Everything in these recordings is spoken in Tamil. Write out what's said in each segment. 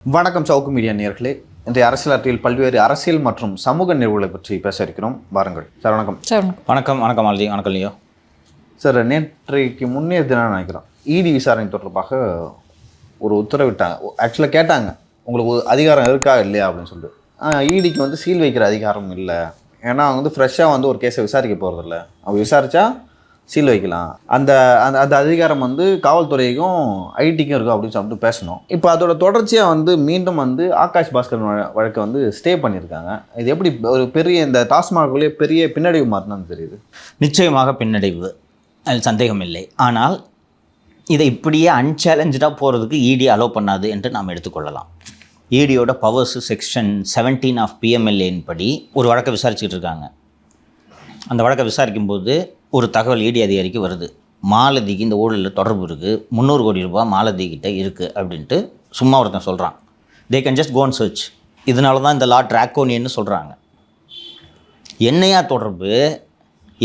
வணக்கம் சவுக்கு மீடியா நேயர்களே. இன்றைய அரசியல் பல்வேறு அரசியல் மற்றும் சமூக நிகழ்வுகளை பற்றி பேச இருக்கிறோம். வாருங்கள் சார். வணக்கம் சார். வணக்கம் ஆல்ஜி. வணக்கம் லியோ சார். நேற்றைக்கு முன்னே தினம் நினைக்கிறோம் இடி விசாரணை தொடர்பாக ஒரு உத்தரவிட்டாங்க. ஆக்சுவலாக கேட்டாங்க உங்களுக்கு அதிகாரம் இருக்கா இல்லையா அப்படின்னு சொல்லிட்டு. இடிக்கு வந்து சீல் வைக்கிற அதிகாரம் இல்லை, ஏன்னா அவங்க வந்து ஃப்ரெஷ்ஷாக வந்து ஒரு கேஸை விசாரிக்க போகிறதில்ல. அவங்க விசாரித்தா சீல் வைக்கலாம். அந்த அந்த அதிகாரம் வந்து காவல்துறைக்கும் ஐடிக்கும் இருக்கும் அப்படின்னு சொல்லிட்டு பேசணும். இப்போ அதோட தொடர்ச்சியாக வந்து மீண்டும் வந்து ஆகாஷ் பாஸ்கர் வழக்கை வந்து ஸ்டே பண்ணியிருக்காங்க. இது எப்படி ஒரு பெரிய இந்த டாஸ்மாகுள்ளே பெரிய பின்னடைவு மாற்றினான்னு தெரியுது. நிச்சயமாக பின்னடைவு, அதில் சந்தேகம் இல்லை. ஆனால் இதை இப்படியே அன்சேலஞ்சாக போகிறதுக்கு இடி அலோவ் பண்ணாது என்று நாம் எடுத்துக்கொள்ளலாம். இடியோட பவர்ஸ் செக்ஷன் 17 ஆஃப் பிஎம்எல்ஏன் படி ஒரு வழக்கை விசாரிச்சுட்டு இருக்காங்க. அந்த வழக்கை விசாரிக்கும்போது ஒரு தகவல் இடி அதிகாரிக்கு வருது, மாலதிக்கு இந்த ஊழலில் தொடர்பு இருக்குது, 300 கோடி ரூபாய் மாலதிக்கிட்ட இருக்குது அப்படின்ட்டு சும்மா ஒருத்தன் சொல்கிறான். They can just go and search. இதனால தான் இந்த லா ட்ராக்கோனியன்னு சொல்கிறாங்க. என்னையா தொடர்பு,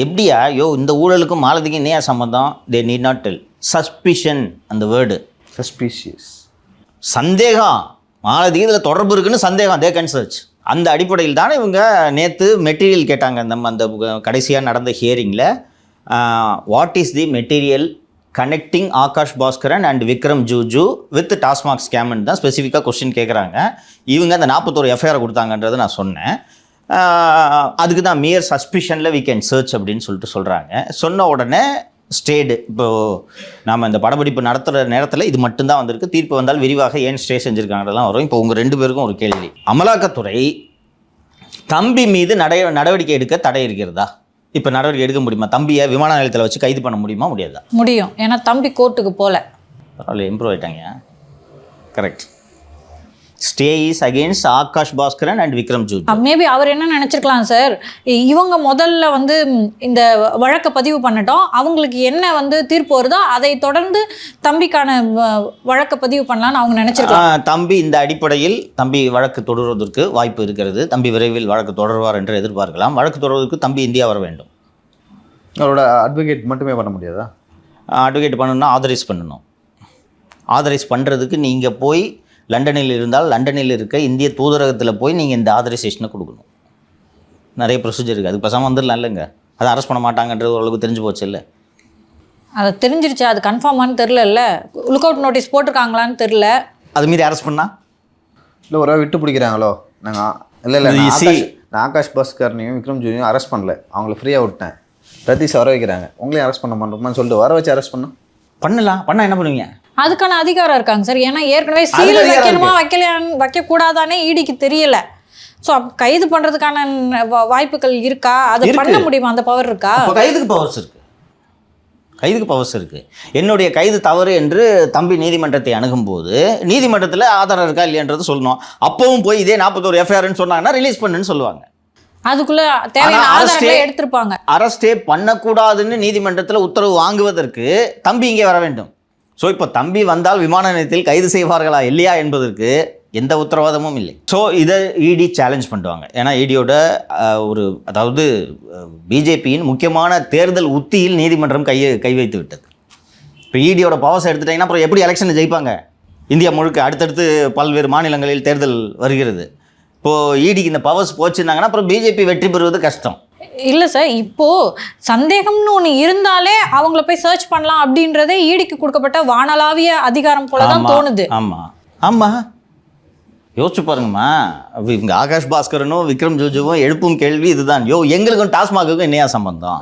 எப்படியா இந்த ஊழலுக்கும் மாலதிக்கும் என்னையா சம்மந்தம்? They need not del. Suspicion, அந்த வேர்டு சஸ்பீஷியஸ், சந்தேகம். மாலதி இதில் தொடர்பு இருக்குன்னு சந்தேகம், தே கேன் சர்ச். அந்த அடிப்படையில் தானே இவங்க நேற்று மெட்டீரியல் கேட்டாங்க. அந்த கடைசியாக நடந்த ஹியரிங்கில் what is the material connecting Aakash Bhaskaran and Vikram Juju with TASMAC ஸ்கேம்னு தான் ஸ்பெசிஃபிக்காக கொஸ்டின் கேட்குறாங்க. இவங்க அந்த 41 எஃப்ஐஆர் கொடுத்தாங்கன்றது நான் சொன்னேன். அதுக்கு தான் மியர் சஸ்பிஷனில் வி கேன் சர்ச் அப்படின்னு சொல்கிறாங்க. சொன்ன உடனே ஸ்டேடு, இப்போது நாம் இந்த படப்பிடிப்பு நடத்துகிற நேரத்தில் இது மட்டும்தான் வந்திருக்கு. தீர்ப்பு வந்தால் விரிவாக ஏன் ஸ்டே செஞ்சுருக்காங்கலாம் வரும். இப்போ உங்கள் 2 பேருக்கும் ஒரு கேள்வி. அமலாக்கத்துறை தம்பி மீது நடவடிக்கை எடுக்க தடை இருக்கிறதா? இப்போ நடவடிக்கை எடுக்க முடியுமா? தம்பியை விமான நிலையத்தில் வச்சு கைது பண்ண முடியுமா? முடியாதா? முடியும், ஏன்னா தம்பி கோர்ட்டுக்கு போகல. பரவாயில்ல, இம்ப்ரூவ் ஆகிட்டாங்க. Correct. Stay is against Aakash Bhaskaran and Vikram Juju. Maybe அவர் என்ன நினச்சிருக்கலாம் சார், இவங்க முதல்ல வந்து இந்த வழக்கை பதிவு பண்ணட்டும், அவங்களுக்கு என்ன வந்து தீர்ப்பு வருதோ அதை தொடர்ந்து தம்பிக்கான வழக்கை பதிவு பண்ணலான்னு அவங்க நினச்சிருக்கலாம். தம்பி இந்த அடிப்படையில் தம்பி வழக்கு தொடர்வதற்கு வாய்ப்பு இருக்கிறது. தம்பி விரைவில் வழக்கு தொடர்வார் என்று எதிர்பார்க்கலாம். வழக்கு தொடர்வதற்கு தம்பி இந்தியா வர வேண்டும். அவரோட அட்வொகேட் மட்டுமே பண்ண முடியாதா? அட்வொகேட் பண்ணணும்னா ஆதரைஸ் பண்ணணும். ஆதரைஸ் பண்ணுறதுக்கு நீங்கள் போய் லண்டனில் இருந்தால் லண்டனில் இருக்க இந்திய தூதரகத்தில் போய் நீங்கள் இந்த ஆதரைசேஷனை கொடுக்கணும். நிறைய ப்ரொசீஜர் இருக்குது. அதுக்கு பசங்க வந்துடலாம் இல்லைங்க. அதை அரெஸ்ட் பண்ண மாட்டாங்கன்றது ஓரளவுக்கு தெரிஞ்சு போச்சு இல்லை? அதை தெரிஞ்சிருச்சு, அது கன்ஃபார்மானு தெரில. லுக் அவுட் நோட்டீஸ் போட்டிருக்காங்களான்னு தெரில. அது மீறி அரெஸ்ட் பண்ணால் இல்லை ஒரு விட்டு பிடிக்கிறாங்களோ? நாங்கள் இல்லை ஆகாஷ் பாஸ்கர்னையும் விக்ரம் ஜூனியும் அரெஸ்ட் பண்ணல, அவங்கள ஃப்ரீயாக விட்டேன். ரத்தீஷ் வர வைக்கிறாங்க, உங்களையும் அரெஸ்ட் பண்ண மாட்டோமான்னு சொல்லிட்டு வர வச்சு அரெஸ்ட் பண்ணலாம் என்ன பண்ணுவீங்க? அதுக்கான அதிகாரம் இருக்காங்க சார். ஏன்னா ஏற்கனவே சீல் வைக்கணுமா வைக்கக்கூடாதானே இடிக்கு தெரியல. ஸோ கைது பண்ணுறதுக்கான வாய்ப்புகள் இருக்கா? அதை பண்ண முடியுமா? அந்த பவர் இருக்கா? கைதுக்கு பவர்ஸ் இருக்குது. என்னுடைய கைது தவறு என்று தம்பி நீதிமன்றத்தை அணுகும்போது நீதிமன்றத்தில் ஆதாரம் இருக்கா இல்லையன்றது சொல்லணும். அப்பவும் போய் இதே 41 எஃப்ஐஆர்னு சொன்னாங்கன்னா ரிலீஸ் பண்ணுன்னு சொல்லுவாங்க. அதுக்குள்ள தேவையான ஆதாரங்களை எடுத்திருப்பாங்க. அரெஸ்டே பண்ணக்கூடாதுன்னு நீதிமன்றத்தில் உத்தரவு வாங்குவதற்கு தம்பி இங்கே வர வேண்டும். ஸோ இப்போ தம்பி வந்தால் விமான நிலையத்தில் கைது செய்வார்களா இல்லையா என்பதற்கு எந்த உத்தரவாதமும் இல்லை. ஸோ இதை இடி சேலஞ்ச் பண்ணுவாங்க. ஏன்னா இடியோட அதாவது பிஜேபியின் முக்கியமான தேர்தல் உத்தியில் நீதிமன்றம் கை வைத்து விட்டது. இப்போ இடியோட பவர்ஸ் எடுத்துட்டிங்கன்னா அப்புறம் எப்படி எலெக்ஷனை ஜெயிப்பாங்க? இந்தியா முழுக்க அடுத்தடுத்து பல்வேறு மாநிலங்களில் தேர்தல் வருகிறது. இப்போது இடிக்கு இந்த பவர்ஸ் போச்சுருந்தாங்கன்னா அப்புறம் பிஜேபி வெற்றி பெறுவது கஷ்டம். இல்லை சார், இப்போது சந்தேகம்னு ஒன்று இருந்தாலே அவங்கள போய் சர்ச் பண்ணலாம் அப்படின்றதே ஈடிக்கு கொடுக்கப்பட்ட வானளாவிய அதிகாரம் போல தான் தோணுது. ஆமாம் யோசிச்சு பாருங்கம்மா. இவங்க ஆகாஷ் பாஸ்கரனும் விக்ரம் ஜூஜுவும் எழுப்பும் கேள்வி இதுதான். எங்களுக்கும் டாஸ்மாகுக்கும் என்னையா சம்பந்தம்?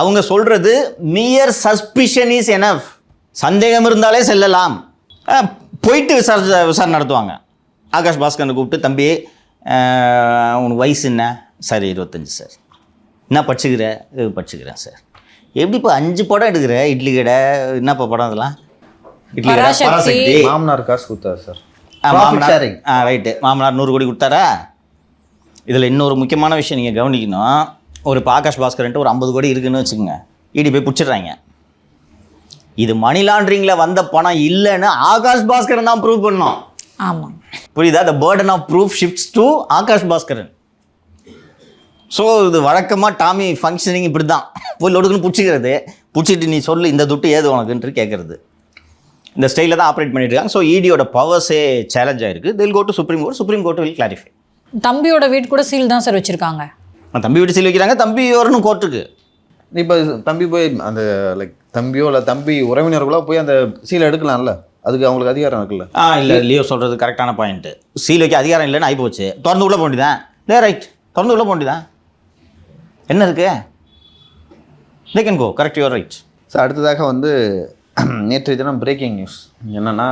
அவங்க சொல்கிறது மியர் சஸ்பிஷன் இஸ் எனஃப். சந்தேகம் இருந்தாலே செல்லலாம். போயிட்டு விசாரணை நடத்துவாங்க. ஆகாஷ் பாஸ்கரனை கூப்பிட்டு, தம்பி உனக்கு வயசு என்ன? சரி 25 சார். என்ன படிச்சுக்கிறேன் சார். எப்படி இப்போ 5 படம் எடுக்கிற? இட்லி கடை என்னப்பா படம்? அதெல்லாம் இட்லி கடை, பராசக்தி, மாமனார் காசு கொடுத்தாரு சார். ரைட்டு, மாமனார் 100 கோடி கொடுத்தாரா? இதில் இன்னொரு முக்கியமான விஷயம் நீங்கள் கவனிக்கணும். ஒரு இப்போ ஆகாஷ் பாஸ்கர்ன்ட்டு ஒரு 50 கோடி இருக்குன்னு வச்சுக்கோங்க. இடி போய் பிடிச்சிடுறாங்க. இது மணி லாண்ட்ரிங்கில் வந்த பணம் இல்லைன்னு ஆகாஷ் பாஸ்கரன் தான் ப்ரூவ் பண்ணோம். ஆமாம், புரியுதா? The burden of proof shifts to Akash Bhaskaran. So இது வழக்கமாக டாமி ஃபங்க்ஷனிங் இப்படி தான். போய் லொடுக்குன்னு பிடிச்சிக்கிறது, பிடிச்சிட்டு நீ சொல்லு இந்த துட்டு ஏது உனக்குன்ட்டு கேட்குறது. இந்த ஸ்டைலில் தான் ஆப்ரேட் பண்ணிட்டு இருக்காங்க. ஸோ இடியோட பவர்ஸே சேலஞ்ச் ஆயிருக்கு. They'll go to supreme court. Supreme court will clarify. தம்பியோட வீட்டு கூட சீல் தான் சார் வச்சிருக்காங்க. தம்பி வீட்டு சீல் வைக்கிறாங்க. தம்பி வரணும் கோர்ட்டுக்கு. இப்போ தம்பி போய் அந்த லைக் தம்பியோ இல்லை தம்பி உறவினர்களோ போய் அந்த சீலை எடுக்கலாம்ல, அதுக்கு அவங்களுக்கு அதிகாரம் இருக்குல்ல. இல்லை லியோ சொல்கிறது கரெக்டான பாயிண்ட்டு. சீல் வைக்க அதிகாரம் இல்லைன்னு ஆகி போச்சு. திறந்து உள்ளே போண்டிதான். ரைட், திறந்து உள்ளே போண்டிதான். என்ன இருக்கு? They can go. Correct, you're right. Sir அடுத்ததாக வந்து நேற்றைய தினம் பிரேக்கிங் நியூஸ் என்னென்னா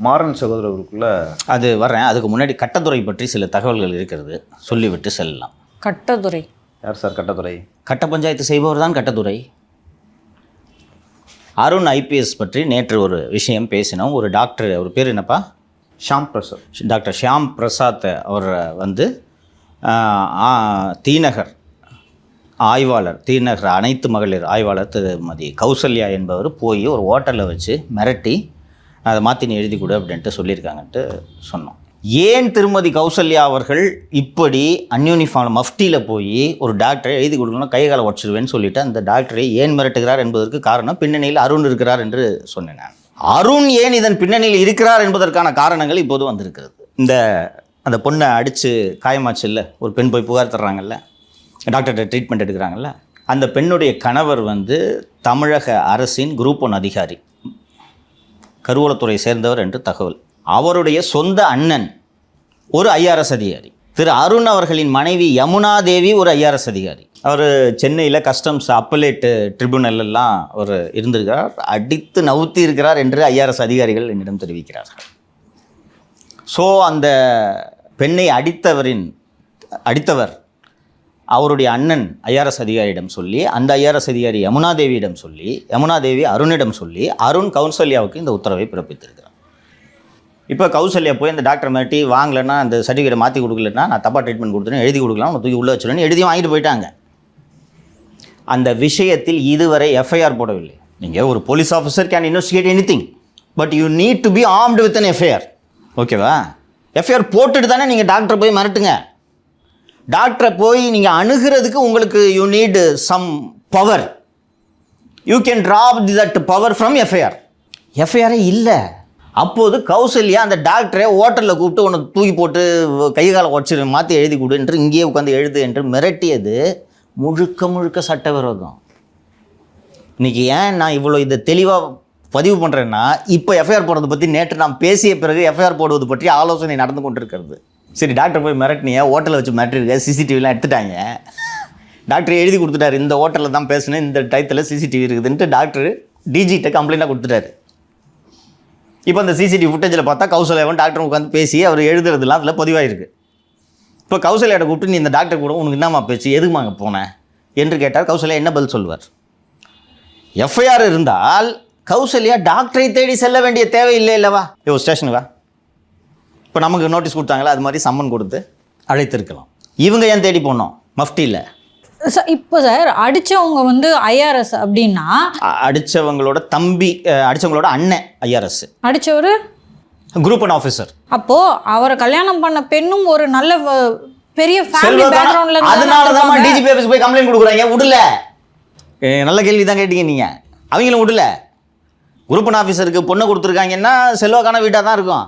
மாறன் சகோதரர்களுக்குள்ள அது வர்றேன். அதுக்கு முன்னாடி கட்டத்துறை பற்றி சில தகவல்கள் இருக்கிறது, சொல்லிவிட்டு செல்லலாம். கட்டதுரை யார் சார் கட்டத்துறை? கட்ட பஞ்சாயத்து செய்பவர் தான் கட்டத்துறை. அருண் ஐபிஎஸ் பற்றி நேற்று ஒரு விஷயம் பேசினோம். ஒரு டாக்டர், அவர் பேர் என்னப்பா? ஷாம் பிரசாத். டாக்டர் ஷியாம் பிரசாத் அவர் வந்து தீநகர் ஆய்வாளர், தீநகர் அனைத்து மகளிர் ஆய்வாளர் திருமதி கௌசல்யா என்பவர் போய் ஒரு ஹோட்டலில் வச்சு மிரட்டி அதை மாற்றி நீ எழுதி கொடு அப்படின்ட்டு சொல்லியிருக்காங்கன்ட்டு சொன்னோம். ஏன் திருமதி கௌசல்யா அவர்கள் இப்படி அன்யூனிஃபார்ம் மஃப்டியில் போய் ஒரு டாக்டரை எழுதி கொடுக்கணும், கைகாலை உடச்சிடுவேன்னு சொல்லிட்டு அந்த டாக்டரை ஏன் மிரட்டுகிறார் என்பதற்கு காரணம் பின்னணியில் அருண் இருக்கிறார் என்று சொன்னேன் நான். அருண் ஏன் இதன் பின்னணியில் இருக்கிறார் என்பதற்கான காரணங்கள் இப்போது வந்திருக்கிறது. அந்த பொண்ணை அடித்து காயமாச்சு இல்லை, ஒரு பெண் போய் புகார் தர்றாங்கல்ல, டாக்டர்கிட்ட ட்ரீட்மெண்ட் எடுக்கிறாங்கல்ல, அந்த பெண்ணுடைய கணவர் வந்து தமிழக அரசின் குரூப் 1 அதிகாரி, கருவூலத்துறை சேர்ந்தவர் என்று தகவல். அவருடைய சொந்த அண்ணன் ஒரு ஐஆர்எஸ் அதிகாரி. திரு அருண் அவர்களின் மனைவி யமுனா தேவி ஒரு ஐஆர்எஸ் அதிகாரி. அவர் சென்னையில் கஸ்டம்ஸ் அப்பலேட் ட்ரிபுனல்லாம் அவர் இருந்திருக்கிறார், அடித்து நவுத்தி இருக்கிறார் என்று ஐஆர்எஸ் அதிகாரிகள் என்னிடம் தெரிவிக்கிறார்கள். ஸோ அந்த பெண்ணை அடித்தவர் அவருடைய அண்ணன் ஐஆர்எஸ் அதிகாரியிடம் சொல்லி, அந்த ஐஆர்எஸ் அதிகாரி யமுனா தேவியிடம் சொல்லி, யமுனா தேவி அருணிடம் சொல்லி, அருண் கௌசல்யாவுக்கு இந்த உத்தரவை பிறப்பித்திருக்கிறார். இப்போ கௌசல்யா போய் அந்த டாக்டர் மிரட்டி வாங்கலைன்னா, அந்த சர்டிஃபிகேட்டை மாற்றி கொடுக்கலன்னா நான் தப்பாக ட்ரீட்மெண்ட் கொடுத்துருன்னு எழுதி கொடுக்கலாம், உன்னை தூக்கி உள்ளே வச்சுருன்னு எழுதி வாங்கிட்டு போயிட்டாங்க. அந்த விஷயத்தில் இதுவரை எஃப்ஐஆர் போடவில்லை. நீங்கள் ஒரு police officer can investigate anything, but you need to be armed with an FIR. ஓகேவா? எஃப்ஐஆர் போட்டுட்டு தானே நீங்கள் டாக்டரை போய் மிரட்டுங்க. டாக்டரை போய் நீங்கள் அணுகிறதுக்கு உங்களுக்கு you need some power. You can drop that power from FIR. எஃப்ஐஆரே இல்லை. அப்போது கௌசல்யா அந்த டாக்டரை ஹோட்டலில் கூப்பிட்டு உன்னை தூக்கி போட்டு கை காலை உடச்சிரு, மாற்றி எழுதி கொடு என்று இங்கேயே உட்காந்து எழுது என்று மிரட்டியது முழுக்க சட்டவிரோதம். இன்றைக்கி ஏன் நான் இவ்வளோ இதை தெளிவாக பதிவு பண்ணுறேன்னா, இப்போ எஃப்ஐஆர் போடுறதை பற்றி நேற்று நான் பேசிய பிறகு எஃப்ஐஆர் போடுவது பற்றி ஆலோசனை நடந்து கொண்டிருக்கிறது. சரி, டாக்டர் போய் மிரட்டினியா, ஹோட்டலில் வச்சு மிரட்டிருக்க, சிசிடிவிலாம் எடுத்துட்டாங்க, டாக்டர் எழுதி கொடுத்துட்டாரு, இந்த ஹோட்டலில் தான் பேசுனேன், இந்த டயத்தில் சிசிடிவி இருக்குதுன்ட்டு டாக்டர் டிஜிட்ட கம்ப்ளைண்ட்டாக கொடுத்துட்டாரு. இப்போ அந்த சிசிடிவி ஃபுட்டேஜில் பார்த்தா கௌசல்யாவும் டாக்டரும் உட்காந்து பேசி அவர் எழுதுறதுலாம் அதில் பதிவாயிருக்கு. இப்போ கௌசல்யாட்ட கூப்பிட்டு நீ இந்த டாக்டர் கூட உனக்கு என்னம்மா பேச்சு, எதுக்குமா அங்கே போனேன் என்று கேட்டால் கௌசல்யா என்ன பதில் சொல்வார்? எஃப்ஐஆர் இருந்தால் கௌசல்யா டாக்டரை தேடி செல்ல வேண்டிய தேவை இல்லை இல்லவா? ஸ்டேஷனுக்கு வா, இப்போ நமக்கு நோட்டீஸ் கொடுத்தாங்களா, அது மாதிரி சம்மன் கொடுத்து அழைத்திருக்கலாம். இவங்க ஏன் தேடி போனோம் மஃப்டியில்? சார் இப்போ சார் அடித்தவங்க வந்து ஐஆர்எஸ் அப்படின்னா, அடித்தவங்களோட தம்பி, அடித்தவங்களோட அண்ணன் ஐஆர்எஸ், அடித்தவர் குரூப் 1 ஆஃபீஸர். அப்போது அவரை கல்யாணம் பண்ண பெண்ணும் ஒரு நல்ல பெரிய ஃபேமிலி பேக்ரவுண்ட்ல இருந்து, அதனால தான் டிஜிபி ஆஃபீஸ் போய் கம்ப்ளைண்ட் கொடுக்குறாங்க. விடல. நல்ல கேள்வி தான் கேட்டீங்க நீங்கள். அவங்களும் விடல. குரூப் 1 ஆஃபீஸருக்கு பொண்ணை கொடுத்துருக்காங்கன்னா செல்வாக்கான வீட்டாக தான் இருக்கும்.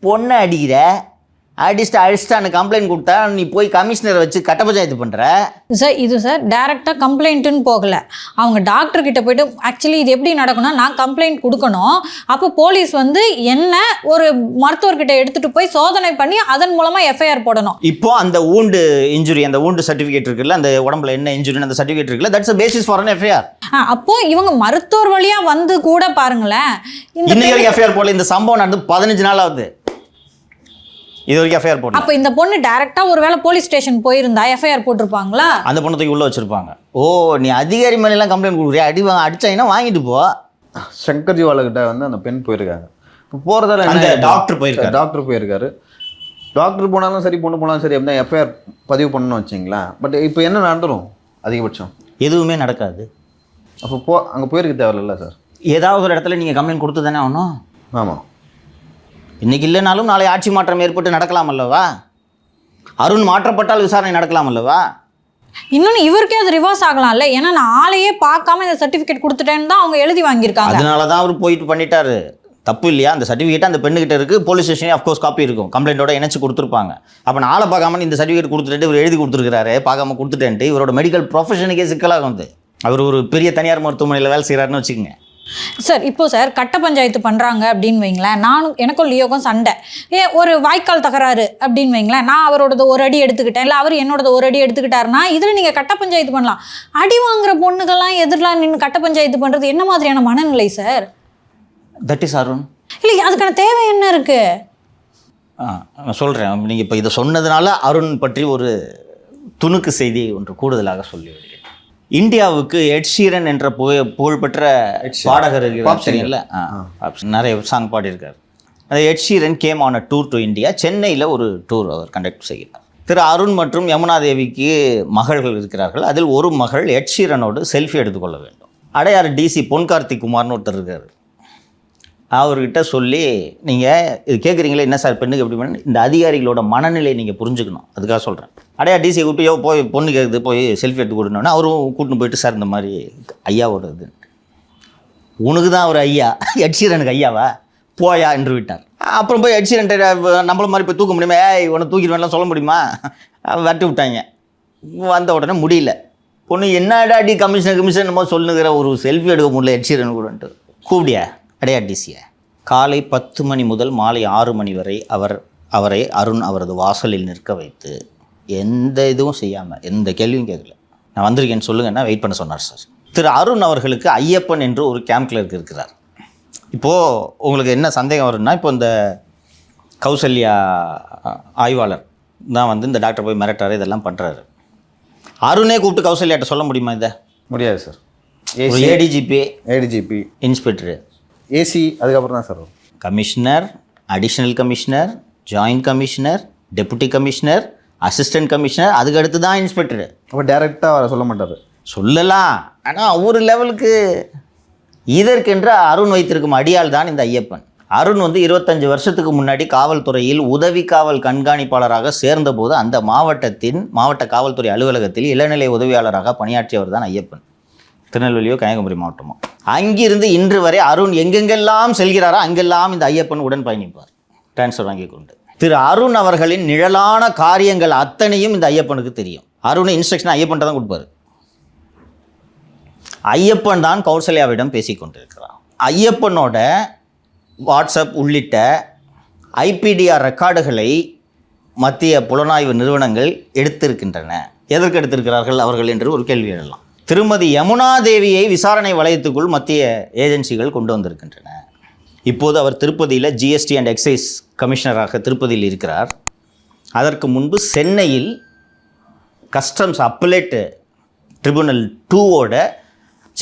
பொண்ணை அடிக்கிற, அடிச்சிட்டான்னு கம்ப்ளைண்ட் கொடுத்தா நீ போய் கமிஷனரை வச்சு கட்ட பஞ்சாயத்து பண்ணுற. சார் இது சார் டேரெக்டாக கம்ப்ளைண்ட்டுன்னு போகல, அவங்க டாக்டர் கிட்ட போய்ட்டு ஆக்சுவலி இது எப்படி நடக்கும்னா, நான் கம்ப்ளைண்ட் கொடுக்கணும், அப்போ போலீஸ் வந்து என்ன ஒரு மருத்துவர்கிட்ட எடுத்துகிட்டு போய் சோதனை பண்ணி அதன் மூலமாக எஃப்ஐஆர் போடணும். இப்போ அந்த ஊண்டு இன்ஜுரி, அந்த ஊண்டு சர்டிஃபிகேட் இருக்குல்ல, அந்த உடம்புல என்ன இன்ஜுரின்னு அந்த சர்டிஃபிகேட் இருக்குல்ல, that's a basis for an FIR. அப்போ இவங்க மருத்துவர் வழியாக வந்து கூட பாருங்களேன், இன்னைக்கு வரைக்கும் எஃப்ஐஆர் போடல. இந்த சம்பவம் நடந்து 15 நாள் ஆகுது, இது வரைக்கும் எஃப்ஐஆர் போடல. அப்போ இந்த பொண்ணு டைரக்டாக ஒருவேளை போலீஸ் ஸ்டேஷன் போயிருந்தா எஃப்ஐஆர் போட்டிருப்பாங்களா? அந்த பொண்ணு தூக்கி உள்ள வச்சிருப்பாங்க. ஓ, நீ அதிகாரி மேலாம் கம்ப்ளைண்ட் கொடுக்குறியா, அடிச்சாங்கன்னா வாங்கிட்டு போ. சங்கர் ஜிவாலகிட்ட வந்து அந்த பெண் போயிருக்காங்க. இப்போ போகிறதால அந்த டாக்டர் போயிருக்காரு. டாக்டர் போனாலும் சரி, பொண்ணு போனாலும் சரி, அப்படின்னா எஃப்ஐஆர் பதிவு பண்ணணும்னு வச்சிங்களா. பட் இப்போ என்ன நடந்துடும்? அதிகபட்சம் எதுவுமே நடக்காது. அப்போ அங்கே போயிருக்க தேவையில்ல சார். ஏதாவது ஒரு இடத்துல நீங்கள் கம்ப்ளைண்ட் கொடுத்து தானே ஆகணும். ஆமாம். இன்றைக்கி இல்லைனாலும் நாளை ஆட்சி மாற்றம் ஏற்பட்டு நடக்கலாம் அல்லவா? அருண் மாற்றப்பட்டால் விசாரணை நடக்கலாம் அல்லவா? இன்னொன்று இவருக்கே அது ரிவர்ஸ் ஆகலாம்ல, ஏன்னா நான் ஆளையே பார்க்காம இந்த சர்டிஃபிகேட் கொடுத்துட்டேன்னு தான் அவங்க எழுதி வாங்கியிருக்காங்க. அதனால தான் அவர் போயிட்டு பண்ணிட்டாரு. தப்பு இல்லையா? அந்த சர்டிஃபிகேட் அந்த பெண்ணுக்கிட்ட இருக்குது, போலீஸ் ஸ்டேஷனே அஃப்கோர்ஸ் காப்பி இருக்கும், கம்ப்ளைண்ட்டோட இணைச்சு கொடுத்துருப்பாங்க. அப்போ நான் ஆளை பார்க்காம இந்த சர்டிஃபிகேட் கொடுத்துட்டு இவர் எழுதி கொடுத்துருக்காரு, பார்க்காம கொடுத்துட்டேன்ட்டு இவரோட மெடிக்கல் ப்ரொஃபஷனுக்கே சிக்கலாக வந்து அவர் ஒரு பெரிய தனியார் மருத்துவமனையில் வேலை செய்கிறாருன்னு வச்சுக்கோங்க. சார் இப்போ சார் கட்ட பஞ்சாயத்து பண்ணுறாங்க அப்படின்னு வைங்களேன், எனக்கும் லியோக்கும் சண்டை, ஒரு வாய்க்கால் தகராறு அப்படின்னு வைங்களேன், நான் அவரோடது ஒரு அடி எடுத்துக்கிட்டேன், இல்லை அவர் என்னோடது ஒரு அடி எடுத்துக்கிட்டாருன்னா இதில் நீங்கள் கட்ட பஞ்சாயத்து பண்ணலாம். அடி வாங்குற பொண்ணுகள்லாம் எதிரெலாம் நின்று கட்ட பஞ்சாயத்து பண்ணுறது என்ன மாதிரியான மனநிலை சார்? That is Arun. இல்லை, அதுக்கான தேவை என்ன இருக்குது? நான் சொல்கிறேன், நீங்கள் இப்போ இதை சொன்னதுனால அருண் பற்றி ஒரு துணுக்கு செய்தி ஒன்று கூடுதலாக சொல்லி வருகிறேன். இந்தியாவுக்கு எட் ஷீரன் என்ற புகழ்பெற்ற பாடகர் இருக்கிறார், நிறைய சாங் பாடியிருக்கார். அது Ed Sheeran came on a tour to India. சென்னையில் ஒரு டூர் அவர் கண்டக்ட் செய்கிறார். திரு அருண் மற்றும் யமுனா தேவிக்கு மகள்கள் இருக்கிறார்கள். அதில் ஒரு மகள் எட் ஷீரனோடு செல்ஃபி எடுத்துக்கொள்ள வேண்டும். அடையாறு டிசி பொன் கார்த்திக் குமார்னு ஒருத்தர் இருக்கார். அவர்கிட்ட சொல்லி, நீங்கள் இது கேட்குறீங்களே என்ன சார் பெண்ணுக்கு எப்படி பண்ணு, இந்த அதிகாரிகளோட மனநிலையை நீங்கள் புரிஞ்சுக்கணும், அதுக்காக சொல்கிறேன். அடையா டிசியை கூப்பிட்டு போய் பொண்ணு கேட்குது, போய் செல்ஃபி எடுத்து கொடுனோன்னா அவரும் கூட்டின்னு போயிட்டு, சார் இந்த மாதிரி ஐயாவோட இது, உனக்கு தான் ஒரு ஐயா, எட் ஷீரனுக்கு ஐயாவா, போயா என்று விட்டார். அப்புறம் போய் எட் ஷீரன் நம்மள மாதிரி போய் தூக்க முடியுமா, உன்னை தூக்கிடுவேன்லாம் சொல்ல முடியுமா, வெட்டி விட்டாங்க. வந்த உடனே முடியல, பொண்ணு என்னடா டி கமிஷன் என்னமோ சொல்லுங்கிற, ஒரு செல்ஃபி எடுக்க முடியல எட் ஷீரன் கூடன்ட்டு. கூப்பிடியா அடையா டிசியை. காலை 10 மணி முதல் மாலை 6 மணி வரை அவரை அருண் அவரது வாசலில் நிற்க வைத்து எந்த இதுவும் செய்யாமல், எந்த கேள்வியும் கேட்கல. நான் வந்திருக்கேன்னு சொல்லுங்கன்னா வெயிட் பண்ண சொன்னார் சார். திரு அருண் அவர்களுக்கு ஐயப்பன் என்று ஒரு கேம்ப் கிளர்க் இருக்கிறார். இப்போது உங்களுக்கு என்ன சந்தேகம் வரும்னா, இப்போ இந்த கௌசல்யா ஆய்வாளர் தான் வந்து இந்த டாக்டர் போய் மிரட்டாரு, இதெல்லாம் பண்ணுறாரு. அருணே கூப்பிட்டு கௌசல்யாட்ட சொல்ல முடியுமா? இதை முடியாது சார். ஏடிஜிபி இன்ஸ்பெக்டரு ஏசி அதுக்கப்புறம் தான் sir commissioner, additional commissioner, joint commissioner, deputy commissioner, assistant commissioner, அதுக்கு அடுத்து தான் இன்ஸ்பெக்டரு. அப்போ டைரெக்டாக வர சொல்ல மாட்டார். சொல்லலாம், ஆனால் ஒரு லெவலுக்கு இதற்கென்று அருண் வைத்திருக்கும் அடியால் தான் இந்த ஐயப்பன். அருண் வந்து 25 வருஷத்துக்கு முன்னாடி காவல்துறையில் உதவி காவல் கண்காணிப்பாளராக சேர்ந்தபோது அந்த மாவட்ட காவல்துறை அலுவலகத்தில் இளநிலை உதவியாளராக பணியாற்றியவர் தான் ஐயப்பன். திருநெல்வேலியோ கன்னியாகுமரி மாவட்டமோ. அங்கிருந்து இன்று வரை அருண் எங்கெங்கெல்லாம் செல்கிறாரோ அங்கெல்லாம் இந்த ஐயப்பன் உடன் பயணிப்பார், டிரான்ஸ்ஃபர் வாங்கி கொண்டு. திரு அருண் அவர்களின் நிழலான காரியங்கள் அத்தனையும் இந்த ஐயப்பனுக்கு தெரியும். அருண் இன்ஸ்ட்ரக்ஷன் ஐயப்பன் தான் கொடுப்பாரு. ஐயப்பன் தான் கௌசல்யாவிடம் பேசி கொண்டிருக்கிறார். ஐயப்பனோட வாட்ஸ்அப் உள்ளிட்ட ஐபிடிஆர் ரெக்கார்டுகளை மத்திய புலனாய்வு நிறுவனங்கள் எடுத்திருக்கின்றன. எதற்கு எடுத்திருக்கிறார்கள் அவர்கள் என்று ஒரு கேள்வி எழலாம். திருமதி யமுனா தேவியை விசாரணை வளையத்துக்குள் மத்திய ஏஜென்சிகள் கொண்டு வந்திருக்கின்றன. இப்போது அவர் திருப்பதியில் ஜிஎஸ்டி அண்ட் எக்ஸைஸ் கமிஷனராக திருப்பதியில் இருக்கிறார். அதற்கு முன்பு சென்னையில் கஸ்டம்ஸ் அப்பலேட் ட்ரிபுனல் 2ஓட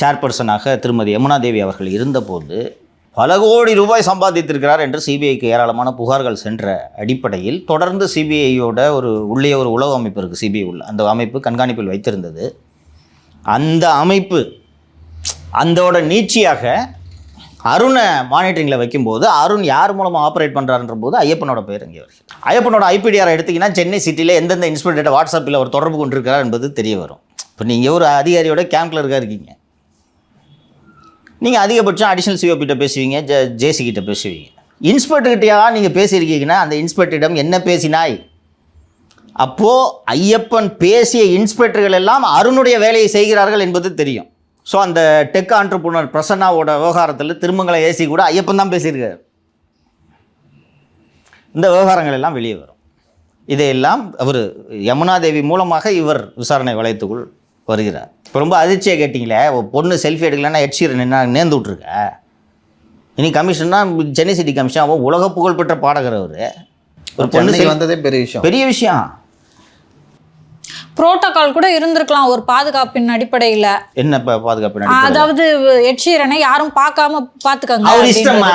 சேர்பர்சனாக திருமதி யமுனா தேவி அவர்கள் இருந்தபோது பல கோடி ரூபாய் சம்பாதித்திருக்கிறார் என்று சிபிஐக்கு ஏராளமான புகார்கள் சென்ற அடிப்படையில் தொடர்ந்து சிபிஐயோட உள்ளே ஒரு உளவு அமைப்பு இருக்குது. சிபிஐ உள்ள அந்த அமைப்பு கண்காணிப்பில் வைத்திருந்தது. அந்த அமைப்பு அதோட நீட்சியாக அருணை மானிட்டரிங்கில் வைக்கும்போது அருண் யார் மூலமாக ஆப்ரேட் பண்ணுறாருன்ற போது ஐயப்பனோட பேர் இங்கே வருது. ஐயப்பனோட ஐபிடிஆர் எடுத்திங்கன்னா சென்னை சிட்டியில் எந்தெந்த இன்ஸ்பெக்டர் வாட்ஸ்அப்பில் அவர் தொடர்பு கொண்டிருக்கிறார் என்பது தெரிய வரும். இப்போ நீங்கள் ஒரு அதிகாரியோட கேம்ப் கிளர்க்காக இருக்கீங்க, நீங்கள் அதிகபட்சம் அடிஷ்னல் சிஓபிகிட்ட பேசுவீங்க, ஜேசி கிட்ட பேசுவீங்க. இன்ஸ்பெக்டர்கிட்டையா நீங்கள் பேசியிருக்கீங்கன்னா அந்த இன்ஸ்பெக்டரிடம் என்ன பேசினாய்? அப்போது ஐயப்பன் பேசிய இன்ஸ்பெக்டர்கள் எல்லாம் அருணுடைய வேலையை செய்கிறார்கள் என்பது தெரியும். ஸோ அந்த டெக் ஆண்டர்பிரினர் பிரசன்னாவோட விவகாரத்தில் திருமங்கலம் ஏசி கூட ஐயப்பன் தான் பேசியிருக்காரு. இந்த விவகாரங்கள் எல்லாம் வெளியே வரும். இதையெல்லாம் அவர் யமுனா தேவி மூலமாக இவர் விசாரணை வளையத்துக்குள் வருகிறார். இப்போ ரொம்ப அதிர்ச்சியை கேட்டிங்களே, பொண்ணு செல்ஃபி எடுக்கலன்னா எட் ஷீரன் என்ன நேர்ந்து விட்ருக்க. இனி கமிஷன்னா சென்னை சிட்டி கமிஷன், அவன் உலக புகழ்பெற்ற பாடகர். அவர் ஒரு பொண்ணு வந்ததே பெரிய விஷயம். புரோட்டோகால் கூட இருந்திருக்கலாம் ஒரு பாதுகாப்பின் அடிப்படையில். என்ன பாதுகாப்பின் அடிப்படையில்? அதாவது எட் ஷீரனை யாரும் பார்க்காம பார்த்துக்கங்க. அவர் இஷ்டமா,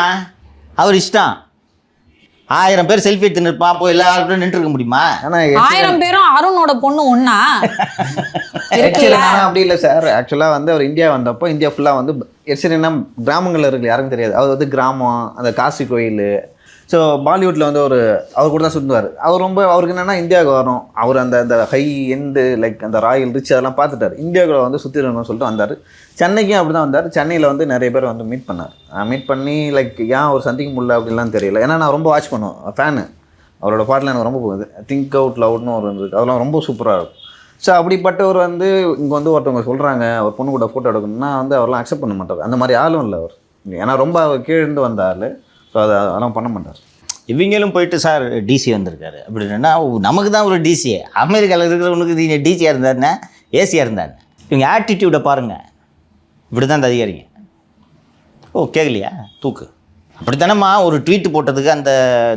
அவர் இஷ்டம். 1000 பேர் செல்ஃபி எடுத்து நிற்பான், போய் எல்லாரும் நின்று இருக்க முடியுமா? 1000 பேரும் அருணோட பொண்ணு ஒன்னா அப்படி இல்லை சார். ஆக்சுவலாக வந்து அவர் இந்தியா வந்தப்போ இந்தியா ஃபுல்லாக வந்து எட் ஷீரன் கிராமங்களில் இருக்கு, யாருக்கும் தெரியாது. அவர் வந்து கிராமம், அந்த காசி கோயில், ஸோ பாலிவுட்டில் வந்து அவர் கூட தான் சுற்றுவார். அவருக்கு என்னென்னா இந்தியாவுக்கு வரணும், அவர் அந்த ஹை எண்டு லைக் அந்த ராயல் ரிச் அதெல்லாம் பார்த்துட்டார். இந்தியாவுக்குள்ள வந்து சுற்றிடணும்னு சொல்லிட்டு வந்தார். சென்னைக்கும் அப்படி தான் வந்தார். சென்னையில் வந்து நிறைய பேர் வந்து மீட் பண்ணார். மீட் பண்ணி லைக் ஏன் அவர் சந்திக்க முடியல அப்படின்லாம் தெரியல. ஏன்னா நான் ரொம்ப வாட்ச் பண்ணுவேன், ஃபேனு. அவரோட பாட்டில் எனக்கு ரொம்ப போகுது. திங்க் அவுட் லவுட்னு ஒரு இருக்குது, அதெல்லாம் ரொம்ப சூப்பராக இருக்கும். ஸோ அப்படிப்பட்டவர் வந்து இங்கே வந்து ஒருத்தவங்க சொல்கிறாங்க ஒரு பொண்ணு கூட ஃபோட்டோ எடுக்கணும்னா வந்து அவரெல்லாம் அக்செப்ட் பண்ண மாட்டார். அந்த மாதிரி ஆளும் இல்லை அவர். ஏன்னா ரொம்ப அவர் கீழேருந்து வந்த ஆள். ஸோ அதெல்லாம் பண்ண மாட்டார். இவங்களும் போயிட்டு சார் டிசி வந்திருக்காரு அப்படின்னா நமக்கு தான் ஒரு டிசி. அமெரிக்காவில் இருக்கிறவனுக்கு நீங்கள் டிசியாக இருந்தாருன்னா ஏசியாக இருந்தாரு. இவங்க ஆட்டிடியூடை பாருங்கள். இப்படி தான் இந்த அதிகாரிங்க. ஓ கேட்கலையா தூக்கு. அப்படித்தானம்மா ஒரு ட்வீட் போட்டதுக்கு, அந்த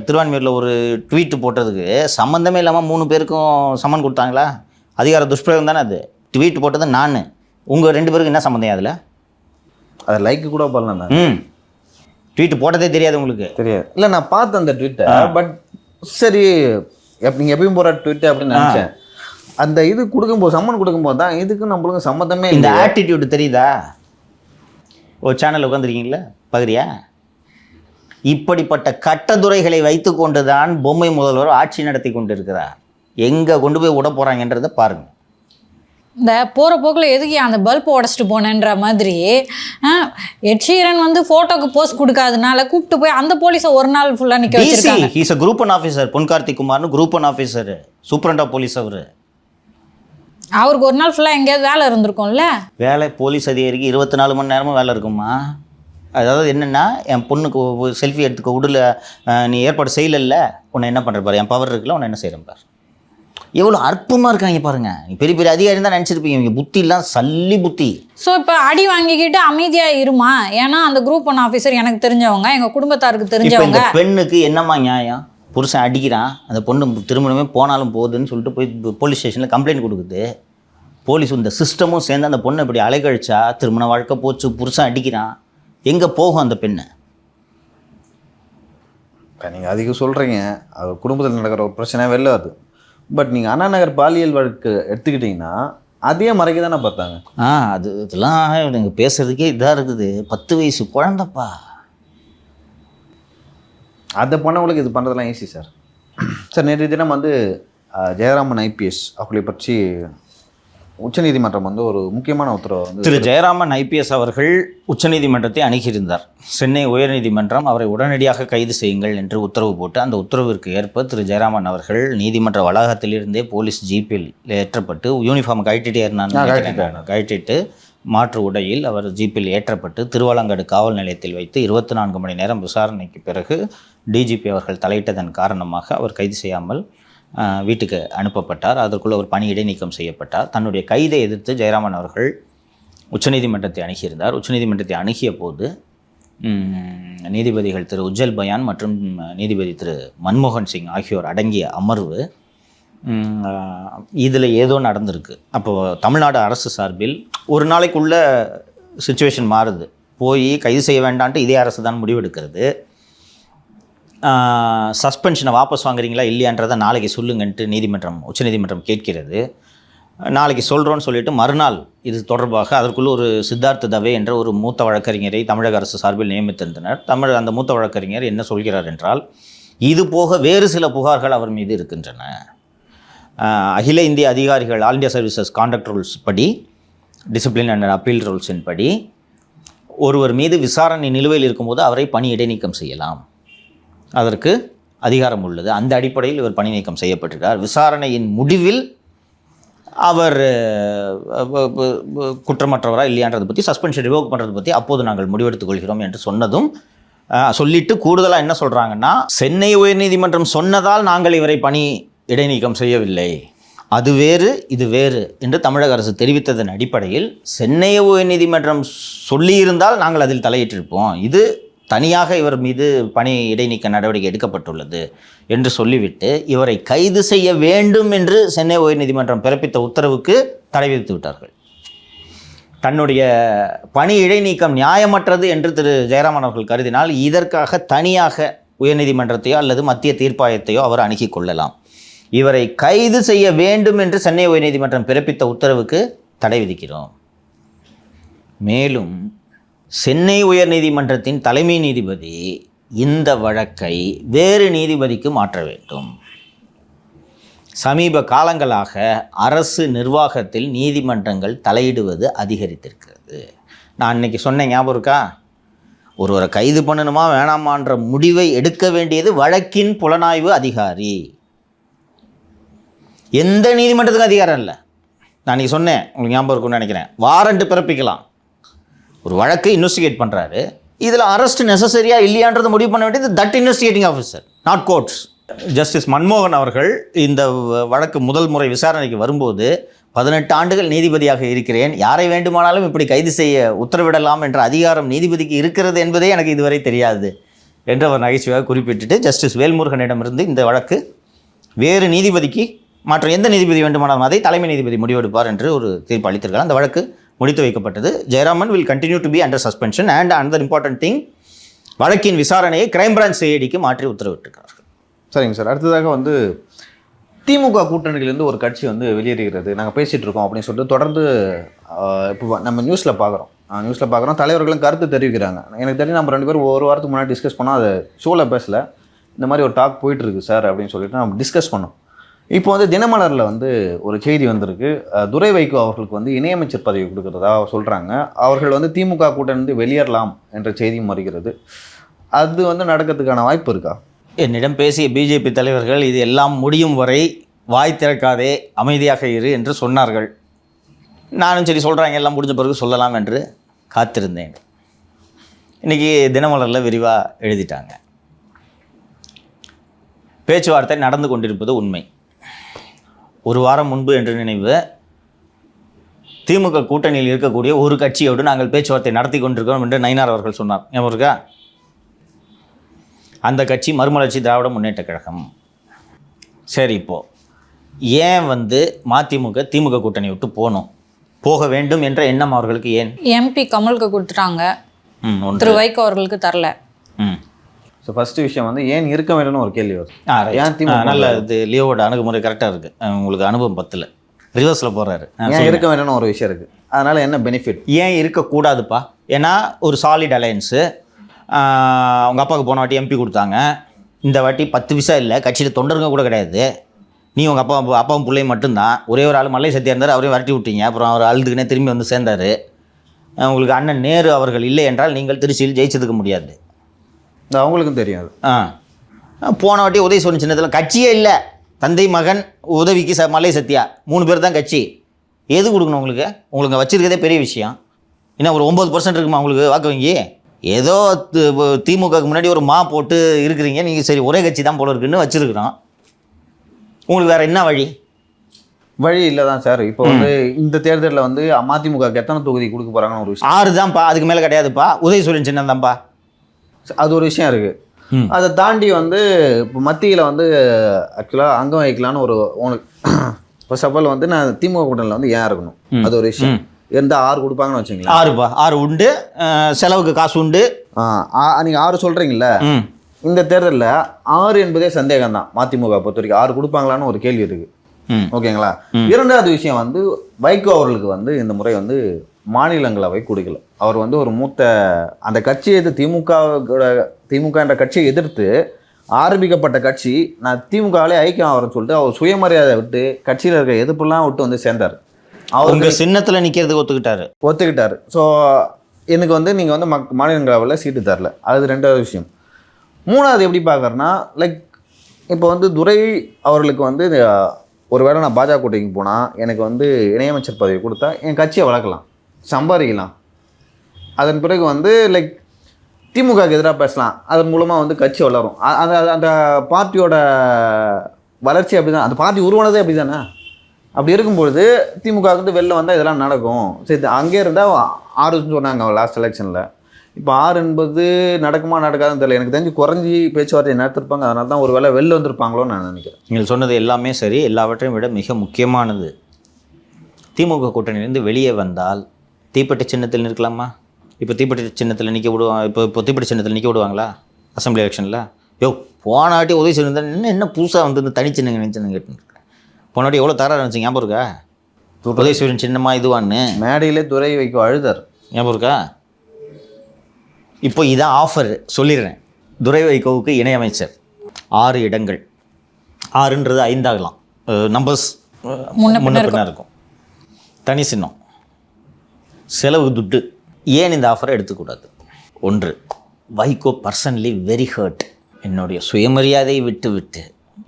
திருவான்மையூரில் ஒரு ட்வீட் போட்டதுக்கு சம்மந்தமே இல்லாமல் 3 பேருக்கும் சம்மன் கொடுத்தாங்களா? அதிகார துஷ்பிரயோகம் தானே அது. ட்வீட் போட்டது நான். உங்கள் 2 பேருக்கு என்ன சம்மந்தம் அதில்? அதை லைக்கு கூட பண்ணலாம். ட்வீட் போட்டதே தெரியாது உங்களுக்கு? தெரியாது. இல்லை நான் பார்த்தேன் அந்த ட்வீட்டை. பட் சரி நீங்கள் எப்பயும் போகிற ட்வீட்டு அப்படின்னு நினச்சேன். அந்த இது கொடுக்கும்போது சம்மன் கொடுக்கும்போது தான் இதுக்கு நம்மளுக்கு சம்மந்தமே இந்த ஆட்டிடியூடு தெரியுதா? ஒரு சேனல் உட்காந்துருக்கீங்களா பகுதியா? இப்படிப்பட்ட கட்டதுறைகளை வைத்து கொண்டு தான் பொம்மை முதல்வர் ஆட்சி நடத்தி கொண்டு இருக்கிறார். எங்கே கொண்டு போய் விட போகிறாங்கன்றதை பாருங்கள். இந்த போகிற போக்கில் எதுக்கு அந்த பல்ப் உடச்சிட்டு போனேன்ற மாதிரி எட்ஷீரன் வந்து ஃபோட்டோக்கு போஸ்ட் கொடுக்காதனால கூப்பிட்டு போய் அந்த போலீஸை ஒரு நாள் ஃபுல்லாக நிற்க வச்சிருக்காங்க. He's a group one officer. Pon Karthik குமார்னு group one officer, superintendent of police. அவருக்கு ஒரு நாள் ஃபுல்லாக எங்கேயாவது வேலை இருந்திருக்கும்ல. வேலை போலீஸ் அதிகாரிக்கு 24 மணி நேரமும் வேலை இருக்குமா? அதாவது என்னென்னா, என் பொண்ணுக்கு செல்ஃபி எடுத்துக்க விடல, நீ ஏற்பாடு செய்யலைல்ல, உன்னை என்ன பண்ணுற பாரு, என் பவர் இருக்குல்ல, உன்னை என்ன செய்கிறேன் பாரு. எவ்வளோ அற்பமாக இருக்காங்க பாருங்கள். பெரிய பெரிய அதிகாரி தான் நினச்சிருப்பீங்க. இவங்க புத்திலாம் சல்லி புத்தி. ஸோ இப்போ அடி வாங்கிக்கிட்டு அமைதியாக இருமா. ஏன்னா அந்த குரூப் ஒன் ஆஃபீஸர் எனக்கு தெரிஞ்சவங்க, எங்கள் குடும்பத்தாருக்கு தெரிஞ்சவங்க. இந்த பெண்ணுக்கு என்னம்மா நியாயம்? புருஷன் அடிக்கிறான், அந்த பொண்ணு திருமணமே போனாலும் போகுதுன்னு சொல்லிட்டு போய் போலீஸ் ஸ்டேஷனில் கம்ப்ளைண்ட் கொடுக்குது. போலீஸ் இந்த சிஸ்டமும் சேர்ந்து அந்த பொண்ணை இப்படி அலைக்கழிச்சா திருமண வாழ்க்கை போச்சு, புருஷன் அடிக்கிறான், எங்கே போகும் அந்த பெண்ணை? நீங்கள் அதிகம் சொல்கிறீங்க, அது குடும்பத்தில் நடக்கிற ஒரு பிரச்சனை வெளில வருது. பட் நீங்கள் அண்ணா நகர் பாலியல் வழக்கு எடுத்துக்கிட்டிங்கன்னா அதே மறைக்க தானே பார்த்தாங்க. இதெல்லாம் எனக்கு பேசுறதுக்கே இதாக இருக்குது. 10 வயசு குழந்தைப்பா. அதை பண்ணவங்களுக்கு இது பண்ணுறதுலாம் ஈஸி சார். சார் நேற்று தினம் வந்து ஜெயராமன் ஐபிஎஸ் அவர்களை பற்றி உச்சநீதிமன்றம் வந்து ஒரு முக்கியமான உத்தரவு வந்து திரு ஜெயராமன் ஐபிஎஸ் அவர்கள் உச்சநீதிமன்றத்தை அணுகியிருந்தார். சென்னை உயர்நீதிமன்றம் அவரை உடனடியாக கைது செய்யுங்கள் என்று உத்தரவு போட்டு, அந்த உத்தரவிற்கு ஏற்ப திரு ஜெயராமன் அவர்கள் நீதிமன்ற வளாகத்திலிருந்தே போலீஸ் ஜீப்பில் ஏற்றப்பட்டு, யூனிஃபார்ம் கழட்டிட்டு மாற்று உடையில் அவர் ஜீப்பில் ஏற்றப்பட்டு திருவாலங்காடு காவல் நிலையத்தில் வைத்து 24 மணி நேரம் விசாரணைக்கு பிறகு டிஜிபி அவர்கள் தலையிட்டதன் காரணமாக அவர் கைது செய்யாமல் வீட்டுக்கு அனுப்பப்பட்டார். அதற்குள்ளே ஒரு பணி இடைநீக்கம் செய்யப்பட்டார். தன்னுடைய கைதை எதிர்த்து ஜெயராமன் அவர்கள் உச்சநீதிமன்றத்தை அணுகியிருந்தார். உச்சநீதிமன்றத்தை அணுகிய போது நீதிபதிகள் திரு உஜ்ஜல் பயான் மற்றும் நீதிபதி திரு மன்மோகன் சிங் ஆகியோர் அடங்கிய அமர்வு இதில் ஏதோ நடந்திருக்கு. அப்போது தமிழ்நாடு அரசு சார்பில் ஒரு நாளைக்குள்ள சிச்சுவேஷன் மாறுது. போய் கைது செய்ய வேண்டான்ட்டு இதே அரசு தான் முடிவெடுக்கிறது. சஸ்பென்ஷனை வாபஸ் வாங்குறீங்களா இல்லையான்றதை நாளைக்கு சொல்லுங்கன்ட்டு உச்சநீதிமன்றம் கேட்கிறது. நாளைக்கு சொல்கிறோன்னு சொல்லிட்டு மறுநாள் இது தொடர்பாக அதற்குள்ளே ஒரு சித்தார்த்த தவே என்ற ஒரு மூத்த வழக்கறிஞரை தமிழக அரசு சார்பில் நியமித்திருந்தனர். அந்த மூத்த வழக்கறிஞர் என்ன சொல்கிறார் என்றால், இது போக வேறு சில புகார்கள் அவர் மீது இருக்கின்றன. அகில இந்திய அதிகாரிகள் all India services contact rules படி, டிசிப்ளின் அண்ட் அப்பீல் ரூல்ஸின் படி ஒருவர் மீது விசாரணை நிலுவையில் இருக்கும்போது அவரை பணி இடைநீக்கம் செய்யலாம். அதற்கு அதிகாரம் உள்ளது. அந்த அடிப்படையில் இவர் பணி நீக்கம் செய்யப்பட்டிருக்கார். விசாரணையின் முடிவில் அவர் குற்றமற்றவரா இல்லையான்றதை பற்றி, சஸ்பென்ஷன் ரிவோக் பண்ணுறதை பற்றி அப்போது நாங்கள் முடிவெடுத்துக் கொள்கிறோம் என்று சொன்னதும் சொல்லிட்டு கூடுதலாக என்ன சொல்கிறாங்கன்னா, சென்னை உயர்நீதிமன்றம் சொன்னதால் நாங்கள் இவரை பணி இடைநீக்கம் செய்யவில்லை, அது வேறு இது வேறு என்று தமிழக அரசு தெரிவித்ததன் அடிப்படையில் சென்னை உயர்நீதிமன்றம் சொல்லியிருந்தால் நாங்கள் அதில் தலையிட்டிருப்போம், இது தனியாக இவர் மீது பணி இடைநீக்க நடவடிக்கை எடுக்கப்பட்டுள்ளது என்று சொல்லிவிட்டு இவரை கைது செய்ய வேண்டும் என்று சென்னை உயர்நீதிமன்றம் பிறப்பித்த உத்தரவுக்கு தடை விதித்து விட்டார்கள். தன்னுடைய பணி இடைநீக்கம் நியாயமற்றது என்று திரு ஜெயராமன் அவர்கள் கருதினால் இதற்காக தனியாக உயர்நீதிமன்றத்தையோ அல்லது மத்திய தீர்ப்பாயத்தையோ அவர் அணுகி கொள்ளலாம். இவரை கைது செய்ய வேண்டும் என்று சென்னை உயர்நீதிமன்றம் பிறப்பித்த உத்தரவுக்கு தடை விதிக்கிறோம். மேலும் சென்னை உயர்நீதிமன்றத்தின் தலைமை நீதிபதி இந்த வழக்கை வேறு நீதிபதிக்கு மாற்ற வேண்டும். சமீப காலங்களாக அரசு நிர்வாகத்தில் நீதிமன்றங்கள் தலையிடுவது அதிகரித்திருக்கிறது. நான் இன்னைக்கு சொன்னேன், ஞாபகம் இருக்கா? ஒருவரை கைது பண்ணணுமா வேணாமான்ற முடிவை எடுக்க வேண்டியது வழக்கின் புலனாய்வு அதிகாரி. எந்த நீதிமன்றத்துக்கும் அதிகாரம் இல்லை. நான் இன்னைக்கு சொன்னேன், உங்களுக்கு ஞாபகம் இருக்கும்னு நினைக்கிறேன். வாரண்ட் பிறப்பிக்கலாம். ஒரு வழக்கை இன்வெஸ்டிகேட் பண்ணுறாரு, இதில் அரெஸ்ட் நெசசரியா இல்லையான்றதை முடிவு பண்ண வேண்டியது that investigating officer, not courts. Justice மன்மோகன் அவர்கள் இந்த வழக்கு முதல் முறை விசாரணைக்கு வரும்போது 18 ஆண்டுகள் நீதிபதியாக இருக்கிறேன், யாரை வேண்டுமானாலும் இப்படி கைது செய்ய உத்தரவிடலாம் என்ற அதிகாரம் நீதிபதிக்கு இருக்கிறது என்பதே எனக்கு இதுவரை தெரியாது என்று அவர் நகைச்சுவையாக குறிப்பிட்டுட்டு ஜஸ்டிஸ் வேல்முருகனிடமிருந்து இந்த வழக்கு வேறு நீதிபதிக்கு மாற்றம் எந்த நீதிபதி வேண்டுமானாலும் அதை தலைமை நீதிபதி முடிவெடுப்பார் என்று ஒரு தீர்ப்பு அளித்திருக்கிறார். அந்த வழக்கு முடித்து வைக்கப்பட்டது. Jayaraman will continue to be under suspension and another important thing, வழக்கின் விசாரணையை கிரைம் பிரான்ச் சிஐடிக்கு மாற்றி உத்தரவிட்டிருக்கிறார்கள். சரிங்க சார். அடுத்ததாக வந்து திமுக கூட்டணியிலேருந்து ஒரு கட்சி வந்து வெளியேறுகிறது, நாங்கள் பேசிகிட்டு இருக்கோம் அப்படின்னு சொல்லிட்டு தொடர்ந்து இப்போ நம்ம நியூஸில் பார்க்குறோம் தலைவர்களும் கருத்து தெரிவிக்கிறாங்க. எனக்கு தெரிஞ்சு நம்ம 2 பேரும் ஒரு வாரத்துக்கு முன்னாடி டிஸ்கஸ் பண்ணோம், அது ஷோவில் பேசல, இந்த மாதிரி ஒரு டாக் போயிட்டுருக்கு சார் அப்படின்னு சொல்லிட்டு நம்ம டிஸ்கஸ் பண்ணோம். இப்போ வந்து தினமலரில் வந்து ஒரு செய்தி வந்திருக்கு, துரை வைகோ அவர்களுக்கு வந்து இணையமைச்சர் பதவி கொடுக்குறதா சொல்கிறாங்க. அவர்கள் வந்து திமுக கூட்டணிந்து வெளியேறலாம் என்ற செய்தியும் வருகிறது. அது வந்து நடக்கிறதுக்கான வாய்ப்பு இருக்கா? என்னிடம் பேசிய பிஜேபி தலைவர்கள் இது எல்லாம் முடியும் வரை வாய் திறக்காதே, அமைதியாக இரு என்று சொன்னார்கள். நானும் சரி சொல்கிறாங்க எல்லாம் முடிஞ்ச பிறகு சொல்லலாம் என்று காத்திருந்தேன். இன்றைக்கி தினமலரில் விரிவாக எழுதிட்டாங்க. பேச்சுவார்த்தை நடந்து கொண்டிருப்பது உண்மை. ஒரு வாரம் முன்பு என்று நினைவு, திமுக கூட்டணியில் இருக்கக்கூடிய ஒரு கட்சியோடு நாங்கள் பேச்சுவார்த்தை நடத்தி கொண்டிருக்கிறோம் என்று நயினார் அவர்கள் சொன்னார். ஞாபகம் இருக்கா? அந்த கட்சி மறுமலர்ச்சி திராவிட முன்னேற்ற கழகம். சரி, இப்போது ஏன் வந்து மதிமுக திமுக கூட்டணி விட்டு போக வேண்டும் என்ற எண்ணம் அவர்களுக்கு ஏன்? எம்பி கமலுக்கு கொடுத்துட்டாங்க, திரு வைகோ அவர்களுக்கு தரல. ஸோ ஃபஸ்ட்டு விஷயம் வந்து ஏன் இருக்க வேண்டும்னு ஒரு கேள்வி வருது. ஏன் திமுக நல்ல இது லியோவோட அணுகுமுறை கரெக்டாக இருக்குது, உங்களுக்கு அனுபவம் பத்தில் ரிவர்ஸில் போகிறாரு. ஏன் இருக்க வேண்டும்னு ஒரு விஷயம் இருக்குது, அதனால் என்ன பெனிஃபிட்? ஏன் இருக்கக்கூடாதுப்பா? ஏன்னா ஒரு சாலிட் அலையன்ஸு. அவங்க அப்பாவுக்கு போன வாட்டி எம்பி கொடுத்தாங்க, இந்த வாட்டி 10 பைசா இல்லை, கட்சியில் தொண்டருங்க கூட கிடையாது. நீ உங்கள் அப்பாவும் பிள்ளையும் மட்டும்தான். ஒரே ஒரு ஆள் மல்லை சத்தியா இருந்தார், அவரையும் வரட்டி விட்டீங்க. அப்புறம் அவர் அழுதுக்குனே திரும்பி வந்து சேர்ந்தார். உங்களுக்கு அண்ணன் நேரு அவர்கள் இல்லை என்றால் நீங்கள் திருச்சியில் ஜெயிச்சதுக்க முடியாது. அவங்களுக்கும் தெரியாது. போன வாட்டி உதயசூரியன் சின்னத்தில் கட்சியே இல்லை, தந்தை மகன் உதவிக்கு மல்லை சத்தியா 3 பேர் தான் கட்சி. எது கொடுக்கணும் உங்களுக்கு வச்சுருக்கதே பெரிய விஷயம். இன்னும் ஒரு 9% இருக்குமா உங்களுக்கு வாக்கு வங்கி? ஏதோ திமுகவுக்கு முன்னாடி ஒரு போட்டு இருக்கிறீங்க நீங்கள், சரி ஒரே கட்சி தான் போல இருக்குன்னு வச்சுருக்குறோம். உங்களுக்கு வேறு என்ன வழி இல்லை தான் சார். இப்போ வந்து இந்த தேர்தலில் வந்து மதிமுக எத்தனை தொகுதி கொடுக்க போகிறாங்கன்னு ஒரு விஷயம். 6 தான்ப்பா, அதுக்கு மேலே கிடையாதுப்பா. உதயசூரியன் சின்னம் தான்ப்பா, அது ஒரு விஷயம் இருக்குது. அதை தாண்டி வந்து இப்போ மத்தியில் வந்து ஆக்சுவலாக அங்கம் வைக்கலான்னு ஒரு உனக்கு ஃபர்ஸ்ட் ஆஃப் ஆல் வந்து நான் திமுக கூட்டணியில் வந்து ஏன் இருக்கணும், அது ஒரு விஷயம். எந்த 6 கொடுப்பாங்கன்னு வச்சுங்களா? 6 உண்டு, செலவுக்கு காசு உண்டு. நீங்கள் 6 சொல்கிறீங்களா? இந்த தேர்தலில் 6 என்பதே சந்தேகம் தான். மதிமுக பொறுத்த வரைக்கும் 6 கொடுப்பாங்களான்னு ஒரு கேள்வி இருக்குது. ஓகேங்களா? 2வது விஷயம் வந்து வைகோ அவர்களுக்கு வந்து இந்த முறை வந்து மாநிலங்களவை கொடுக்கல. அவர் வந்து ஒரு மூத்த அந்த கட்சியை திமுக என்ற கட்சியை எதிர்த்து ஆரம்பிக்கப்பட்ட கட்சி, நான் திமுகவிலே ஐக்கியம் ஆகிறேன்னு சொல்லிட்டு அவர் சுயமரியாதை விட்டு கட்சியில் இருக்க எதிர்ப்புலாம் விட்டு வந்து சேர்ந்தார். அவங்க சின்னத்தில் நிற்கிறதுக்கு ஒத்துக்கிட்டாரு. ஸோ எனக்கு வந்து நீங்கள் வந்து மாநிலங்களவையில் சீட்டு தரல, அது 2வது விஷயம். 3வது எப்படி பார்க்குறேன்னா, லைக் இப்போ வந்து துரை அவர்களுக்கு வந்து ஒருவேளை நான் பாஜக கூட்டணிக்கு போனால் எனக்கு வந்து இணையமைச்சர் பதவி கொடுத்தா என் கட்சியை வளர்க்கலாம், சம்பாதிக்கலாம். அதன் பிறகு வந்து லைக் திமுகவுக்கு எதிராக பேசலாம், அதன் மூலமாக வந்து கட்சி வளரும். அந்த பார்ட்டியோட வளர்ச்சி அப்படி தான், அந்த பார்ட்டி உருவானதே அப்படி தானே. அப்படி இருக்கும்பொழுது திமுக வந்து வெளில வந்தால் இதெல்லாம் நடக்கும். சரி, அங்கே இருந்தால் 6 சொன்னாங்க லாஸ்ட் எலெக்ஷனில். இப்போ 6 என்பது நடக்குமா நடக்காதுன்னு தெரியல. எனக்கு தெரிஞ்சு குறைஞ்சி பேச்சுவார்த்தை நடத்திருப்பாங்க, அதனால தான் ஒரு வேளை வெளில வந்திருப்பாங்களோன்னு நான் நினைக்கிறேன். நீங்கள் சொன்னது எல்லாமே சரி. எல்லாவற்றையும் விட மிக முக்கியமானது, திமுக கூட்டணியிலேருந்து வெளியே வந்தால் தீப்பெட்டி சின்னத்தில் நிற்கலாமா? இப்போ தீப்பெட்டி சின்னத்தில் நிற்க விடுவாங்க. இப்போ தீப்பெட்டி சின்னத்தில் நிற்க விடுவாங்களா அசம்பிளி எலெக்ஷனில்? போன வாட்டி உதவி செய்யிருந்தால் என்ன புதுசாக வந்து இந்த தனிச்சின்னங்க கேட்டுருக்கேன். போன வாட்டி எவ்வளோ தர நினச்சி ஞாபகம் இருக்கா? உதயசூரியன் சின்னமா இதுவான்னு மேடையிலே துரை வைக்கோ அழுதார், ஞாபகம் இருக்கா? இப்போ இதான் ஆஃபர் சொல்லிடுறேன். துரை வைகோவுக்கு இணையமைச்சர் 6 இடங்கள், 6ன்றது 5 ஆகலாம், நம்பர்ஸ் முன்ன பின்ன இருக்கும். தனி சின்னம், செலவு துட்டு. ஏன் இந்த ஆஃபரை எடுத்துக்கூடாது? 1, வைகோ பர்சனலி வெரி ஹர்ட். என்னுடைய சுயமரியாதையை விட்டு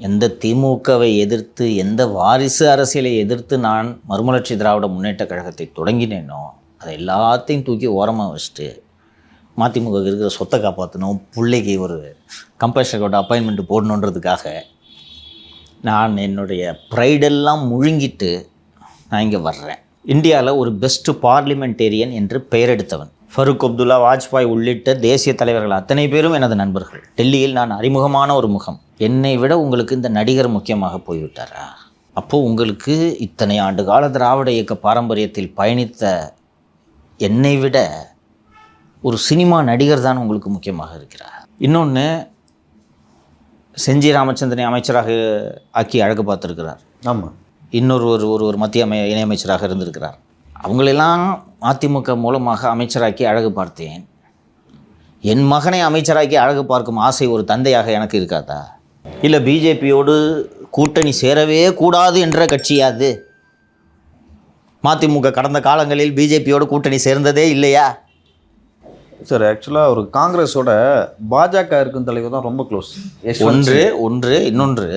எந்த திமுகவை எதிர்த்து, எந்த வாரிசு அரசியலை எதிர்த்து நான் மறுமலர்ச்சி திராவிட முன்னேற்ற கழகத்தை தொடங்கினேனோ அதை எல்லாத்தையும் தூக்கி ஓரமாக வச்சுட்டு மதிமுக இருக்கிற சொத்தை காப்பாற்றணும், பிள்ளைக்கு ஒரு கம்பல்சரி அப்பாயின்மெண்ட் போடணுன்றதுக்காக நான் என்னுடைய ப்ரைடெல்லாம் முழுங்கிட்டு நான் இங்கே வர்றேன். இந்தியாவில் ஒரு பெஸ்ட்டு பார்லிமெண்டேரியன் என்று பெயர் எடுத்தவன் ஃபருக் அப்துல்லா, வாஜ்பாய் உள்ளிட்ட தேசிய தலைவர்கள் அத்தனை பேரும் எனது நண்பர்கள். டெல்லியில் நான் அறிமுகமான ஒரு முகம். என்னை விட உங்களுக்கு இந்த நடிகர் முக்கியமாக போய்விட்டாரா? அப்போது உங்களுக்கு இத்தனை ஆண்டு கால திராவிட இயக்க பாரம்பரியத்தில் பயணித்த என்னை விட ஒரு சினிமா நடிகர் தான் உங்களுக்கு முக்கியமாக இருக்கிறார். இன்னொன்று, செஞ்சி ராமச்சந்திரனை அமைச்சராக ஆக்கி அழகு பார்த்துருக்கிறார். ஆமாம். இன்னொரு ஒரு மத்திய இணையமைச்சராக இருந்திருக்கிறார். அவங்களெல்லாம் அதிமுக மூலமாக அமைச்சராக்கி அழகு பார்த்தேன். என் மகனை அமைச்சராக்கி அழகு பார்க்கும் ஆசை ஒரு தந்தையாக எனக்கு இருக்காதா? இல்லை பிஜேபியோடு கூட்டணி சேரவே கூடாது என்ற கட்சியாது? மதிமுக கடந்த காலங்களில் பிஜேபியோடு கூட்டணி சேர்ந்ததே இல்லையா? சார், ஆக்சுவலாக ஒரு காங்கிரஸோட பாஜக இருக்கும் தலைவர் தான் ரொம்ப க்ளோஸ். ஒன்று. இன்னொன்று,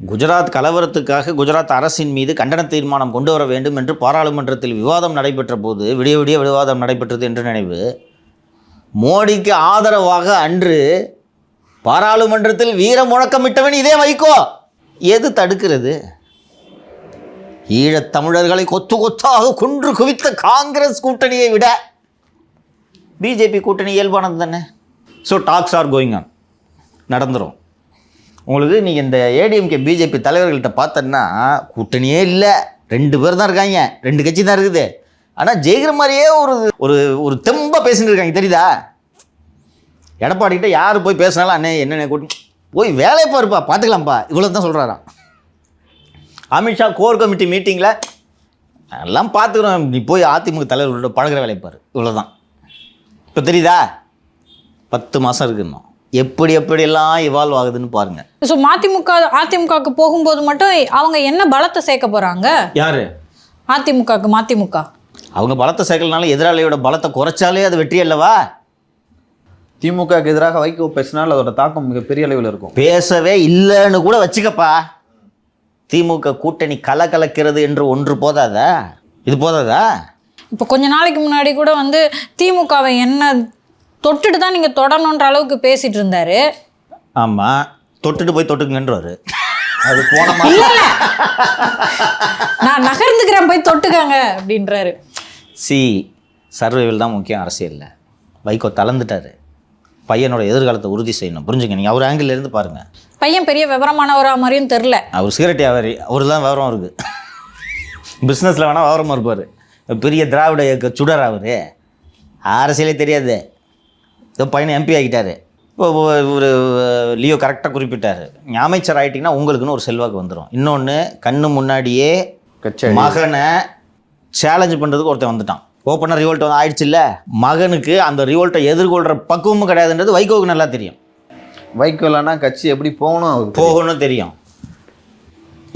குஜராத் கலவரத்துக்காக குஜராத் அரசின் மீது கண்டன தீர்மானம் கொண்டு வர வேண்டும் என்று பாராளுமன்றத்தில் விவாதம் நடைபெற்ற போது விடிய விவாதம் நடைபெற்றது என்று நினைவு. மோடிக்கு ஆதரவாக அன்று பாராளுமன்றத்தில் வீர முழக்கமிட்டவன் இதே வைகோ. எது தடுக்கிறது? ஈழத் தமிழர்களை கொத்தாக கொன்று குவித்த காங்கிரஸ் கூட்டணியை விட பிஜேபி கூட்டணி இயல்பானது தானே. So talks are going on, நடந்துடும். உங்களுக்கு நீங்கள் இந்த ஏடிஎம்கே பிஜேபி தலைவர்கள்ட்ட பார்த்தன்னா கூட்டணியே இல்லை, 2 பேர் தான் இருக்காங்க, 2 கட்சி தான் இருக்குது. ஆனால் ஜெயிக்கிற மாதிரியே ஒரு ஒரு தெம்பாக பேசிட்டு இருக்காங்க, தெரியுதா? எடப்பாடிக்கிட்ட யார் போய் பேசினாலும் அண்ணே என்னென்ன கூட்டி போய் வேலையை பாருப்பா, பார்த்துக்கலாம்ப்பா, இவ்வளோ தான் சொல்கிறாராம். அமித்ஷா கோர் கமிட்டி மீட்டிங்கில் எல்லாம் பார்த்துக்கிறோம், நீ போய் அதிமுக தலைவர்களோட பழகிற வேலையை பாரு, இவ்வளோ தான். இப்போ தெரியுதா? 10 மாதம் இருக்குன்னு எப்படியெல்லாம் இவால்வ் ஆகுதுன்னு பாருங்க. ஸோ அதிமுகவுக்கு போகும்போது மட்டும் அவங்க என்ன பலத்தை சேர்க்க போறாங்க? யாரு? அதிமுக அவங்க பலத்தை சேர்க்கலனால எதிராளியோட பலத்தை குறைச்சாலே அது வெற்றி அல்லவா? திமுகவுக்கு எதிராக வைகோ பேசினால் அதோட தாக்கம் மிகப்பெரிய அளவில் இருக்கும். பேசவே இல்லைன்னு கூட வச்சுக்கப்பா. திமுக கூட்டணி கலக்கிறது என்று ஒன்று போதாதா? இது போதாதா? இப்போ கொஞ்ச நாளைக்கு முன்னாடி கூட வந்து திமுகவை என்ன தொட்டுட்டு தான் நீங்கள் தொடரணுன்ற அளவுக்கு பேசிட்டு இருந்தாரு. ஆமாம், தொட்டுட்டு போய் தொட்டுக்குங்கன்றாரு. அது போன நான் நகர்ந்துக்கிறேன், போய் தொட்டுக்காங்க அப்படின்றாரு. சர்வைவல் தான் முக்கியம் அரசியலில். வைகோ தளர்ந்துட்டாரு. பையனோட எதிர்காலத்தை உறுதி செய்யணும், புரிஞ்சுங்க. நீங்கள் அவர் ஆங்கிள் இருந்து பாருங்கள். பையன் பெரிய விவரமானவரா மாதிரியும் தெரில. அவர் சிகரெட் வியாபாரி, அவர் தான் விவரம் இருக்குது. பிஸ்னஸில் வேணால் விவரமாக இருப்பார். பெரிய திராவிட இயக்க சுடர் அவர், அரசியலே தெரியாது. இதோ பையனை எம்பி ஆகிட்டார். இப்போ ஒரு லியோ கரெக்டாக குறிப்பிட்டார், அமைச்சர் ஆகிட்டிங்கன்னா உங்களுக்குன்னு ஒரு செல்வாக்கு வந்துடும். இன்னொன்று, கண்ணு முன்னாடியே மகனை சேலஞ்சு பண்ணுறதுக்கு ஒருத்தன் வந்துட்டான். ஓப்பனாக ரிவோல்ட் வந்து ஆயிடுச்சு இல்லை, மகனுக்கு அந்த ரிவோல்ட்டை எதிர்கொள்கிற பக்குவமும் கிடையாதுன்றது வைகோவுக்கு நல்லா தெரியும். வைகோ இல்லைன்னா கட்சி எப்படி போகணும் தெரியும்.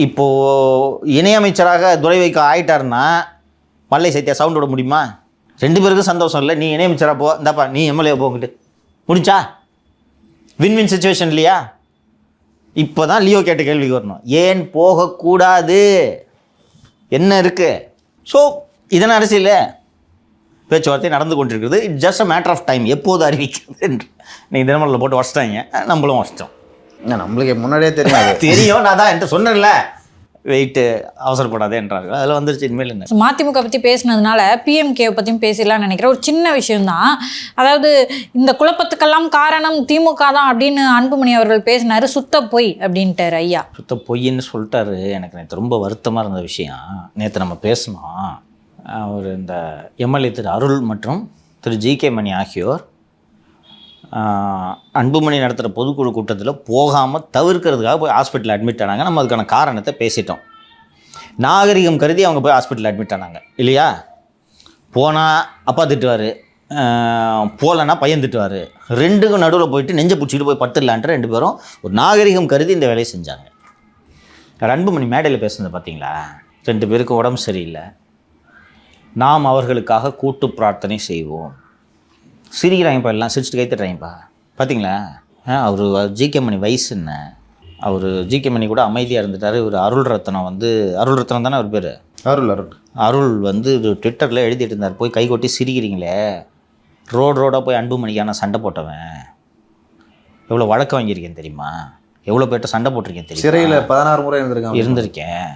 இப்போது இணையமைச்சராக துரை வைகோ ஆகிட்டாருன்னா மல்லை சைத்தியா சவுண்ட் விட முடியுமா? 2 பேருக்கும் சந்தோஷம் இல்லை. நீ இணையமைச்சராக போ, இந்தாப்பா நீ எம்எல்ஏ போங்கிட்டு முடிச்சா? வின் சுச்சுவேஷன் இல்லையா? இப்போ தான் லியோ கேட்ட கேள்விக்கு வரணும், ஏன் போகக்கூடாது, என்ன இருக்குது? ஸோ இதன அரசியல் பேச்சுவார்த்தை நடந்து கொண்டிருக்கிறது. It's just a matter of time, எப்போது அறிவிக்கிறது என்று. நீங்கள் தினமலரில் போட்டு வச்சிட்டாங்க, நம்மளும் வச்சிட்டோம். நம்மளுக்கு முன்னாடியே தெரியும். நான் தான் என்கிட்ட சொன்னேன்ல, வெயிட்டு அவசரப்படாதே என்றார்கள். அதில் வந்துருச்சு. இனிமேல் என்ன, மதிமுக பற்றி பேசினதுனால பிஎம்கேவை பற்றியும் பேசலாம்னு நினைக்கிறேன். ஒரு சின்ன விஷயம்தான். அதாவது இந்த குழப்பத்துக்கெல்லாம் காரணம் திமுக தான் அப்படின்னு அன்புமணி அவர்கள் பேசினார். சுத்த பொய் அப்படின்ட்டார் ஐயா. சுத்த பொய்ன்னு சொல்லிட்டாரு. எனக்கு நேற்று ரொம்ப வருத்தமாக இருந்த விஷயம். நேற்று நம்ம பேசணும், அவர் இந்த எம்எல்ஏ திரு அருள் மற்றும் திரு ஜி.கே. மணி ஆகியோர் அன்புமணி நடத்துகிற பொதுக்குழு கூட்டத்தில் போகாமல் தவிர்க்கிறதுக்காக போய் ஹாஸ்பிட்டலில் அட்மிட் ஆனாங்க. நம்ம அதுக்கான காரணத்தை பேசிட்டோம். நாகரிகம் கருதி அவங்க போய் ஹாஸ்பிட்டலில் அட்மிட் ஆனாங்க இல்லையா? போனால் அப்பா திட்டுவார், போகலன்னா பையன் திட்டுவார். ரெண்டுக்கும் நடுவில் போயிட்டு நெஞ்சை பிடிச்சிட்டு போய் படுத்துடலான்ட்டு 2 பேரும் ஒரு நாகரிகம் கருதி இந்த வேலையை செஞ்சாங்க. அன்புமணி மேடையில் பேசுனது பார்த்தீங்களா? 2 பேருக்கு உடம்பு சரியில்லை, நாம் அவர்களுக்காக கூட்டு பிரார்த்தனை செய்வோம். சிரிக்கிறாங்கப்பா, எல்லாம் சிரிச்சுட்டு கைத்தட்டுறாங்கப்பா. பார்த்தீங்களா? அவர் ஜிகே மணி வயசு என்ன, அவர் ஜிகே மணி கூட அமைதியாக இருந்துட்டார். இவர் அருள் ரத்னம் அருள் ரத்னம் தானே அவர் பேர்? அருள் வந்து ட்விட்டரில் எழுதிட்டு இருந்தார், போய் கை கொட்டி சிரிக்கிறீங்களே, ரோடாக போய் அன்புமணிக்கான சண்டை போட்டவன், எவ்வளோ வழக்கு வாங்கியிருக்கேன் தெரியுமா, எவ்வளோ பேர்ட்ட சண்டை போட்டிருக்கேன் தெரியும், சிறையில் 16 முறை இருந்திருக்கேன்.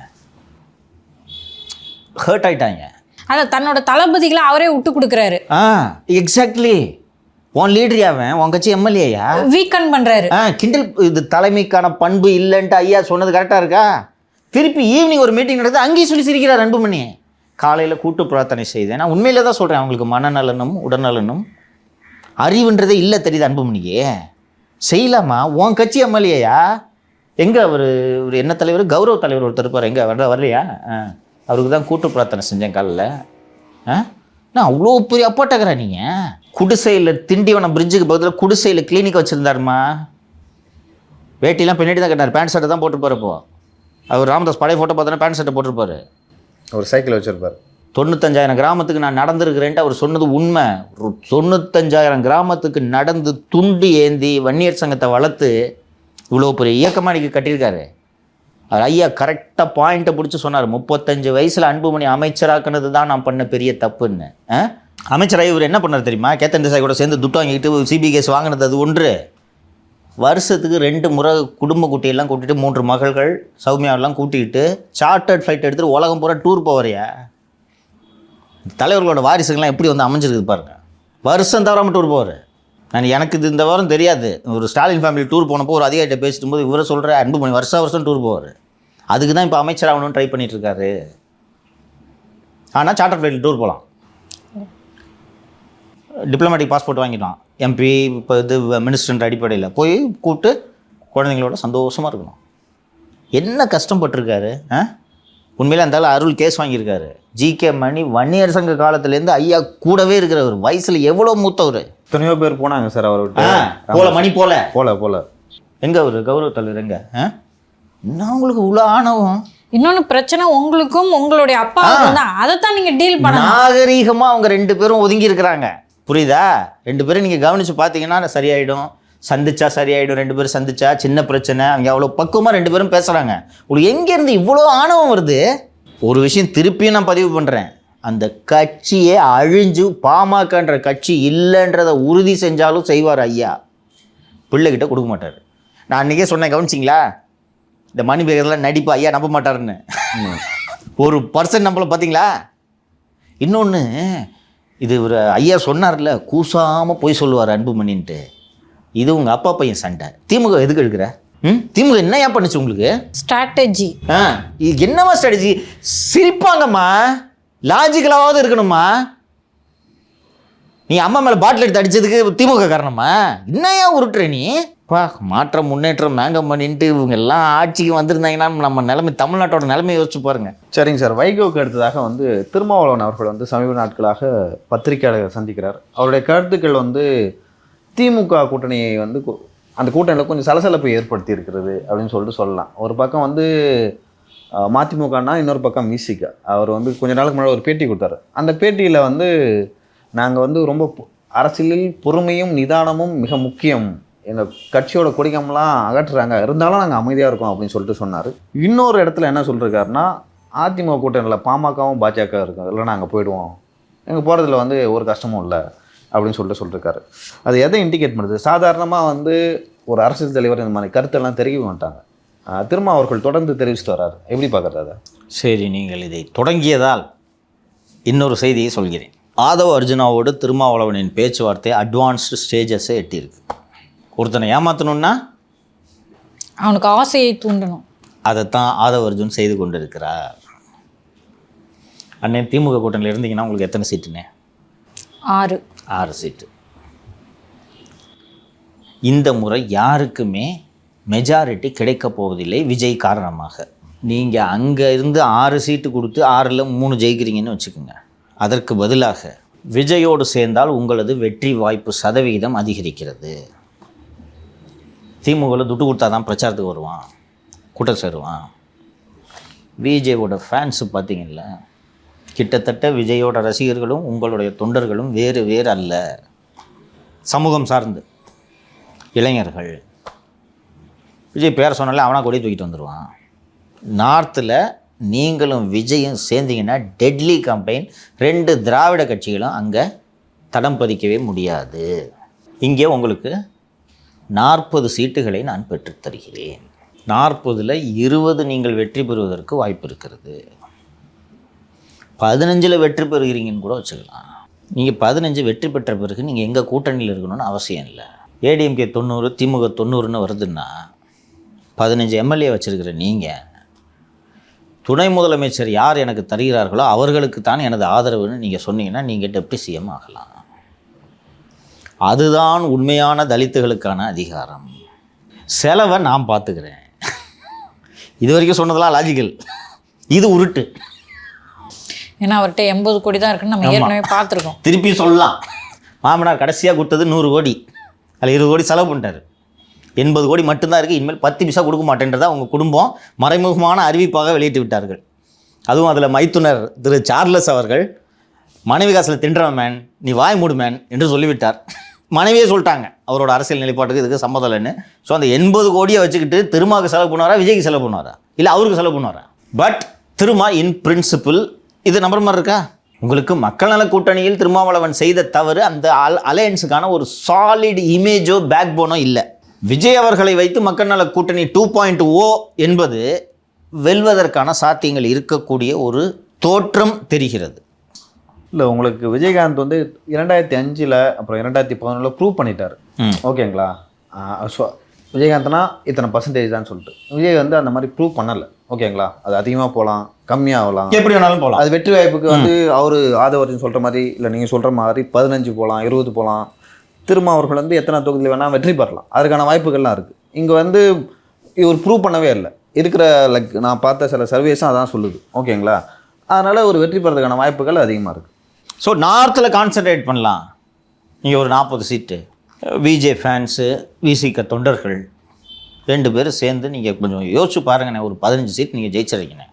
ஹர்ட் ஆயிட்டாங்க. அதை தன்னோட தளபதிகளை அவரே விட்டு கொடுக்குறாரு. எக்ஸாக்ட்லி. உன் லீடர் அவன், உன் கட்சி எம்எல்ஏயா வீக்கன் பண்றாரு. கிண்டல். இது தலைமைக்கான பண்பு இல்லைன்ட்டு ஐயா சொன்னது கரெக்டாக இருக்கா? திருப்பி ஈவினிங் ஒரு மீட்டிங் நடக்குது, அங்கேயும் சொல்லி சிரிக்கிறார் அன்புமணி. காலையில் கூட்டு பிரார்த்தனை செய்தேன். நான் உண்மையிலே தான் சொல்கிறேன், அவங்களுக்கு மனநலனும் உடல்நலனும் அறிவுன்றதே இல்லை தெரியுது அன்புமணிக்கு. செய்யலாமா? உன் கட்சி எம்எல்ஏயா? எங்கே அவர் என்ன தலைவர், கௌரவ தலைவர் ஒருத்தர் இருப்பார், எங்கே வரலையா? அவருக்கு தான் கூட்டு பிரார்த்தனை செஞ்சேன் காலையில். நான் அவ்வளோ பெரிய அப்பாட்டக்கிறா நீங்கள். குடிசையில் திண்டிவனம் பிரிட்ஜுக்கு பக்கத்தில் குடிசையில் கிளினிக் வச்சுருந்தாருமா. வேட்டிலாம் பின்னாடி தான் கட்டினார், பேண்ட் ஷர்ட்டை தான் போட்டுருப்பார். இப்போ அவர் ராமதாஸ் பழைய ஃபோட்டோ பார்த்தோன்னா பேண்ட் ஷர்ட்டை போட்டிருப்பார், ஒரு சைக்கிள் வச்சுருப்பார். 95,000 கிராமத்துக்கு நான் நடந்திருக்கிறேன்ட்டு அவர் சொன்னது உண்மை. 95,000 கிராமத்துக்கு நடந்து துண்டு ஏந்தி வன்னியர் சங்கத்தை வளர்த்து இவ்வளோ பெரிய இயக்கமாக இன்றைக்கி கட்டியிருக்காரு. அவர் ஐயா கரெக்டாக பாயிண்ட்டை பிடிச்சி சொன்னார், 35 வயசில் அன்புமணி அமைச்சராக்குனது தான் நான் பண்ண பெரிய தப்புன்னு. அமைச்சராக இவர் என்ன பண்ணார் தெரியுமா? கேத்தன் தேசாய் கூட சேர்ந்து துட்டு வாங்கிட்டு சிபிஐ கேஸ் வாங்கினது அது ஒன்று. வருஷத்துக்கு 2 முறை குடும்ப குட்டியெல்லாம் கூட்டிகிட்டு 3 மகள்கள் சௌமியாவெல்லாம் கூட்டிகிட்டு சார்ட்டர்ட் ஃப்ளைட் எடுத்துகிட்டு உலகம் பூரா டூர் போவாரியா. தலைவர்களோட வாரிசுகள்லாம் எப்படி வந்து அமைஞ்சிருக்குது பாருங்கள். வருஷம் தவறாமல் டூர் போவார். எனக்கு இது இந்த வாரம் தெரியாது, ஒரு ஸ்டாலின் ஃபேமிலி டூர் போனப்போ ஒரு அதிகாரிட்ட பேசிட்டு போது இவரை சொல்கிற அன்புமணி வருஷம் டூர் போவார். அதுக்கு தான் இப்போ அமைச்சர் ஆகணும்னு ட்ரை பண்ணிட்டு இருக்காரு. ஆனால் சார்ட்டர் ஃப்ளைட்டில் டூர் போகலாம், டிப்ளமேட்டிக் பாஸ்போர்ட் வாங்கிடலாம், எம்பி இப்போ இது மினிஸ்டர் அடிப்படையில் போய் கூப்பிட்டு குழந்தைங்களோட சந்தோஷமாக இருக்கணும். என்ன கஷ்டப்பட்டிருக்காரு. உண்மையிலே அந்த அருள் கேஸ் வாங்கியிருக்காரு. ஜிகே மணி வன்னியர் சங்க காலத்துலேருந்து ஐயா கூடவே இருக்கிறவர், வயசில் எவ்வளோ மூத்தவர். எத்தனையோ பேர் போனாங்க சார் அவர் விட்டு. போல மணி போல எங்கே அவர் கௌரவ தலைவர் எங்கே? என்ன உங்களுக்கு இவ்வளோ ஆணவம்? இன்னொன்று பிரச்சனை உங்களுக்கும் உங்களுடைய அப்பாவுக்கும் தான், அதைத்தான் நீங்கள் டீல் பண்ணணும். நாகரீகமாக அவங்க 2 பேரும் ஒதுங்கி இருக்கிறாங்க, புரியுதா? 2 பேரும் நீங்கள் கவனித்து பார்த்தீங்கன்னா சரியாயிடும். சந்திச்சா சரியாயிடும். 2 பேரும் சந்திச்சா சின்ன பிரச்சனை. அவங்க அவ்வளோ பக்குவமாக 2 பேரும் பேசுகிறாங்க. உங்களுக்கு எங்கேருந்து இவ்வளோ ஆணவம் வருது? ஒரு விஷயம் திருப்பியும் நான் பதிவு பண்ணுறேன், அந்த கட்சியே அழிஞ்சு பாமகன்ற கட்சி இல்லைன்றதை உறுதி செஞ்சாலும் செய்வார் ஐயா, பிள்ளைகிட்ட கொடுக்க மாட்டார். நான் அன்றைக்கே சொன்னேன், கவனிச்சிங்களா? இந்த மணி பேக்கர்லாம் நடிப்பு ஐயா நம்ப மாட்டாருன்னு. ஒரு பர்சன்ட் நம்மளை பார்த்தீங்களா? இன்னொன்று, இது ஒரு ஐயா சொன்னார்ல, கூசாமல் போய் சொல்லுவார் அன்புமணின்ட்டு. இது உங்கள் அப்பா பையன் சண்டை. திமுக எதுக்கு எடுக்கிற? திமுக என்ன ஏன் பண்ணுச்சு உங்களுக்கு? ஸ்ட்ராட்டஜி. இது என்னவா ஸ்ட்ராட்டஜி? சிரிப்பாங்கம்மா, லாஜிக்கலாவது இருக்கணுமா? நீ அம்மா மேலே பாட்டில் எடுத்து அடித்ததுக்கு திமுக காரணமா? என்னையா உருட்டுற நீ? மாற்றம் முன்னேற்றம் மேங்கம் பண்ணிட்டு இவங்க எல்லாம் ஆட்சிக்கு வந்திருந்தாங்கன்னா நம்ம நிலைமை, தமிழ்நாட்டோட நிலைமையை யோசிச்சு பாருங்க. சரிங்க சார். வைகோக்கு அடுத்ததாக வந்து திருமாவளவன் அவர்கள் வந்து சமீப நாட்களாக பத்திரிகையாளர் சந்திக்கிறார். அவருடைய கருத்துக்கள் வந்து திமுக கூட்டணியை வந்து அந்த கூட்டணியில் கொஞ்சம் சலசலப்பை ஏற்படுத்தி இருக்கிறது அப்படின்னு சொல்லிட்டு சொல்லலாம். ஒரு பக்கம் வந்து மதிமுகனா, இன்னொரு பக்கம் விசிக. அவர் வந்து கொஞ்ச நாளுக்கு முன்னாடி ஒரு பேட்டி கொடுத்தாரு. அந்த பேட்டியில் வந்து நாங்கள் வந்து ரொம்ப அரசியலில் பொறுமையும் நிதானமும் மிக முக்கியம், எங்கள் கட்சியோட கொடிக்கம்லாம் அகற்றுறாங்க, இருந்தாலும் நாங்கள் அமைதியாக இருக்கோம் அப்படின்னு சொல்லிட்டு சொன்னார். இன்னொரு இடத்துல என்ன சொல்லியிருக்காருன்னா, அதிமுக கூட்டணியில் பாமகவும் பாஜக இருக்கும், இல்லை நாங்கள் போயிடுவோம், எங்கள் போகிறதுல வந்து ஒரு கஷ்டமும் இல்லை அப்படின்னு சொல்லியிருக்காரு. அது எதை இண்டிகேட் பண்ணுது? சாதாரணமாக வந்து ஒரு அரசியல் தலைவர் இந்த மாதிரி கருத்தெல்லாம் தெரிவிக்க மாட்டாங்க. திரும்ப அவர்கள் தொடர்ந்து தெரிவிச்சுட்டு வர்றாரு. எப்படி பார்க்குறது அதை? சரி, நீங்கள் இதை தொடங்கியதால் இன்னொரு செய்தியை சொல்கிறேன். ஆதவ் அர்ஜுனாவோடு திருமாவளவனின் பேச்சுவார்த்தை அட்வான்ஸ்டு ஸ்டேஜஸை எட்டியிருக்கு. ஒருத்தனை ஏமாற்றணுன்னா அவனுக்கு ஆசையை தூண்டணும். அதைத்தான் ஆதவ் அர்ஜுன் செய்து கொண்டிருக்கிறார். அண்ணே, திமுக கூட்டணியில் இருந்தீங்கன்னா உங்களுக்கு எத்தனை சீட்டுண்ணே? 6 சீட்டு. இந்த முறை யாருக்குமே மெஜாரிட்டி கிடைக்கப் போவதில்லை விஜய் காரணமாக. நீங்கள் அங்கே இருந்து 6 சீட்டு கொடுத்து 6ல் 3 ஜெயிக்கிறீங்கன்னு வச்சுக்கோங்க. அதற்கு பதிலாக விஜயோடு சேர்ந்தால் உங்களது வெற்றி வாய்ப்பு சதவிகிதம் அதிகரிக்கிறது. திமுகவில் துட்டு கொடுத்தா தான் பிரச்சாரத்துக்கு வருவான், கூட்டம் சேருவான். விஜயோட ஃபேன்ஸு பார்த்தீங்கல்ல, கிட்டத்தட்ட விஜயோட ரசிகர்களும் உங்களுடைய தொண்டர்களும் வேறு வேறு அல்ல. சமூகம் சார்ந்து இளைஞர்கள். விஜய் பேரை சொன்னாலே அவனா கொடி தூக்கிட்டு வந்துடுவான். நார்த்தில் நீங்களும் விஜயும் சேர்ந்தீங்கன்னா டெட்லி கம்பெயின் 2 திராவிட கட்சிகளும் அங்கே தடம் பதிக்கவே முடியாது. இங்கே உங்களுக்கு 40 சீட்டுகளை நான் பெற்றுத் தருகிறேன். 40ல் 20 நீங்கள் வெற்றி பெறுவதற்கு வாய்ப்பு இருக்கிறது. 15ல் வெற்றி பெறுகிறீங்கன்னு கூட வச்சுக்கலாம். நீங்கள் 15 வெற்றி பெற்ற பிறகு நீங்கள் எங்கள் கூட்டணியில் இருக்கணும்னு அவசியம் இல்லை. ஏடிஎம்கே 90, திமுக 90ன்னு வருதுன்னா 15 எம்எல்ஏ வச்சுருக்கிற நீங்கள் துணை முதலமைச்சர் யார் எனக்கு தருகிறார்களோ அவர்களுக்கு தான் எனது ஆதரவுன்னு நீங்கள் சொன்னீங்கன்னா நீங்கள் டெப்டி சிஎம் ஆகலாம். அதுதான் உண்மையான தலித்துகளுக்கான அதிகாரம். செலவை நான் பார்த்துக்கிறேன். இது வரைக்கும் சொன்னதெல்லாம் லாஜிக்கல், இது உருட்டு. ஏன்னா அவர்கிட்ட 80 கோடி தான் இருக்குன்னு நம்ம ஏற்கனவே பார்த்துருக்கோம். திருப்பி சொல்லலாம், மாமனார் கடைசியாக கொடுத்தது 100 கோடி, அதில் 20 கோடி செலவு பண்ணிட்டார். 80 கோடி மட்டும்தான் இருக்குது. இனிமேல் 10 பைசா கொடுக்க மாட்டேன்றதா அவங்க குடும்பம் மறைமுகமான அறிவிப்பாக வெளியிட்டு விட்டார்கள். அதுவும் அதில் மைத்துனர் திரு சார்லஸ் அவர்கள் மனைவி காசில் தின்றவன் மேன், நீ வாய் மூடு மேன் என்று சொல்லிவிட்டார். மனைவியே சொல்லிட்டாங்க அவரோட அரசியல் நிலைப்பாட்டுக்கு இதுக்கு சம்மதம் இல்லைன்னு. ஸோ அந்த 80 கோடியை வச்சுக்கிட்டு திருமாவுக்கு செலவு பண்ணுவாரா, விஜய்க்கு செலவு பண்ணுவாரா, இல்லை அவருக்கு செலவு பண்ணுவாரா? பட் திருமா இன் பிரின்சிபிள் இது நம்புற மாதிரி இருக்கா? உங்களுக்கு மக்கள் நல கூட்டணியில் திருமாவளவன் செய்த தவறு அந்த அலையன்ஸுக்கான ஒரு சாலிட் இமேஜோ பேக் போனோ இல்லை. விஜய் அவர்களை வைத்து மக்கள் நல கூட்டணி 2.0 என்பது வெல்வதற்கான சாத்தியங்கள் இருக்கக்கூடிய ஒரு தோற்றம் தெரிகிறது. இல்லை, உங்களுக்கு விஜயகாந்த் வந்து 2005 அப்புறம் 2011 ப்ரூவ் பண்ணிட்டார். ஓகேங்களா? விஜயகாந்த்னா இத்தனை % தான் சொல்லிட்டு விஜய் வந்து அந்த மாதிரி ப்ரூவ் பண்ணலை. ஓகேங்களா? அது அதிகமாக போகலாம், கம்மியாகலாம், எப்படி வேணாலும் போகலாம். அது வெற்றி வாய்ப்புக்கு வந்து அவர் ஆதவர்ஜன் சொல்கிற மாதிரி இல்லை, நீங்கள் சொல்கிற மாதிரி 15 போகலாம், 20 போகலாம். திருமாவர்கள் வந்து எத்தனை தொகுதியில் வேணால் வெற்றி பெறலாம். அதுக்கான வாய்ப்புகள்லாம் இருக்குது. இங்கே வந்து இவர் ப்ரூவ் பண்ணவே இல்லை. இருக்கிற நான் பார்த்த சில சர்வேஸும் அதான் சொல்லுது. ஓகேங்களா? அதனால் ஒரு வெற்றி பெறதுக்கான வாய்ப்புகள் அதிகமாக இருக்குது. ஸோ நார்த்தில் கான்சன்ட்ரேட் பண்ணலாம். நீங்கள் ஒரு 40 சீட்டு விஜே ஃபேன்ஸு, விசிக தொண்டர்கள் 2 பேரும் சேர்ந்து நீங்கள் கொஞ்சம் யோசிச்சு பாருங்கண்ணே. ஒரு 15 சீட் நீங்கள் ஜெயிச்சிருக்கீங்க.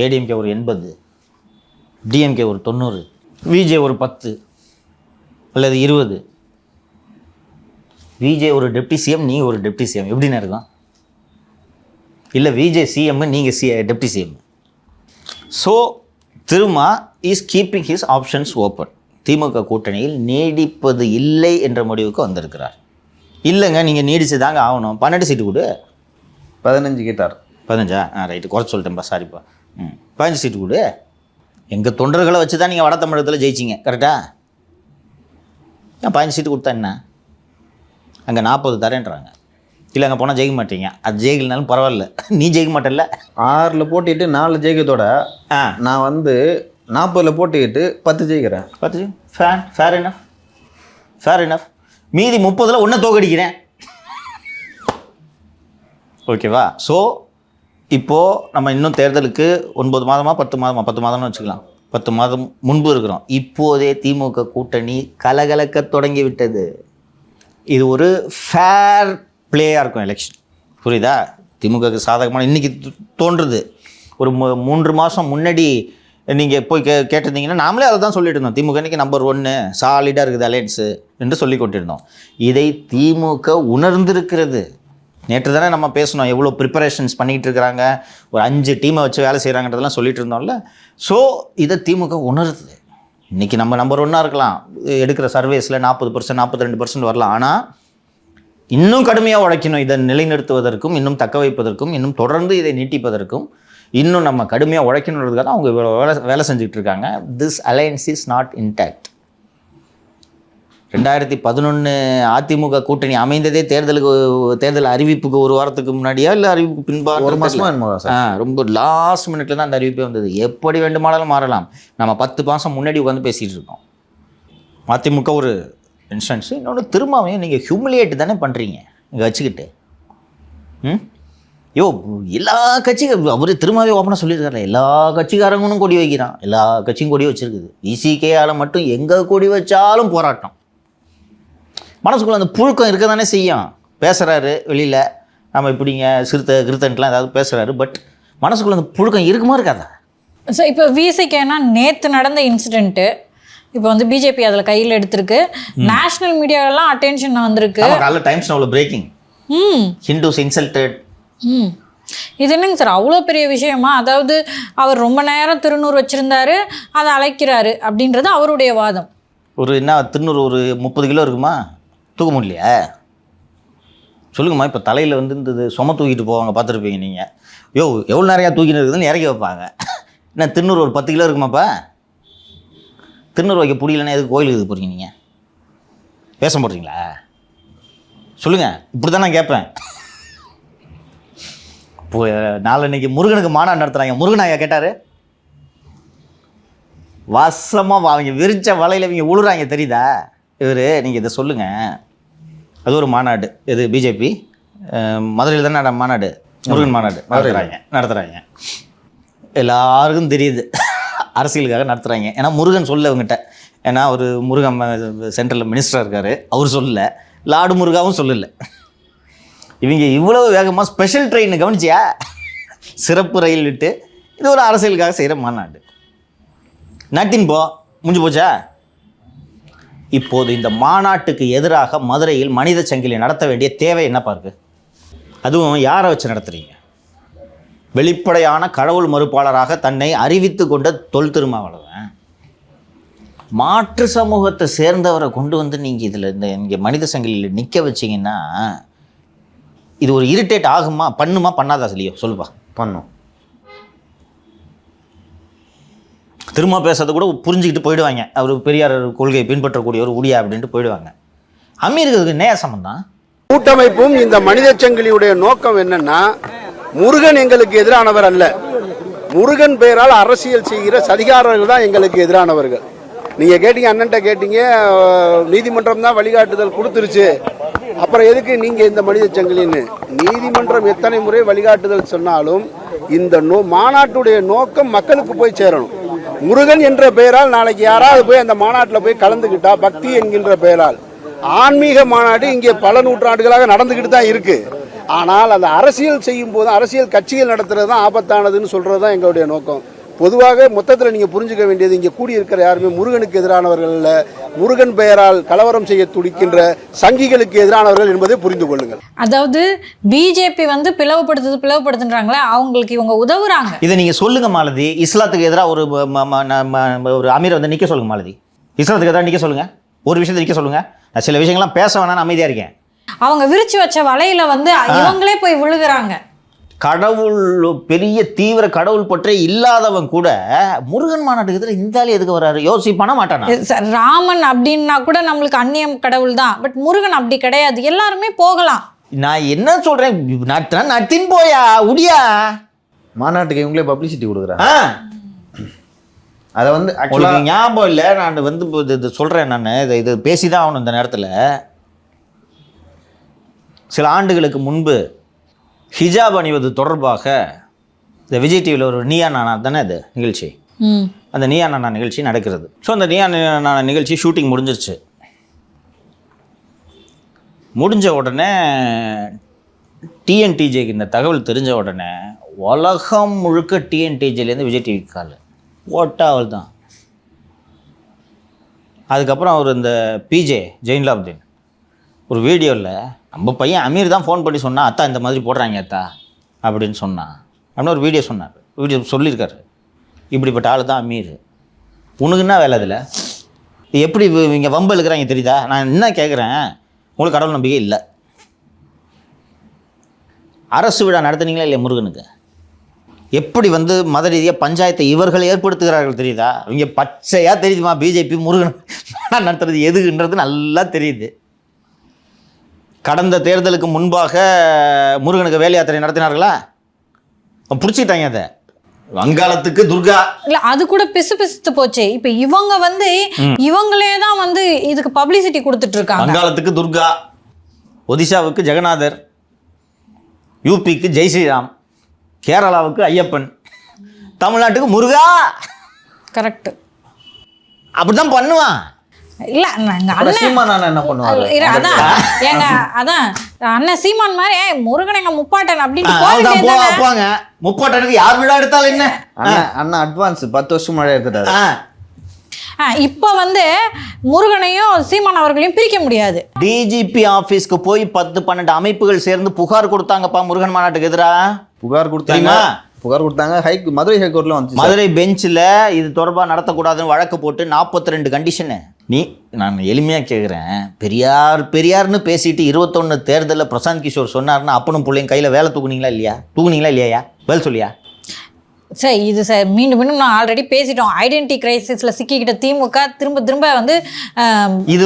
ஏடிஎம்கே ஒரு 80, டிஎம்கே ஒரு 90, விஜே ஒரு 10 அல்லது 20. விஜே ஒரு டெப்டி சிஎம், நீங்கள் ஒரு டெப்டி சிஎம், எப்படின்னு இருக்கும்? இல்லை விஜே சிஎம், நீங்கள் deputy CM. So Thiruma is keeping his options open. DMK கூட்டணியில் நீடிப்பது இல்லை என்ற முடிவுக்கு வந்திருக்கிறார். இல்லைங்க, நீங்கள் நீடிச்சு தாங்க ஆகணும். 12 சீட்டு கொடு. 15 கேட்டார். 15? ரைட்டு, குறைச்சி சொல்லிட்டேன்ப்பா, சாரிப்பா. 15 சீட்டு கொடு. எங்கள் தொண்டர்களை வச்சு தான் நீங்கள் வட தமிழகத்தில் ஜெயிச்சிங்க, கரெக்டாக? 15 சீட்டு கொடுத்தா என்ன? அங்கே 40 தரேன்றாங்க. இல்லை அங்கே போனால் ஜெயிக்க மாட்டீங்க. அது ஜெயிக்கலனாலும் பரவாயில்ல, நீ ஜெயிக்க மாட்டேல்ல. 6 போட்டிட்டு 4 ஜெயிக்கிறதோட நான் வந்து 40 போட்டிக்கிட்டு 10 ஜெயிக்கிறேன். 10 ஃபேர் இனஃப், ஃபேர் இனஃப். மீதி 30ல் ஒன்றை தோக்கடிக்கிறேன். ஓகேவா? ஸோ இப்போது நம்ம இன்னும் தேர்தலுக்கு 9 மாதமா 10 மாதமா, 10 மாதம்னு வச்சுக்கலாம், 10 மாதம் முன்பு இருக்கிறோம். இப்போதே திமுக கூட்டணி கலகலக்க தொடங்கி விட்டது. இது ஒரு ஃபேர் பிளேயாக இருக்கும் எலெக்ஷன், புரியுதா? திமுகக்கு சாதகமான இன்றைக்கி தோன்றுறது. ஒரு 3 மாதம் முன்னாடி நீங்கள் போய் கேட்டிருந்தீங்கன்னா நாமளே அதை தான் சொல்லிட்டு இருந்தோம். திமுக இன்றைக்கி நம்பர் 1 சாலிடாக இருக்குது அலையன்ஸு என்று சொல்லி கொண்டிருந்தோம். இதை திமுக உணர்ந்திருக்கிறது. நேற்று தானே நம்ம பேசணும் எவ்வளோ ப்ரிப்பரேஷன்ஸ் பண்ணிக்கிட்டு இருக்கிறாங்க, ஒரு 5 டீமை வச்சு வேலை செய்கிறாங்கன்றதெல்லாம் சொல்லிட்டு இருந்தோம்ல. ஸோ இதை திமுக உணருது. இன்றைக்கி நம்ம நம்பர் 1 இருக்கலாம், எடுக்கிற சர்வேஸில் 40%, 42% வரலாம். ஆனால் இன்னும் கடுமையாக உழைக்கணும். இதை நிலைநிறுத்துவதற்கும், இன்னும் தக்க வைப்பதற்கும், இன்னும் தொடர்ந்து இதை நீட்டிப்பதற்கும் இன்னும் நம்ம கடுமையாக உழைக்கணுன்றதுக்காக தான் அவங்க இவ்வளோ வேலை செஞ்சுக்கிட்டு இருக்காங்க. This alliance is not intact. 2011 AIADMK கூட்டணி அமைந்ததே தேர்தல் அறிவிப்புக்கு 1 வாரத்துக்கு முன்னாடியா இல்லை அறிவிப்பு பின்பா? 1 மாதமா? ரொம்ப லாஸ்ட் மினிட்ல தான் அந்த அறிவிப்பே வந்தது. எப்படி வேண்டுமானாலும் மாறலாம். நம்ம 10 மாதம் முன்னாடி உட்காந்து பேசிகிட்டு இருக்கோம். அதிமுக ஒரு இன்ஸ்டன்ஸ். இன்னொன்று திரும்பவும் நீங்கள் ஹியூமிலியேட் தானே பண்ணுறீங்க இங்கே வச்சுக்கிட்டு. யோ எல்லா கட்சிகள் அவர் திரும்பவே ஓப்பனாக சொல்லியிருக்காரு, எல்லா கட்சிக்காரங்களும் கொடி வைக்கிறான், எல்லா கட்சியும் கொடி வச்சிருக்குது. விசிகேயால் மட்டும் எங்கே கொடி வச்சாலும் போராட்டம். மனசுக்குள்ள அந்த புழுக்கம் இருக்க தானே செய்யும். பேசுகிறாரு வெளியில், நம்ம இப்படிங்க கிருத்தன்ட்லாம் ஏதாவது பேசுகிறாரு, பட் மனசுக்குள்ள அந்த புழுக்கம் இருக்குமா இருக்காதா? ஸோ இப்போ விசிகேனா நேற்று நடந்த இன்சிடென்ட்டு இப்போ வந்து பிஜேபி அதில் கையில் எடுத்திருக்கு. நேஷ்னல் மீடியாவெல்லாம் அட்டென்ஷன் வந்திருக்கு. காலைல டைம்ஸ் நவுல பிரேக்கிங், ஹிந்துஸ் இன்சல்டட். இது என்னங்க சார் அவ்வளோ பெரிய விஷயமா? அதாவது அவர் ரொம்ப நேரம் திருநூறு வச்சுருந்தாரு, அதை அழைக்கிறாரு அப்படின்றது அவருடைய வாதம். ஒரு என்ன திருநூறு ஒரு 30 கிலோ இருக்குமா? தூக்க முடியலையா? சொல்லுங்கம்மா. இப்போ தலையில் வந்து இந்த சும தூக்கிட்டு போவாங்க, பார்த்துருப்பீங்க நீங்கள். யோ எவ்வளோ நிறையா தூக்கின்னு இருக்குதுன்னு இறக்கி வைப்பாங்க. என்ன திருநூறு ஒரு 10 கிலோ இருக்குமாப்பா? திருநூறு வைக்க பிடிக்கலன்னா எதுக்கு கோயிலுக்கு இது போகிறீங்க? நீங்கள் பேச போடுறீங்களா? சொல்லுங்கள். இப்படி தான் நான் கேட்பேன். இப்போ நாளைக்கு முருகனுக்கு மாநாடு நடத்துகிறாங்க. முருகன் ஐயா கேட்டார், வசமாக அவங்க விரிச்ச வலையில் இவங்க உழுறாங்க தெரியுதா? இவர் நீங்கள் இதை சொல்லுங்கள். அது ஒரு மாநாடு, இது பிஜேபி மதுரையில் தானே மாநாடு, முருகன் மாநாடு நடத்துகிறாங்க. எல்லாருக்கும் தெரியுது அரசியலுக்காக நடத்துகிறாங்க. ஏன்னா முருகன் சொல்ல அவங்ககிட்ட, ஏன்னா ஒரு முருகன் சென்ட்ரலில் மினிஸ்டராக இருக்கார், அவர் சொல்லலை. லாடு முருகாவும் சொல்லலை. இவங்க இவ்வளவு வேகமாக ஸ்பெஷல் ட்ரெயின் கவனிச்சியா? சிறப்பு ரயில் விட்டு இது ஒரு அரசியலுக்காக செய்கிற மாநாடு. நட்டின் முடிஞ்சு போச்சா? இப்போது இந்த மாநாட்டுக்கு எதிராக மதுரையில் மனித சங்கிலி நடத்த வேண்டிய தேவை என்னப்பா இருக்கு? அதுவும் யாரை வச்சு நடத்துறீங்க? வெளிப்படையான கடவுள் மறுப்பாளராக தன்னை அறிவித்து கொண்ட தொல் திருமாவளவன், மாற்று சமூகத்தை சேர்ந்தவரை கொண்டு வந்து நீங்கள் இதில் இங்கே மனித சங்கிலியில் நிற்க வச்சிங்கன்னா இது ஒரு இரிட்டேட் ஆகுமா? பண்ணுமா? பண்ணாதா? சொல்லுப்பா. பண்ணும். திரும்ப பேசுறது கூட புரிஞ்சுக்கிட்டு போயிடுவாங்க. அவர் பெரியார் கொள்கையை பின்பற்றக்கூடிய ஒரு உடியா அப்படின்ட்டு போயிடுவாங்க. அமீருக்கு நேய சம்பந்தம். கூட்டமைப்பும் இந்த மனித சங்கிலியுடைய நோக்கம் என்னன்னா, முருகன் எங்களுக்கு எதிரானவர் அல்ல, முருகன் பெயரால் அரசியல் செய்கிற சதிகாரர்கள் தான் எங்களுக்கு எதிரானவர்கள். நீங்க கேட்டீங்க, அண்ணன்ட்ட கேட்டீங்க, நீதிமன்றம் தான் வழிகாட்டுதல் கொடுத்துருச்சு, அப்புறம் எதுக்கு நீங்க இந்த மனித சங்கிலின்னு? நீதிமன்றம் எத்தனை முறை வழிகாட்டுதல் சொன்னாலும் இந்த மாநாட்டுடைய நோக்கம் மக்களுக்கு போய் சேரணும். முருகன் என்ற பெயரால் நாளைக்கு யாராவது போய் அந்த மாநாட்டில் போய் கலந்துக்கிட்டா, பக்தி என்கின்ற பெயரால் ஆன்மீக மாநாடு இங்கே பல நூற்றாண்டுகளாக நடந்துக்கிட்டு தான் இருக்கு. ஆனால் அந்த அரசியல் செய்யும் போது அரசியல் கட்சிகள் நடத்துறது தான் ஆபத்தானதுன்னு சொல்றது தான் எங்களுடைய நோக்கம். பொதுவாக மொத்தத்தில் நீங்கள் புரிஞ்சுக்க வேண்டியது, இங்கே கூடியிருக்கிற யாருமே முருகனுக்கு எதிரானவர்கள் அல்ல, முருகன் பெயரால் கலவரம் செய்ய துடிக்கின்ற சங்கிகளுக்கு எதிரானவர்கள் என்பதை புரிந்து கொள்ளுங்கள். அதாவது பிஜேபி வந்து பிளவுபடுத்துன்றாங்களே, அவங்களுக்கு இவங்க உதவுறாங்க. இதை நீங்கள் சொல்லுங்க மாலதி. இஸ்லாத்துக்கு எதிராக ஒரு அமீரை வந்து நிற்க சொல்லுங்க மாலதி. இஸ்லாத்துக்கு எதிராக நிற்க சொல்லுங்க. ஒரு விஷயத்தை நிற்க சொல்லுங்க. நான் சில விஷயங்கள்லாம் பேச வேணான்னு அமைதியாக இருக்கேன். அவங்க விரிச்சு வச்ச வலையில வந்து இவங்களே போய் விழுகிறாங்க. கடவுள் பெரிய தீவிர கடவுள் பற்றே இல்லாதவன் கூட முருகன் மாநாட்டுக்கு எதிராக இந்தாலே எதுக்கு வர்றாரு யோசிப்பான மாட்டானா? ராமன் அப்படின்னா கூட நம்மளுக்கு அந்நியம் கடவுள் தான், பட் முருகன் அப்படி கிடையாது, எல்லாருமே போகலாம். நான் என்ன சொல்றேன், நட்டின் போயா உடியா மாநாட்டுக்கு இவங்களே பப்ளிசிட்டி கொடுக்குறாங்க. அதை வந்து உங்களுக்கு ஞாபகம் இல்லை, நான் வந்து இது சொல்கிறேன். நான் இது பேசி தான் ஆகணும். இந்த நேரத்தில் சில ஆண்டுகளுக்கு முன்பு ஹிஜாப் அணிவது தொடர்பாக இந்த விஜய் டிவியில் ஒரு நீயா நானா தானே அது நிகழ்ச்சி, அந்த நீயா நானா நிகழ்ச்சி நடக்கிறது. ஸோ அந்த நீயா நானா நிகழ்ச்சி ஷூட்டிங் முடிஞ்சிருச்சு. முடிஞ்ச உடனே டிஎன்டிஜேக்கு இந்த தகவல் தெரிஞ்ச உடனே உலகம் முழுக்க டிஎன்டிஜேலேருந்து விஜய் டிவிக்கு கால் ஓட்டாவல் தான். அதுக்கப்புறம் அவர் இந்த பிஜே ஜெயின்லாப்தீன் ஒரு வீடியோவில் நம்ம பையன் அமீர் தான் ஃபோன் பண்ணி சொன்னான், அத்தா இந்த மாதிரி போடுறாங்க அத்தா அப்படின்னு சொன்னான் அப்படின்னு ஒரு வீடியோ சொன்னார். வீடியோ சொல்லியிருக்காரு, இப்படிப்பட்ட ஆள் தான் அமீர். உனக்குன்னா வேலை அதில் எப்படி இங்கே வம்பு இருக்கிறாங்க தெரியுதா? நான் என்ன கேட்குறேன், உங்களுக்கு கடவுள் நம்பிக்கை இல்லை. அரசு விழா நடத்துனீங்களா இல்லையா முருகனுக்கு? எப்படி வந்து மத ரீதியாக பஞ்சாயத்தை இவர்கள் ஏற்படுத்துகிறார்கள் தெரியுதா? இவங்க பச்சையாக தெரியுதுமா பிஜேபி முருகன் நடத்துறது எதுக்குன்றது நல்லா தெரியுது. கடந்த தேர்தலுக்கு முன்பாக முருகனுக்கு வேலை யாத்திரை நடத்தினார்களா? பிடிச்சிட்டாங்க அதை. வங்காளத்துக்கு துர்கா இல்ல, அது கூட பிசுபிசுத்து போச்சு. இப்ப இவங்க வந்து இவங்களே தான் வந்து இதுக்கு பப்ளிசிட்டி கொடுத்துட்டு இருக்காங்க. வங்காளத்துக்கு துர்கா, ஒடிசாவுக்கு ஜெகநாதர், யூபிக்கு ஜெய் ஸ்ரீராம், கேரளாவுக்கு ஐயப்பன், தமிழ்நாட்டுக்கு முருகா. கரெக்ட். அப்படிதான் பண்ணுவான். இல்ல நாங்க அண்ணன் சீமான் அண்ணன் என்ன பண்ணுவாரு? அதான் எங்க அதான் அண்ணன் சீமான் மாதிரி முருகன் எங்க முப்பாட்டன் அப்படின்னு அவன்தான் கோவில்ல போவாங்க. முப்பாட்டனுக்கு யார் விழா எடுத்தாலும் என்ன? அண்ணா அட்வான்ஸ் 10 வருஷம் முன்னாடி எடுத்துட்டாரு. இப்ப வந்து முருகனையும் சீமான் அவர்களையும் பிரிக்க முடியாது. டிஜிபி ஆபீஸ்க்கு போய் 10-12 அமைப்புகள் சேர்ந்து புகார் கொடுத்தாங்கப்பா முருகன் மாநாட்டுக்கு எதிராக. புகார் கொடுத்தாங்க. மதுரை ஹைகோர்ட்ல வந்து மதுரை பெஞ்சில் இது தொடர்பாக நடத்தக்கூடாதுன்னு வழக்கு போட்டு 42 கண்டிஷனு. நான் எளிமையாக கேட்குறேன், பெரியார்னு பேசிட்டு 21 தேர்தலில் பிரசாந்த் கிஷோர் சொன்னார்னா அப்பனும் பிள்ளைங்க கையில் வேலை தூக்குனீங்களா இல்லையா? பதில் சொல்லியா? சார் இது சார் மீண்டும் நான் ஆல்ரெடி பேசிட்டோம். ஐடென்டிட்டி கிரைசிஸ்ல சிக்கிக்கிட்ட திமுக திரும்ப வந்து இது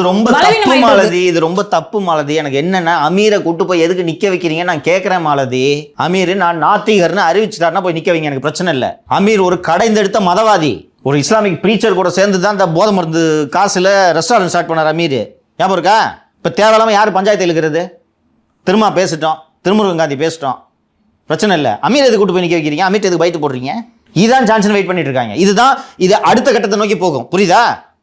ரொம்ப தப்பு மாலதி. எனக்கு என்னன்னா, அமீரை கூட்டு போய் எதுக்கு நிக்க வைக்கிறீங்க நான் கேட்கிறேன் மாலதி. அமீர் நான் நாத்திகர்னு அறிவிச்சுட்டாருன்னா போய் நிக்க வைங்க, எனக்கு பிரச்சனை இல்லை. அமீர் ஒரு கடைந்தெடுத்த மதவாதி, ஒரு இஸ்லாமிக் பிரீச்சர் கூட சேர்ந்து தான் இந்த போதை மருந்து காசுல ரெஸ்டாரண்ட் ஸ்டார்ட் பண்ணார் அமீர். ஞாபகம் இருக்கா? இப்போ தேவையில்லாமல் யார் பஞ்சாயத்து இழுக்கிறது? திரும்ப பேசிட்டோம், திருமுருகன் காந்தி பேசிட்டோம், பிரச்சனை இல்லை. அமீர் எதுக்கு கூட்டு போய் நிற்க வைக்கிறீங்க? அமீர் எதுக்கு பைட்டு போடுறீங்க? இதுதான் ஜான்சன் வெயிட் பண்ணிட்டு இருக்காங்க. இது அடுத்த கட்டத்தை நோக்கி போகும். புரியுதா?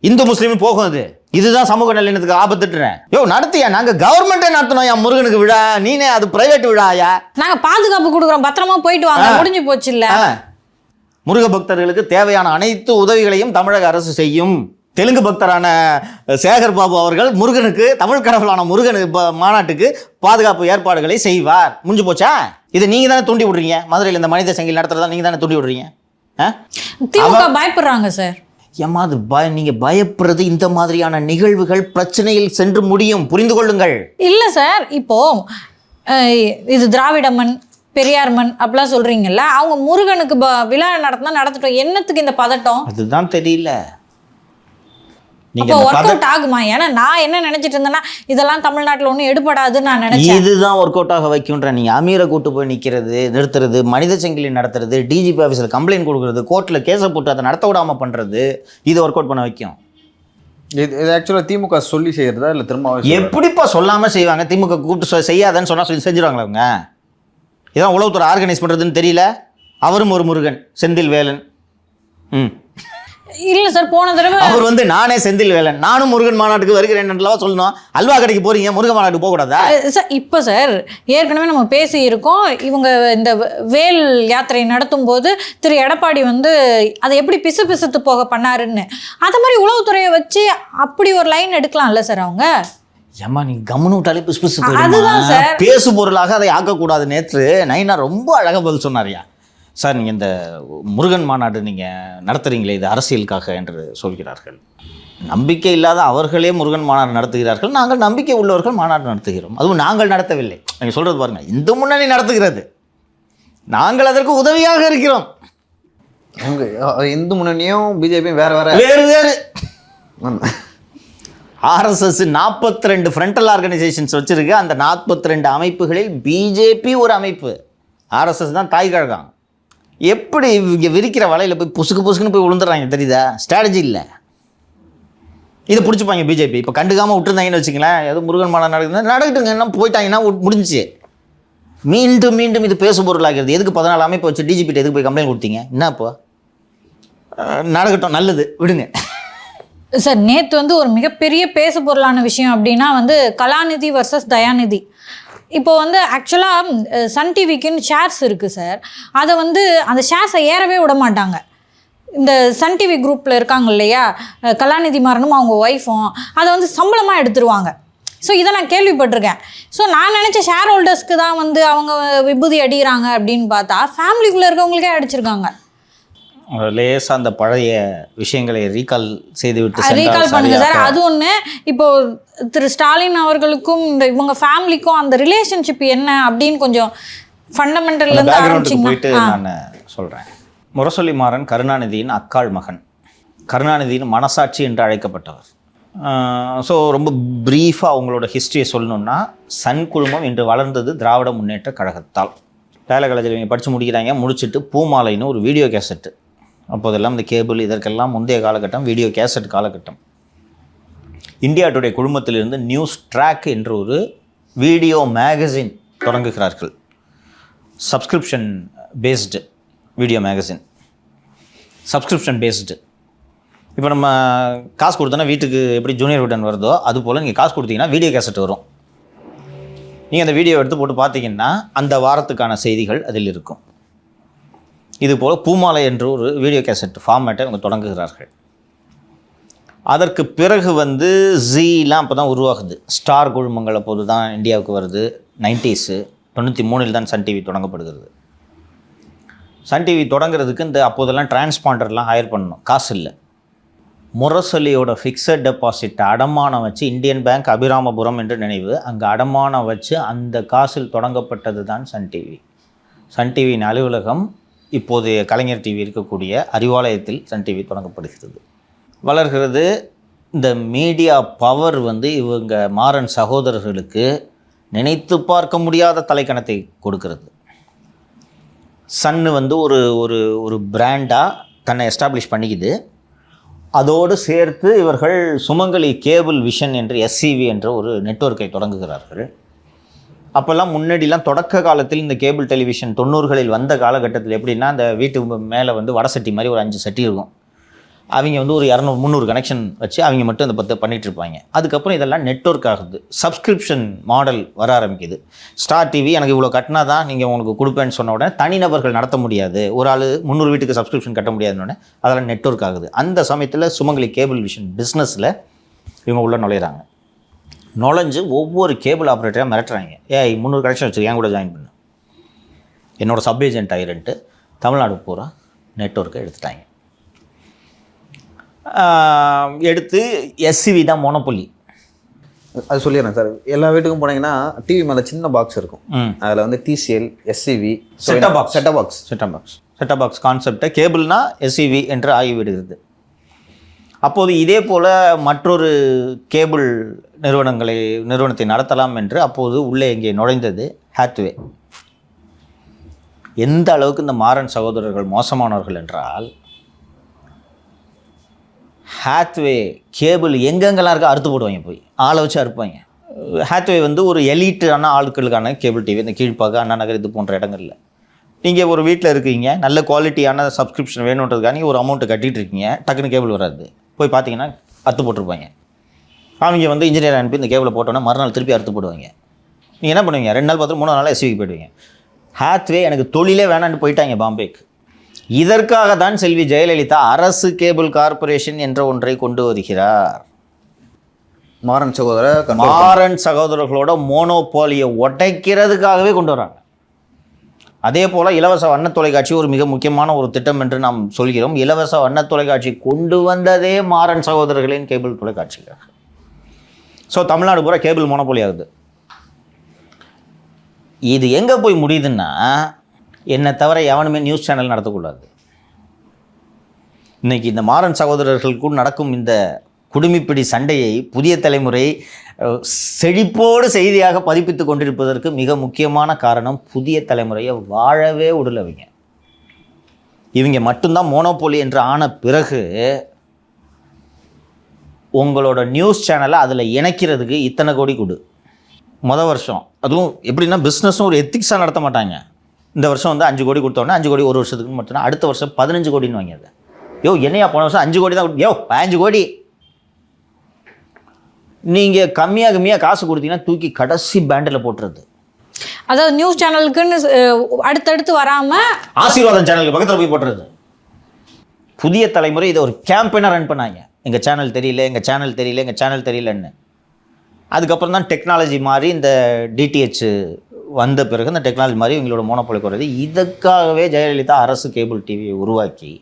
இந்து முஸ்லீம் போகும். இதுதான் சமூக நல்லிணத்துக்கு ஆபத்துட்டுறேன். நடத்தியா? நாங்க கவர்மெண்டே நடத்தணும் முருகனுக்கு விழா, நீனே அது பிரைவேட் விழாயா? நாங்க பாதுகாப்பு கொடுக்குறோம், பத்திரமா போயிட்டு வாங்க, முடிஞ்சு போச்சு இல்ல. முருக பக்தர்களுக்கு தேவையான அனைத்து உதவிகளையும் தமிழக அரசு செய்யும். தெலுங்கு பக்தரான சேகர் பாபு அவர்கள் முருகனுக்கு, தமிழ் கடவுளான முருகனுக்கு மாநாட்டுக்கு பாதுகாப்பு ஏற்பாடுகளை செய்வார். முடிஞ்சு போச்சா? இதை நீங்க தானே தூண்டி விடுறீங்க. மதுரையில் இந்த மனித சங்கிலி நடத்துறதா நீங்க தானே தூண்டி விடுறீங்க. திமுக பயப்படுறாங்க சார். ஏமா அது நீங்க பயப்படுறது இந்த மாதிரியான நிகழ்வுகள் பிரச்சனையில் சென்று முடியும், புரிந்து கொள்ளுங்கள். இல்ல சார், இப்போ இது திராவிட மண், பெரியார் மண் அப்படிலாம் சொல்றீங்கல்ல, அவங்க முருகனுக்கு விழா நடத்தட்டும், என்னத்துக்கு இந்த பதட்டம்? அதுதான் தெரியல. அப்போ ஒர்க் அவுட் ஆகுமா? ஏன்னா நான் என்ன நினைச்சிட்டு இருந்தேன்னா இதெல்லாம் தமிழ்நாட்டில் ஒன்றும் எடுபடாதுன்னு நான் நினைச்சேன். இதுதான் ஒர்க் அவுட் ஆக வைக்கும்ன்ற. நீங்க அமீரை கூட்டு போய் நிறுத்துறது, மனித சங்கிலி நடத்துறது, டிஜிபி ஆஃபீஸில் கம்ப்ளைண்ட் கொடுக்கறது, கோர்ட்டில் கேஸை போட்டு அதை நடத்த விடாமல் பண்ணுறது, இது ஒர்க் அவுட் பண்ண வைக்கும். இது ஆக்சுவலாக திமுக சொல்லி செய்யறதா இல்லை திரும்ப எப்படிப்பா சொல்லாமல் செய்வாங்க? திமுக கூப்பிட்டு செய்யாதன்னு சொன்னால் சொல்லி செஞ்சுருவாங்களா அவங்க? இதான் உளவுத்துறை ஆர்கனைஸ் பண்ணுறதுன்னு தெரியல. அவரும் ஒரு முருகன், செந்தில் வேலன். இல்ல சார், போன தடவை அவர் நானே செந்தில் வேலன், நானும் முருகன் மாநாட்டுக்கு வருகிறேன் சொல்லணும். அல்வா கடைக்கு போறீங்க, முருகன் மாநாட்டுக்கு போக கூடாதா சார்? இப்போ சார் ஏற்கனவே நம்ம பேசி இருக்கோம், இவங்க இந்த வேல் யாத்திரை நடத்தும் போது திரு எடப்பாடி அதை எப்படி பிசுத்து போக பண்ணாருன்னு, அது மாதிரி உளவுத்துறையை வச்சு அப்படி ஒரு லைன் எடுக்கலாம்ல சார் அவங்க? ஏமா நீ கம்முன்னு விட்டாலே பிசு அதுதான் சார், பேசு பொருளாக அதை ஆக்கக்கூடாது. நேற்று நைனா ரொம்ப அழகாக பதில் சொன்னாரியா. சார் நீங்கள் இந்த முருகன் மாநாடு நீங்கள் நடத்துகிறீங்களே, இது அரசியலுக்காக என்று சொல்கிறார்கள். நம்பிக்கை இல்லாத அவர்களே முருகன் மாநாடு நடத்துகிறார்கள், நாங்கள் நம்பிக்கை உள்ளவர்கள் மாநாடு நடத்துகிறோம். அதுவும் நாங்கள் நடத்தவில்லை. நீங்கள் சொல்கிறது பாருங்கள், இந்து முன்னணி நடத்துகிறது, நாங்கள் அதற்கு உதவியாக இருக்கிறோம். இந்து முன்னணியும் பிஜேபியும் வேறு ஆர்எஸ்எஸ் 42 ஃப்ரண்டல் ஆர்கனைசேஷன்ஸ் வச்சுருக்கு. அந்த 42 அமைப்புகளில் பிஜேபி ஒரு அமைப்பு. ஆர்எஸ்எஸ் தான் தாய் கழகம். எப்படி இங்கே விரிக்கிற வலையில் போய் புசுக்குன்னு போய் விழுந்துடுறாங்க தெரியுதா? ஸ்ட்ராட்டஜி இல்லை. இதை பிடிச்சிப்பாங்க பிஜேபி. இப்போ கண்டுக்காமல் விட்டுருந்தாங்கன்னு வச்சுங்களேன், எதுவும் முருகன் மாநாடு நடக்கட்டுங்க, என்ன போயிட்டாங்கன்னா முடிஞ்சிச்சு. மீண்டும் இது பேசு பொருளாகிறது. எதுக்கு 14 அமைப்பு வச்சு டிஜிபிட்ட எதுக்கு போய் கம்ப்ளைண்ட் கொடுத்தீங்க? என்ன இப்போ நடக்கட்டும், நல்லது, விடுங்க சார். நேற்று ஒரு மிகப்பெரிய பேசு பொருளான விஷயம் அப்படின்னா கலாநிதி வர்சஸ் தயாநிதி. இப்போ ஆக்சுவலாக சன் டிவிக்குன்னு ஷேர்ஸ் இருக்குது சார். அதை அந்த ஷேர்ஸை ஏறவே விட மாட்டாங்க. இந்த சன் டிவி குரூப்பில் இருக்காங்க இல்லையா, கலாநிதி மாறனும் அவங்க ஒய்ஃபும் அதை சம்பளமாக எடுத்துருவாங்க. ஸோ இதை நான் கேள்விப்பட்டிருக்கேன். ஸோ நான் நினச்ச ஷேர் ஹோல்டர்ஸ்க்கு தான் அவங்க விபூதி அடிக்கிறாங்க அப்படின்னு பார்த்தா ஃபேமிலிக்குள்ளே இருக்கவங்களுக்கே அடிச்சிருக்காங்க. லேசாக அந்த பழைய விஷயங்களை ரீகால் பண்ணுங்க சார். அது ஒன்று. இப்போ திரு ஸ்டாலின் அவர்களுக்கும் இவங்க ஃபேமிலிக்கும் அந்த ரிலேஷன்ஷிப் என்ன அப்படின்னு கொஞ்சம் ஃபண்டமெண்டல்லேருந்து ஆரம்பிச்சிங்க போயிட்டு நான் சொல்கிறேன். முரசொலி மாறன் கருணாநிதியின் அக்காள் மகன், கருணாநிதியின் மனசாட்சி என்று அழைக்கப்பட்டவர். ஸோ ரொம்ப ப்ரீஃபாக அவங்களோட ஹிஸ்ட்ரியை சொல்லணுன்னா, சன் குழுமம் இன்று வளர்ந்தது திராவிட முன்னேற்ற கழகத்தால். டயலாக் காலேஜில் இவங்க படித்து முடிச்சுட்டு பூமாலைன்னு ஒரு வீடியோ கேசட்டு, அப்போதெல்லாம் இந்த கேபிள் இதற்கெல்லாம் முந்தைய காலகட்டம், வீடியோ கேசட் காலகட்டம். இந்தியா டுடே குழுமத்திலிருந்து நியூஸ் ட்ராக் என்ற ஒரு வீடியோ மேகசின் தொடங்குகிறார்கள். Subscription based video magazine. Subscription based. இப்போ நம்ம காசு கொடுத்தோன்னா வீட்டுக்கு எப்படி ஜூனியர் விட்டன் வருதோ அது போல் நீங்கள் காசு கொடுத்தீங்கன்னா வீடியோ கேசட் வரும். நீங்கள் அந்த வீடியோ எடுத்து போட்டு பார்த்தீங்கன்னா அந்த வாரத்துக்கான செய்திகள் அதில் இருக்கும். இதுபோல் பூமாலை என்று ஒரு வீடியோ கேசட் ஃபார்மேட்டை அவங்க தொடங்குகிறார்கள். அதற்கு பிறகு ஜீலாம் அப்போ தான் உருவாகுது. ஸ்டார் குழுமங்கள் அப்போது தான் இந்தியாவுக்கு வருது. 90s 93 தான் சன் டிவி தொடங்கப்படுகிறது. சன் டிவி தொடங்குறதுக்கு இந்த அப்போதெல்லாம் டிரான்ஸ்பாண்டர்லாம் ஹையர் பண்ணணும், காசு இல்லை. முரசொலியோட ஃபிக்ஸட் டெபாசிட் அடமானம் வச்சு இந்தியன் பேங்க் அபிராமபுரம் என்று நினைவு, அங்கே அடமானம் வச்சு அந்த காசில் தொடங்கப்பட்டது தான் சன் டிவி. சன் டிவியின் அலுவலகம் இப்போதைய கலைஞர் டிவி இருக்கக்கூடிய அறிவாலயத்தில் சன் டிவி தொடங்கப்படுகிறது, வளர்கிறது. இந்த மீடியா பவர் இவங்க மாறன் சகோதரர்களுக்கு நினைத்து பார்க்க முடியாத தலைக்கணத்தை கொடுக்கிறது. சன்னு ஒரு ஒரு ஒரு பிராண்டாக தன்னை எஸ்டாப்ளிஷ் பண்ணிக்குது. அதோடு சேர்த்து இவர்கள் சுமங்கலி கேபிள் விஷன் என்று எஸ்சிவி என்ற ஒரு நெட்வொர்க்கை தொடங்குகிறார்கள். அப்போல்லாம் முன்னாடிலாம் தொடக்க காலத்தில் இந்த கேபிள் டெலிவிஷன் 90களில் வந்த காலகட்டத்தில் எப்படின்னா, அந்த வீட்டு மேலே வடை சட்டி மாதிரி ஒரு 5 சட்டி இருக்கும். அவங்க ஒரு 200-300 கனெக்ஷன் வச்சு அவங்க மட்டும் இந்த பண்ணிகிட்டு இருப்பாங்க. அதுக்கப்புறம் இதெல்லாம் நெட்வொர்க் ஆகுது. சப்ஸ்கிரிப்ஷன் மாடல் வர ஆரம்பிக்குது. ஸ்டார் டிவி எனக்கு இவ்வளோ கட்டினா தான் நீங்கள் உங்களுக்கு கொடுப்பேன்னு சொன்ன உடனே தனிநபர்கள் நடத்த முடியாது, ஒரு ஆள் 300 வீட்டுக்கு சப்ஸ்கிரிப்ஷன் கட்ட முடியாதுன்னு அதெல்லாம் நெட்வொர்க் ஆகுது. அந்த சமயத்தில் சுமங்கலி கேபிள் விஷன் பிஸ்னஸில் இவங்க உள்ளே நுழையிறாங்க. நுழைஞ்சு ஒவ்வொரு கேபிள் ஆப்ரேட்டராக மிரட்டுறாங்க. 300 கனெக்ஷன் வச்சுருக்கேன், என் கூட ஜாயின் பண்ணு, என்னோட சப் ஏஜென்ட் ஆயிருன்ட்டு தமிழ்நாடு பூரா நெட்வொர்க்கை எடுத்துட்டாங்க. எடுத்து எஸ்சிவி தான் மோனோபொலி. அது சொல்லிடுறேன் சார். எல்லா வீட்டுக்கும் போனீங்கன்னா டிவி மேலே சின்ன பாக்ஸ் இருக்கும். அதில் டிசிஎல், எஸ்சிவி, செட்டப் பாக்ஸ் கான்செப்டை கேபிள்னா எஸ்சிவி என்று ஆகிவிடுகிறது. அப்போது இதே போல் மற்றொரு கேபிள் நிறுவனத்தை நடத்தலாம் என்று அப்போது உள்ளே இங்கே நுழைந்தது ஹாத்வே. எந்த அளவுக்கு இந்த மாறன் சகோதரர்கள் மோசமானவர்கள் என்றால், ஹாத்வே கேபிள் எங்கெங்கெல்லாம் இருக்கோ அறுத்து போடுவாங்க, போய் ஆளை வச்சு அறுப்பாங்க. ஹாத்வே ஒரு எலீட்டான ஆட்களுக்கான கேபிள் டிவி. இந்த கீழ்ப்பாக்க, அண்ணா நகர் இது போன்ற இடங்களில் நீங்கள் ஒரு வீட்டில் இருக்கீங்க, நல்ல குவாலிட்டியான சப்ஸ்கிரிப்ஷன் வேணுன்றதுக்காக நீங்கள் ஒரு அமௌண்ட்டு கட்டிகிட்டு இருக்கீங்க, டக்குன்னு கேபிள் வராது, போய் பார்த்தீங்கன்னா அறுத்து போட்டிருப்பாங்க. அவங்க இன்ஜினியர் அனுப்பி இந்த கேபிளை போட்டோன்னா மறுநாள் திருப்பி அறுத்து போடுவாங்க. நீங்கள் என்ன பண்ணுவீங்க? 2 நாள் பார்த்து 3 நாள் எஸ்சிவிக்கு போயிடுவீங்க. ஹாத்வே எனக்கு தொழிலே வேணான்னு போயிட்டாங்க பாம்பேக்கு. இதற்காக தான் செல்வி ஜெயலலிதா அரசு கேபிள் கார்ப்பரேஷன் என்ற ஒன்றை கொண்டு வருகிறார். மாறன் சகோதரர்களோட மோனோபோலியை உடைக்கிறதுக்காகவே கொண்டு வராங்க. அதே போல் இலவச வண்ண தொலைக்காட்சி ஒரு மிக முக்கியமான ஒரு திட்டம் என்று நாம் சொல்கிறோம். இலவச வண்ண தொலைக்காட்சி கொண்டு வந்ததே மாறன் சகோதரர்களின் கேபிள் தொலைக்காட்சிக்காக. ஸோ தமிழ்நாடு பூரா கேபிள் மோனோபோலி ஆகுது. இது எங்கே போய் முடியுதுன்னா, என்னை தவிர எவனுமே நியூஸ் சேனல் நடத்தக்கூடாது. இன்றைக்கி இந்த மாறன் சகோதரர்களுக்குள் நடக்கும் இந்த குடுமிப்பிடி சண்டையை புதிய தலைமுறை செழிப்போடு செய்தியாக பதிப்பித்து கொண்டிருப்பதற்கு மிக முக்கியமான காரணம், புதிய தலைமுறையை வாழவே விடலவங்க. இவங்க மட்டும்தான் மோனோபோலி என்று ஆன பிறகு உங்களோட நியூஸ் சேனலை அதில் இணைக்கிறதுக்கு இத்தனை கோடி கொடு. வருஷம் அதுவும் எப்படின்னா, பிஸ்னஸும் ஒரு எத்திக்ஸாக நடத்த மாட்டாங்க. இந்த வருஷம் 5 கோடி கொடுத்தோன்னா 5 கோடி ஒரு வருஷத்துக்கு மட்டும்னா, அடுத்த வருஷம் 15 கோடின்னு வாங்கியது. என்னையா போன வருஷம் 5 கோடி தான் 15 கோடி. நீங்கள் கம்மியாக காசு கொடுத்தீங்கன்னா தூக்கி கடைசி பேண்டில் போட்டுறது. அதாவது நியூஸ் சேனலுக்குன்னு அடுத்தடுத்து வராமல் ஆசீர்வாதம் சேனலுக்கு பக்கத்தில் போய் போட்டுறது. புதிய தலைமுறை இதை ஒரு கேம்பெயினாக ரன் பண்ணாங்க. எங்கள் சேனல் தெரியல, எங்கள் சேனல் தெரியல, எங்கள் சேனல் தெரியலன்னு. அதுக்கப்புறம் தான் டெக்னாலஜி மாதிரி இந்த டிடிஹெச் வந்த பிறகு இந்த டெக்னாலஜி மாதிரி இவங்களோட மோனோபோலி குறையுது. இதற்காகவே ஜெயலலிதா அரசு கேபிள் டிவியை உருவாக்கி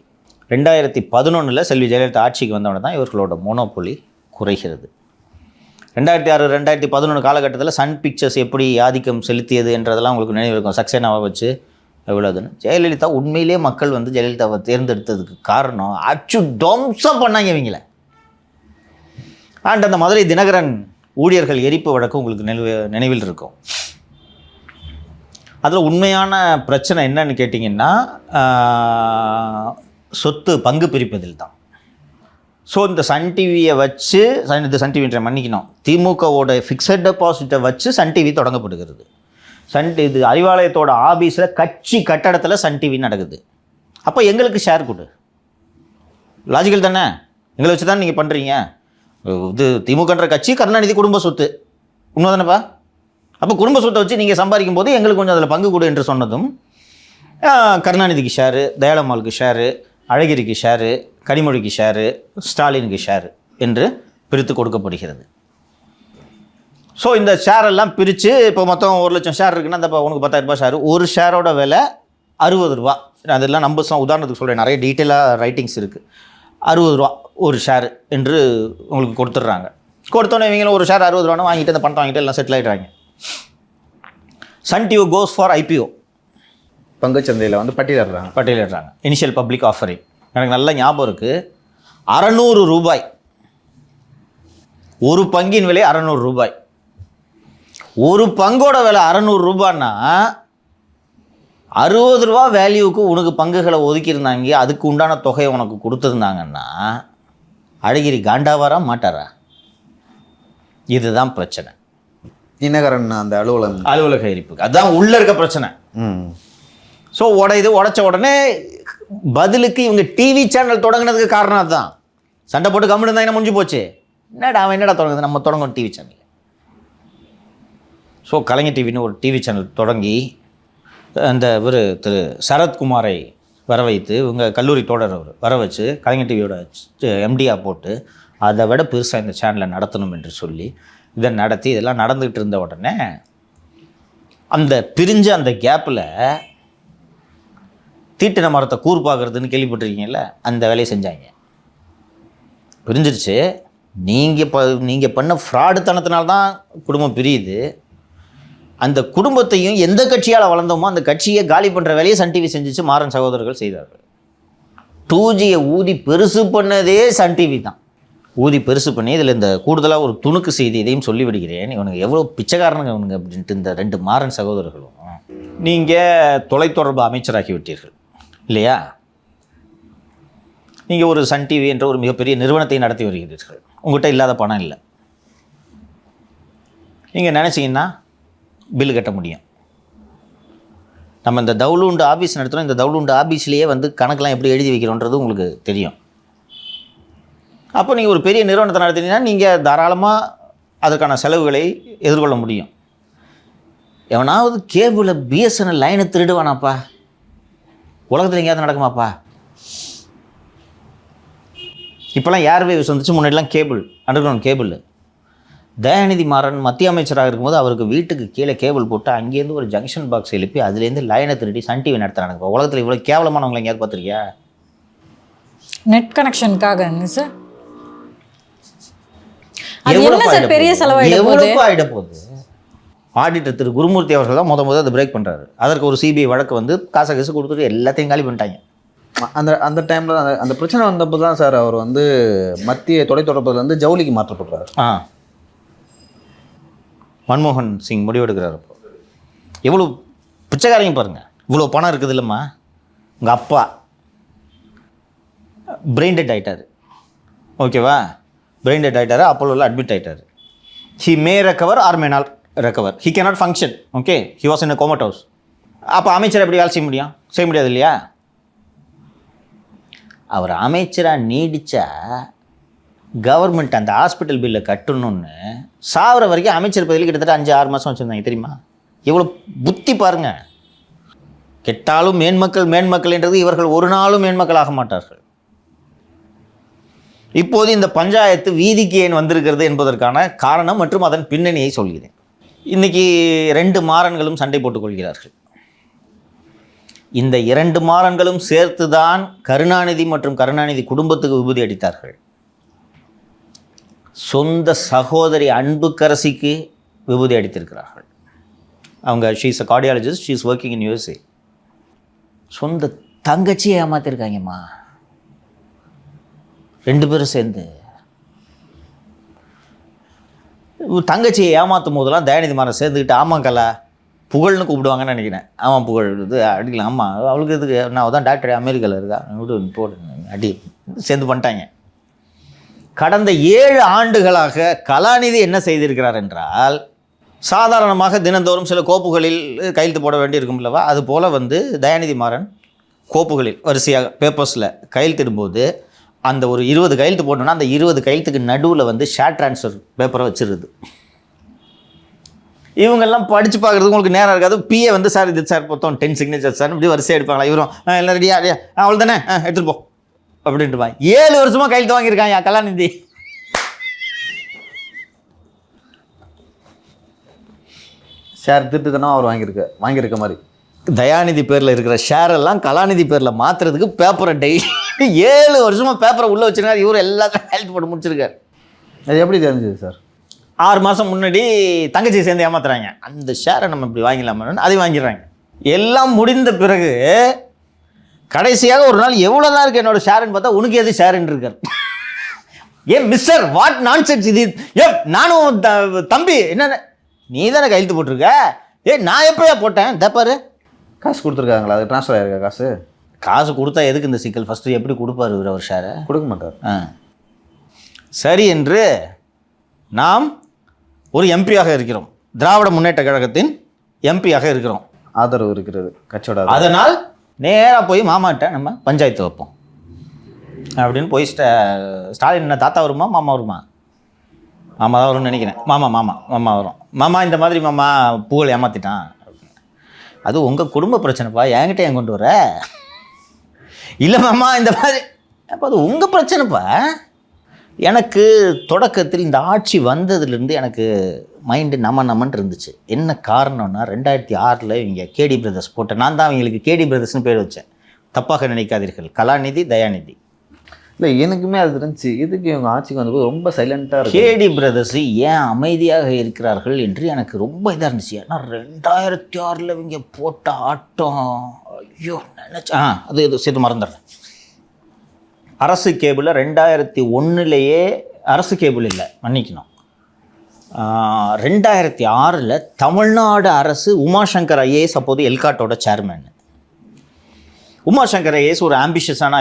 2011 செல்வி ஜெயலலிதா ஆட்சிக்கு வந்தவொடனே தான் இவர்களோட மோனோபோலி குறைகிறது. 2006, 2011 காலகட்டத்தில் சன் பிக்சர்ஸ் எப்படி ஆதிக்கம் செலுத்தியது என்றதெல்லாம் உங்களுக்கு நினைவு இருக்கும். சக்சேனாவை வச்சு எவ்வளோதுன்னு. ஜெயலலிதா உண்மையிலே மக்கள் ஜெயலலிதாவை தேர்ந்தெடுத்ததுக்கு காரணம் அச்சு டொம்சம் பண்ணாங்க இவங்கள. அண்ட் அந்த மதுரை தினகரன் ஊழியர்கள் எரிப்பு வழக்கு உங்களுக்கு நினைவில் இருக்கும். அதில் உண்மையான பிரச்சனை என்னன்னு கேட்டிங்கன்னா, சொத்து பங்கு பிரிப்பதில் தான். ஸோ இந்த சன் டிவியை வச்சு, இந்த சன் டிவின்ற மன்னிக்கணும், திமுகவோட ஃபிக்ஸட் டெபாசிட்டை வச்சு சன் டிவி தொடங்கப்படுகிறது. இது அறிவாலயத்தோட ஆபீஸில் கட்சி கட்டடத்தில் சன் டிவி நடக்குது. அப்போ எங்களுக்கு ஷேர் கொடு. லாஜிக்கல் தானே? எங்களை வச்சு தான் நீங்கள் பண்ணுறீங்க. இது திமுகன்ற கட்சி கருணாநிதி குடும்ப சொத்து, உண்மை தானேப்பா? அப்போ குடும்ப சொத்தை வச்சு நீங்கள் சம்பாதிக்கும் போது எங்களுக்கு கொஞ்சம் அதில் பங்கு கொடு என்று சொன்னதும் கருணாநிதிக்கு ஷேரு, தயாளம்மாளுக்கு ஷேரு, அழகிரிக்கு ஷேரு, கனிமொழிக்கு ஷேரு, ஸ்டாலினுக்கு ஷேரு என்று பிரித்து கொடுக்கப்படுகிறது. ஸோ இந்த ஷேரெல்லாம் பிரித்து இப்போ மொத்தம் 1,00,000 ஷேர் இருக்குன்னா அந்த உனக்கு 10,000 ரூபாய் ஷேரு. ஒரு ஷேரோட விலை 60 ரூபா. அதெல்லாம் நம்ம உதாரணத்துக்கு சொல்கிறேன், நிறைய டீட்டெயிலாக ரைட்டிங்ஸ் இருக்குது. 60 ரூபா ஒரு ஷேர் என்று உங்களுக்கு கொடுத்துட்றாங்க. கொடுத்தோன்னே இவங்களும் ஒரு ஷேர் 60 ரூபான்னு வாங்கிட்டு அந்த பணத்தை வாங்கிட்டு எல்லாம் செட்டில் ஆகிடுறாங்க. Sun TV goes for IPO, பங்குச்சந்தையில் வந்து பட்டியலிடுறாங்க. இனிஷியல் பப்ளிக் ஆஃபரிங் எனக்கு நல்ல ஞாபகம் இருக்குது. 600 ரூபாய் ஒரு பங்கின் விலை 600 ரூபாய். ஒரு பங்கோட விலை 600 ரூபான்னா 60 ரூபா வேல்யூவுக்கு உனக்கு பங்குகளை ஒதுக்கியிருந்தாங்க. அதுக்கு உண்டான தொகையை உனக்கு கொடுத்துருந்தாங்கன்னா அழகிரி காண்டாவாரா மாட்டாரா? இதுதான் பிரச்சனை. தினகரன் அந்த அலுவலக இருப்புக்கு அதுதான் உள்ளே இருக்க பிரச்சனை. ஸோ உடைச்ச உடனே பதிலுக்கு இவங்க டிவி சேனல் தொடங்கினதுக்கு காரணம் அதுதான். சண்டை போட்டு கம்முன்னு இருந்தால் என்ன முடிஞ்சு போச்சு. அவன் என்னடா தொடங்குது, நம்ம தொடங்கும் டிவி சேனல். ஸோ கலைஞர் டிவின்னு ஒரு டிவி சேனல் தொடங்கி அந்த ஒரு திரு சரத்குமாரை வர வைத்து இவங்க கல்லூரி தோழர் அவர் வர வச்சு கலைஞர் டிவியோட MD-யாக போட்டு அதை விட பெருசாக இந்த சேனலை நடத்தணும் என்று சொல்லி இதை நடத்தி இதெல்லாம் நடந்துகிட்டு இருந்த உடனே அந்த பிரிஞ்ச அந்த கேப்பில் தீட்டின மரத்தை கூர் பார்க்குறதுன்னு கேள்விப்பட்டிருக்கீங்கல்ல, அந்த வேலையை செஞ்சாங்க. பிரிஞ்சிருச்சு. நீங்கள் பண்ண ஃப்ராடுத்தனத்தினால்தான் குடும்பம் பிரியுது. அந்த குடும்பத்தையும் எந்த கட்சியால் வளர்ந்தோமோ அந்த கட்சியை காலி பண்ணுற வேலையை சன் டிவி செஞ்சிச்சு, மாறன் சகோதரர்கள் செய்தார்கள். 2Gயை ஊதி பெருசு பண்ணதே சன் டிவி தான். ஊதி பெருசு பண்ணி இதில் இந்த கூடுதலாக ஒரு துணுக்கு செய்தி இதையும் சொல்லிவிடுகிறேன். இவனுக்கு எவ்வளோ பிச்சைக்காரனுங்க இவனுங்க அப்படின்ட்டு இந்த 2 மாறன் சகோதரர்களும் நீங்கள் தொலைத்தொடர்பு அமைச்சராகி விட்டீர்கள் இல்லையா? நீங்கள் ஒரு சன் டிவி என்ற ஒரு மிகப்பெரிய நிறுவனத்தை நடத்தி வருகிறீர்கள். உங்கள்கிட்ட இல்லாத பணம் இல்லை. நீங்கள் நினச்சிங்கன்னா பில்லு கட்ட முடியும். நம்ம இந்த தவுளுண்டு ஆஃபீஸ் நடத்துகிறோம். இந்த தவுளுண்டு ஆஃபீஸ்லேயே வந்து கணக்கெலாம் எப்படி எழுதி வைக்கிறோன்றது உங்களுக்கு தெரியும். அப்போ நீங்கள் ஒரு பெரிய நிறுவனத்தை நடத்தினீங்கன்னா நீங்கள் தாராளமாக அதற்கான செலவுகளை எதிர்கொள்ள முடியும். எவனாவது கேபிளில் BSNL லைனை திருடுவானாப்பா? உலகத்தில் எங்கேயாவது நடக்குமாப்பா? இப்போலாம் ஏர்வேவ்ஸ் வந்துச்சு, முன்னாடிலாம் cable, under ground cable. Dayanidhi Maran மத்திய அமைச்சராக இருக்கும்போது அவருக்கு வீட்டுக்கு கீழே கேபிள் போட்டு அங்கேருந்து ஒரு ஜங்ஷன் பாக்ஸ் எழுப்பி அதுலேருந்து லைனை திருடி சன் டிவி நடத்துகிறானுங்க. உலகத்தில் இவ்வளோ கேவலமானவங்களை எங்கேயாவது பார்த்துருக்கியா? நெட் கனெக்ஷனுக்காக சார் பெரிய எவ்வளோ ஆகிட போகுது. ஆடிட்டர் திரு குருமூர்த்தி அவர்கள் தான் முதல் அதை பிரேக் பண்ணுறாரு. அதற்கு ஒரு CBI வழக்கு வந்து காசு கொடுத்துட்டு எல்லாத்தையும் காலி பண்ணிட்டாங்க. அந்த டைமில் அந்த பிரச்சனை வந்தப்போ தான் சார் அவர் வந்து மத்திய தொலைத்தொடர்புலேருந்து ஜவுளிக்கு மாற்றப்படுறாரு. மன்மோகன் சிங் முடிவெடுக்கிறார். அப்போ எவ்வளோ பிச்சைக்காரங்க பாருங்கள். இவ்வளோ பணம் இருக்குது இல்லைம்மா. உங்கள் அப்பா பிரெயின் டெட் ஆகிட்டார், ஓகேவா? பிரெயின் டெட் ஆகிட்டார், அப்போலோவில் அட்மிட் ஆகிட்டார். He may recover or may not recover. He cannot function. Okay, he was in a comatose. அப்போ அமைச்சர் எப்படி வேலை செய்ய முடியும்? செய்ய முடியாது இல்லையா? அவர் அமைச்சராக நீடித்தா கவர்மெண்ட் அந்த ஹாஸ்பிட்டல் பில்லை கட்டணும்னு சாவர வரைக்கும் அமைச்சர் பதவியில் கிட்டத்தட்ட 5-6 மாதம் வச்சுருந்தாங்க தெரியுமா? எவ்வளோ புத்தி பாருங்கள். கெட்டாலும் மேன்மக்கள் என்றது இவர்கள் ஒரு நாளும் மேன்மக்கள் ஆக மாட்டார்கள். இப்போது இந்த பஞ்சாயத்து வீதிக்கு ஏன் வந்திருக்கிறது என்பதற்கான காரணம் மற்றும் அதன் பின்னணியை சொல்கிறேன். இன்றைக்கி 2 மாறன்களும் சண்டை போட்டுக் கொள்கிறார்கள். இந்த 2 மாறன்களும் சேர்த்து தான் கருணாநிதி மற்றும் கருணாநிதி குடும்பத்துக்கு விபூதி அடித்தார்கள். சொந்த சகோதரி அன்புக்கரசிக்கு விபூதி அடித்திருக்கிறார்கள். அவங்க she is a cardiologist, she is working in USA. சொந்த தங்கச்சியை ஏமாத்திருக்காங்கம்மா 2 பேரும் சேர்ந்து. தங்கச்சியை ஏமாற்றும் போதெல்லாம் தயாநிதி மாறன் சேர்ந்துக்கிட்டு ஆமாங்கல்லா புகழ்னு கூப்பிடுவாங்கன்னு நினைக்கிறேன். ஆமாம் புகழ் இது அடிக்கலாம். ஆமாம் அவளுக்கு இதுக்கு நான் தான் டாக்டர் அமெரிக்காவில் இருக்கா போடு அடி சேர்ந்து பண்ணிட்டாங்க. கடந்த 7 ஆண்டுகளாக கலாநிதி என்ன செய்திருக்கிறார் என்றால் சாதாரணமாக தினந்தோறும் சில கோப்புகளில் கையெழுத்து போட வேண்டி இருக்கும்லவா, அது போல் வந்து தயாநிதி மாறன் கோப்புகளில் வரிசையாக பேப்பர்ஸில் கையெழுத்திடும்போது அந்த ஒரு 20 கையெழுத்து போட்டோன்னா அந்த 20 கையெழுத்துக்கு நடுவில் வந்து ஷேர் ட்ரான்ஸ்ஃபர் பேப்பரை வச்சிருது. இவங்கெல்லாம் படித்து பார்க்குறது உங்களுக்கு நேரம் இருக்காது. பிஏ வந்து சார் இது சார் மொத்தம் 10 சிக்னேச்சர் சார் இப்படி வரிசையாக எடுப்பாங்களா, இவரும் எல்லாம் ரெடியா அவ்வளோ தானே எடுத்துகிட்டு போ அப்படின்ட்டு 7 வருஷமாக கையெழுத்து வாங்கியிருக்காங்க கலாநிதி. ஷேர் திருட்டுதானே அவர் வாங்கியிருக்க மாதிரி. தயாநிதி பேரில் இருக்கிற ஷேரெல்லாம் கலாநிதி பேரில் மாற்றுறதுக்கு பேப்பரை டெய்லி 7 வருஷமாக பேப்பரை உள்ளே வச்சுருக்காரு. இவர் எல்லாத்தையும் கையெழுத்து போட்டு முடிச்சிருக்காரு. அது எப்படி தெரிஞ்சது சார்? 6 மாதம் முன்னாடி தங்கச்சி சேர்ந்து ஏமாத்துறாங்க. அந்த ஷேரை நம்ம இப்படி வாங்கிடலாமான்னு அதை வாங்கிடுறாங்க. எல்லாம் முடிந்த பிறகு கடைசியாக ஒரு நாள் எவ்வளோ தான் இருக்குது என்னோட ஷேருன்னு பார்த்தா உனக்கு எது ஷேருன்னு இருக்கார். ஏன் மிஸ்டர் வாட் நான்சென்ஸ் இது? நானும் தம்பி என்ன நீ தானே கையெழுத்து போட்டிருக்க? நான் எப்போயா போட்டேன் தப்பாரு? காசு கொடுத்துருக்காங்களா? அது ட்ரான்ஸ்ஃபர் ஆயிருக்கா? காசு கொடுத்தா எதுக்கு இந்த சிக்கல்? ஃபஸ்ட்டு எப்படி கொடுப்பார் இவர்? அவர் ஷேரை கொடுக்க மாட்டார். சரி என்று நாம் ஒரு எம்பியாக இருக்கிறோம், திராவிட முன்னேற்ற கழகத்தின் எம்பியாக இருக்கிறோம், ஆதரவு இருக்கிறது கட்சியோட. அதனால் நேராக போய் மாமாட்ட நம்ம பஞ்சாயத்து வைப்போம் அப்படின்னு போய் ஸ்டாலின் என்ன தாத்தா வருமா மாமா வருமா? மாமா தான் வரும்னு நினைக்கிறேன். மாமா வரும். மாமா இந்த மாதிரி மாமா புகழ் ஏமாற்றிட்டான். அது உங்கள் குடும்ப பிரச்சனைப்பா, என்கிட்ட ஏன் கொண்டு வர? இல்லை மாமா இந்த மாதிரி அப்போ அது உங்கள் பிரச்சனைப்பா. எனக்கு தொடக்கத்தில் இந்த ஆட்சி வந்ததுலேருந்து எனக்கு மைண்டு நம்மன்னு இருந்துச்சு. என்ன காரணம்னா 2006 இவங்க கேடி பிரதர்ஸ் போட்டேன். நான் தான் அவங்களுக்கு கேடி பிரதர்ஸ்னு பேர் வச்சேன். தப்பாக நினைக்காதீர்கள். கலாநிதி தயாநிதி. இல்லை எனக்குமே அது இருந்துச்சு. இதுக்கு இவங்க ஆட்சிக்கு வந்தபோது ரொம்ப சைலண்ட்டாக இருக்கு. கேடி பிரதர்ஸ் ஏன் அமைதியாக இருக்கிறார்கள் என்று எனக்கு ரொம்ப இதாக இருந்துச்சு. ஏன்னா 2006 இவங்க போட்ட ஆட்டம் ஐயோ நினச்சா அது இது சேர்த்து மறந்துடுறேன். அரசு கேபிளில் 2001 அரசு கேபிள் இல்லை மன்னிக்கணும் 2006 தமிழ்நாடு அரசு உமாசங்கர் ஐஏஎஸ் அப்போது எல்காட்டோட சேர்மேன். உமாசங்கர் ஐஏஎஸ் ஒரு ஆம்பிஷியஸான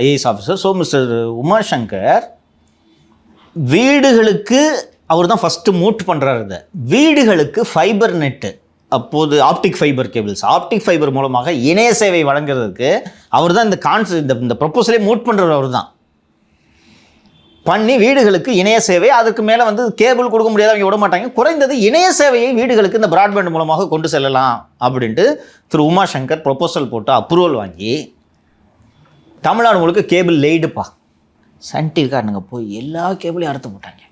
IAS officer. So mister Umashankar வீடுகளுக்கு அவர் தான் ஃபஸ்ட்டு மூட் பண்ணுறாரு. இதை வீடுகளுக்கு ஃபைபர் நெட்டு, அப்போது optic fibre cables, optic fibre மூலமாக இணைய சேவை வழங்குறதுக்கு அவர் தான் இந்த ப்ரொப்போசலே மூட் பண்ணுறவர். அவர் தான் பண்ணி வீடுகளுக்கு இணைய சேவை, அதுக்கு மேலே வந்து கேபிள் கொடுக்க முடியாத அவங்க விட மாட்டாங்க, குறைந்தது இணைய சேவையை வீடுகளுக்கு இந்த பிராட்பேண்ட் மூலமாக கொண்டு செல்லலாம் அப்படின்ட்டு திரு உமாசங்கர் ப்ரொப்போசல் போட்டு அப்ரூவல் வாங்கி தமிழ்நாடு முழுக்க கேபிள் லேடுப்பா. சன் டிவிக்காரனுங்க போய் எல்லா கேபிளையும் அறுத்து போட்டாங்க.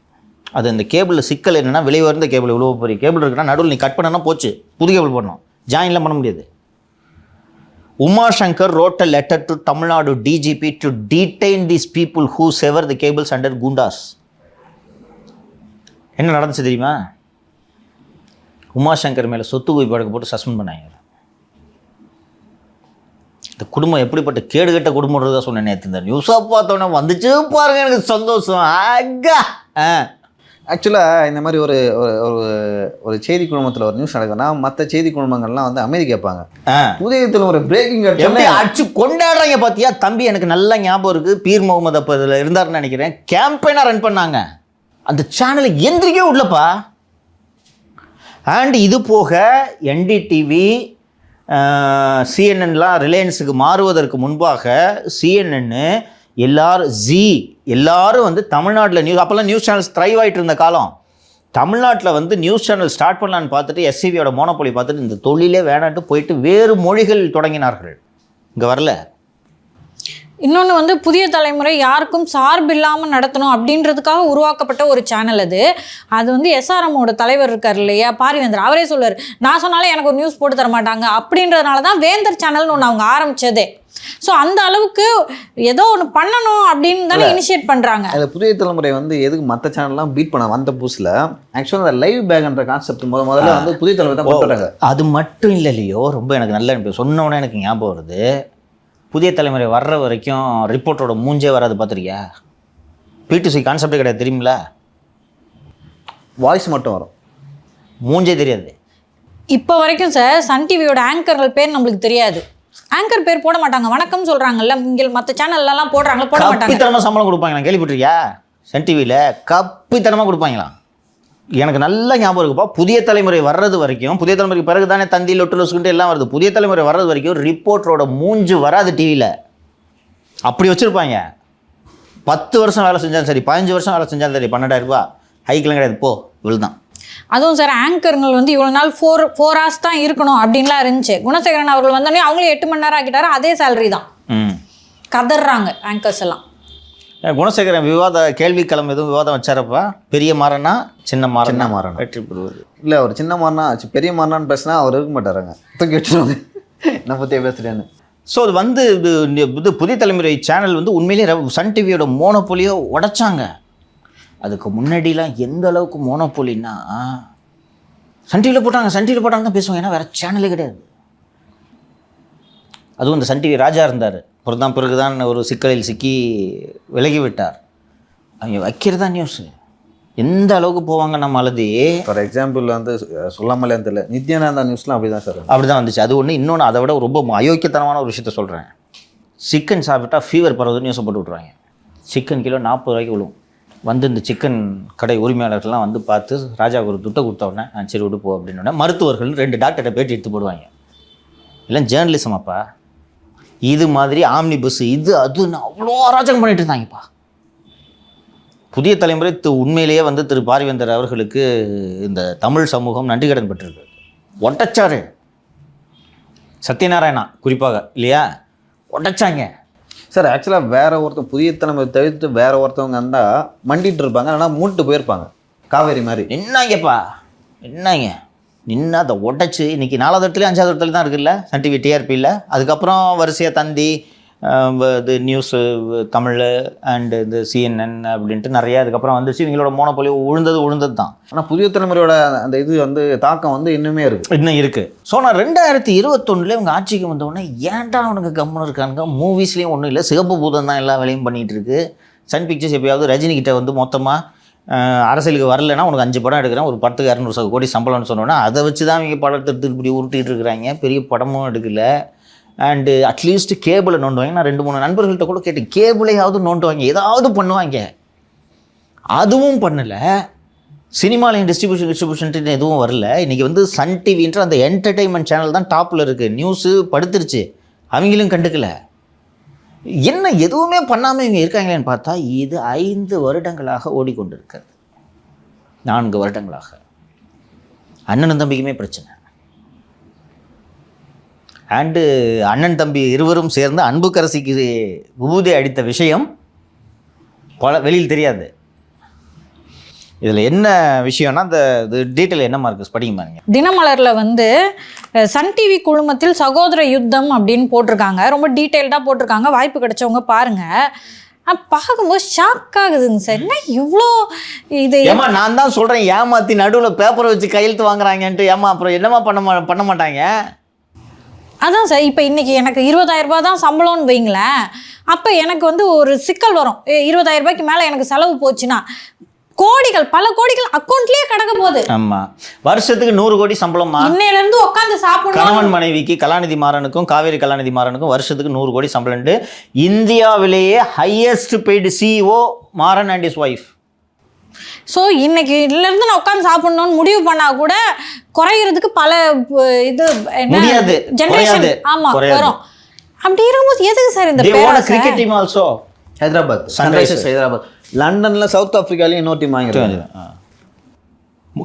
அது இந்த கேபிளில் சிக்கல் என்னென்னா விலை உயர்ந்த கேபிள் இவ்வளோ பெரிய கேபிள் இருக்குன்னா நடுவில் நீ கட் பண்ணனா போச்சு, புது கேபிள் போடணும், ஜாயின்லாம் பண்ண முடியாது. Umashankar wrote a letter to Tamil Nadu DGP to detain these people who sever the cables under Gundas. என்ன நடந்துச்சு தெரியுமா? உமாசங்கர் மேலே சொத்து குவிப்பு போட்டு சஸ்பெண்ட் பண்ணாங்க. இந்த குடும்பம் எப்படிப்பட்ட கேடுகட்ட குடும்பம்ன்றதான் சொன்னேன் நேற்று. இந்த நியூஸாக பார்த்தோன்னே வந்துச்சு பாருங்க எனக்கு சந்தோஷம். ஆகா ஆக்சுவலாக இந்த மாதிரி ஒரு ஒரு செய்தி குழுமத்தில் ஒரு நியூஸ் நடக்குதுன்னா மற்ற செய்தி குழுமங்கள்லாம் வந்து அமைதி கேட்பாங்க. உதயத்தில் ஒரு பிரேக்கிங் அடிச்சு கொண்டாடுறாங்க பார்த்தியா தம்பி. எனக்கு நல்லா ஞாபகம் இருக்குது. பீர் முகமது அப்போ இதில் இருந்தாருன்னு நினைக்கிறேன். கேம்பெயினாக ரன் பண்ணாங்க. அந்த சேனலை எந்திரிக்கவே விடலப்பா. அண்ட் இது போக என்டிடிவி சிஎன்என்லாம் ரிலையன்ஸுக்கு மாறுவதற்கு முன்பாக சிஎன்என்னு எல்லாரும் வந்து தமிழ்நாட்டில் நியூஸ், அப்போல்லாம் நியூஸ் சேனல்ஸ் த்ரைவ் ஆகிட்டு இருந்த காலம். தமிழ்நாட்டில் வந்து நியூஸ் சேனல் ஸ்டார்ட் பண்ணலான்னு பார்த்துட்டு எஸ்சிபியோட மோனோபோலி பார்த்துட்டு இந்த தொழிலே வேணான்ட்டு போயிட்டு வேறு மொழிகள் தொடங்கினார்கள். இங்கே வரல. இன்னொன்று வந்து புதிய தலைமுறை யாருக்கும் சார்பு இல்லாமல் நடத்தணும் அப்படின்றதுக்காக உருவாக்கப்பட்ட ஒரு சேனல் அது வந்து எஸ்ஆர்எம்மோட தலைவர் இருக்கார் இல்லையா பாரிவேந்தர், அவரே சொல்லுவார் நான் சொன்னாலே எனக்கு ஒரு நியூஸ் போட்டு தர மாட்டாங்க அப்படின்றதுனால தான் வேந்தர் சேனல்னு ஒன்று அவங்க ஆரம்பித்ததே. ஸோ அந்த அளவுக்கு ஏதோ ஒன்று பண்ணணும் அப்படின்னு தானே இனிஷியேட் பண்ணுறாங்க. அந்த புதிய தலைமுறை வந்து எதுக்கு மற்ற சேனல்லாம் பீட் பண்ண வந்த புதுசில் ஆக்சுவலாக அந்த லைவ் பேக்ன்ற கான்செப்ட் முதல்ல வந்து புதிய தலைமுறை தான் கொண்டாடுறாங்க. அது மட்டும் இல்லையோ, ரொம்ப எனக்கு நல்ல சொன்னோன்னே எனக்கு ஞாபகம் வருது. புதிய தலைமுறை வர்ற வரைக்கும் ரிப்போர்ட்டரோட மூஞ்சே வராது பார்த்துருக்கியா? பிடிசி கான்செப்டே கிடையாது தெரியுங்களா? வாய்ஸ் மட்டும் வரும், மூஞ்சே தெரியாது. இப்போ வரைக்கும் சார் சன் டிவியோட ஆங்கர்கள் பேர் நம்மளுக்கு தெரியாது. ஆங்கர் பேர் போட மாட்டாங்க. வணக்கம் சொல்கிறாங்கல்ல, இங்கே மற்ற சேனல்லாம் போடுறாங்களா, போட மாட்டாங்க. கப்பித்தனமாக சம்பளம் கொடுப்பாங்களா? கேள்விப்பட்டிருக்கியா? சன் டிவியில் கப்பித்தனமாக கொடுப்பாங்களாம். எனக்கு நல்ல ஞாபகம் இருக்குப்பா, புதிய தலைமுறை வர்றது வரைக்கும், புதிய தலைமுறைக்கு பிறகு தானே தந்தி லொட்டு லொசுக்கிட்டு எல்லாம் வருது, புதிய தலைமுறை வர்றது வரைக்கும் ரிப்போர்ட்டரோட மூஞ்சு வராது டிவியில். அப்படி வச்சுருப்பாங்க. 10 வருஷம் வேலை செஞ்சாலும் சரி, 15 வருஷம் வேலை செஞ்சாலும் சரி, 12,000 ரூபா ஹைக்கெலாம் கிடையாது, போ இவ்வளோ தான். அதுவும் சார் ஆங்கருங்கள் வந்து இவ்வளோ நாள் 4 hours தான் இருக்கணும் அப்படின்லாம் இருந்துச்சு. குணசேகரன் அவர்கள் வந்தோடனே அவங்களே 8 மணி நேரம் ஆக்கிட்டாரு, அதே சேலரி தான். கதறாங்க ஆங்கர்ஸ் எல்லாம். குணசேகரன் கேள்விக்களம் எதுவும் விவாதம் வச்சாரப்பா? பெரிய மாறனா சின்ன மாறனா வெற்றி பெறுவது இல்லை, அவர் சின்ன மாறினா பெரிய மாறினான்னு பேசினா அவர் இருக்க மாட்டாருங்க, தூக்கி வச்சுருவாங்க என்ன பற்றியே பேசுகிறேன்னு. ஸோ அது வந்து இது புதிய தலைமுறை சேனல் வந்து உண்மையிலேயே சன் டிவியோட மோனோபோலியை உடைச்சாங்க. அதுக்கு முன்னாடிலாம் எந்த அளவுக்கு மோனோபோலின்னா, சன் டிவியில் போட்டாங்க தான் பேசுவாங்க, ஏன்னா வேறு சேனலே கிடையாது. அதுவும் இந்த சன் டிவி ராஜா இருந்தார், பிறகுதான் ஒரு சிக்கலில் சிக்கி விலகி விட்டார். அவங்க வைக்கிறதா நியூஸு எந்த அளவுக்கு போவாங்க நம்ம அழுதி. ஃபார் எக்ஸாம்பிள் வந்து சொல்லாமலே தெரியல, நித்யானந்தா நியூஸ்லாம் அப்படி தான் சார், அப்படி தான் வந்துச்சு. அது ஒன்று. இன்னொன்று அதை விட ரொம்ப அயோக்கியத்தனமான ஒரு விஷயத்த சொல்கிறேன். சிக்கன் சாப்பிட்டா ஃபீவர் பரவுது நியூஸை போட்டு விட்ருவாங்க. சிக்கன் கிலோ 40 ரூபாய்க்கு விழுவும். வந்து இந்த சிக்கன் கடை உரிமையாளர்கள்லாம் வந்து பார்த்து ராஜாவுக்கு ஒரு துட்டை கொடுத்த உடனே சரி விட்டு போ அப்படின்னோடனே மருத்துவர்கள் 2 டாக்டர்கிட்ட பேட்டி எடுத்து போடுவாங்க. இல்லை ஜேர்னலிசம் அப்பா. இது மாதிரி ஆம்னி பஸ் இது அதுன்னு அவ்வளோ அராஜகம் பண்ணிட்டு இருந்தாங்கப்பா. புதிய தலைமுறை உண்மையிலேயே வந்து திரு பாரிவேந்தர் அவர்களுக்கு இந்த தமிழ் சமூகம் நன்றி கடன் பெற்றிருக்கு. ஒட்டச்சாரு சத்யநாராயணா குறிப்பாக இல்லையா, ஒட்டச்சாங்க சார். ஆக்சுவலாக வேற ஒருத்தர் புதிய தலைமுறை தவிர்த்து வேற ஒருத்தவங்க இருந்தால் மண்டிட்டு இருப்பாங்க, ஆனால் மூட்டு போயிருப்பாங்க காவேரி மாதிரி. என்னங்கப்பா என்னங்க நின்று அதை உடச்சி இன்றைக்கி 4வது இடத்துலையும் 5வது இடத்துல தான் இருக்குல்ல சன் டிவி டிஆர்பியில். அதுக்கப்புறம் வரிசையாக தந்தி, இது நியூஸு தமிழ் அண்டு இந்த CNN அப்படின்ட்டு நிறையா அதுக்கப்புறம் வந்துச்சு. இவங்களோட மோனோபோலி உழுந்தது தான். ஆனால் புதிய தலைமுறையோட அந்த இது வந்து தாக்கம் வந்து இன்னுமே இன்னும் இருக்குது. ஸோ நான் 2021 இவங்க ஆட்சிக்கு வந்தோடனே ஏன்டா அவனுக்கு கம்முன்னு இருக்கானுங்க, மூவிஸ்லேயும் ஒன்றும் இல்லை, சிகப்பு பூதம் தான் எல்லா வேலையும் பண்ணிகிட்டு இருக்கு. சன் பிக்சர்ஸ் எப்பயாவது ரஜினிகிட்ட வந்து மொத்தமாக அரசியலுக்கு வரலைன்னா உனக்கு 5 படம் எடுக்கிறேன், ஒரு 10-200 கோடி சம்பளம்னு சொன்னோன்னா அதை வச்சு தான் இவங்க படத்தை எடுத்து இப்படி உருட்டிகிட்டு இருக்கிறாங்க. பெரிய படமும் எடுக்கலை. அண்டு அட்லீஸ்ட் கேபிளை நோண்டுவாங்க. நான் 2-3 நண்பர்கள்ட்ட கூட கேட்டேன், கேபிளையாவது நோண்டுவாங்க, ஏதாவது பண்ணுவாங்க. அதுவும் பண்ணலை. சினிமாலையும் டிஸ்ட்ரிபியூஷன் எதுவும் வரல. இன்றைக்கி வந்து சன் டிவின்ற அந்த என்டர்டெயின்மெண்ட் சேனல் தான் டாப்பில் இருக்குது. நியூஸு படுத்துருச்சு, அவங்களும் கண்டுக்கலை. என்ன எதுவுமே பண்ணாமல் இவங்க இருக்காங்களேன்னு பார்த்தா இது 5 வருடங்களாக ஓடிக்கொண்டிருக்கிறது. 4 வருடங்களாக அண்ணன் தம்பிக்குமே பிரச்சனை. அண்டு அண்ணன் தம்பி இருவரும் சேர்ந்து அன்புக்கரசிக்கு விபூதி அடித்த விஷயம் வெளியில் தெரியாது. இதில் என்ன விஷயம்னா இந்த டீட்டெயில் என்ன மார்க்ஸ் படிக்க பாருங்க. தினமலரில் வந்து சன் டிவி குழுமத்தில் சகோதர யுத்தம் அப்படின்னு போட்டிருக்காங்க. ரொம்ப டீட்டெயில்டாக போட்டிருக்காங்க. வாய்ப்பு கிடைச்சவங்க பாருங்கள். பார்க்கும்போது ஷாக் ஆகுதுங்க சார். என்ன இவ்வளோ இது ஏமா நான் தான் சொல்கிறேன், ஏமாற்றி நடுவில் பேப்பரை வச்சு கையெழுத்து வாங்குறாங்கன்ட்டு. ஏமா அப்புறம் என்னமா பண்ண மாட்டாங்க. அதான் சார், இப்போ இன்றைக்கி எனக்கு 20,000 ரூபா தான் சம்பளம்னு வைங்களேன். அப்போ எனக்கு வந்து ஒரு சிக்கல் வரும். 20,000 ரூபாய்க்கு மேலே எனக்கு செலவு போச்சுன்னா கோடிகள், பல கோடிகள் அக்கௌண்ட்லயே கிடக்க போகுது. ஆமா, வருஷத்துக்கு 100 கோடி சம்பளமா இன்னையில இருந்து உட்கார்ந்து சாப்பிடணும். கணவன் மனைவிக்கு கலாநிதி மாறனுக்கும் காவேரி கலாநிதி மாறனுக்கும் வருஷத்துக்கு 100 கோடி சம்பளம். இந்தியாவிலேயே highest paid CEO Maran and his wife. So இன்னைக்கு இதுலேருந்து நான் உட்காந்து சாப்பிடணும்னு முடிவு பண்ணால் கூட குறையிறதுக்கு பல இது முடியாது, ஜெனரேஷன் ஆமாம் வரும். அப்படி இருக்கும்போது எதுக்கு சார் இந்த cricket team also Hyderabad Sunrisers Hyderabad, லண்டனில் சவுத் ஆஃப்ரிக்காலையும் இன்னொரு டீம் வாங்கிருக்காங்க.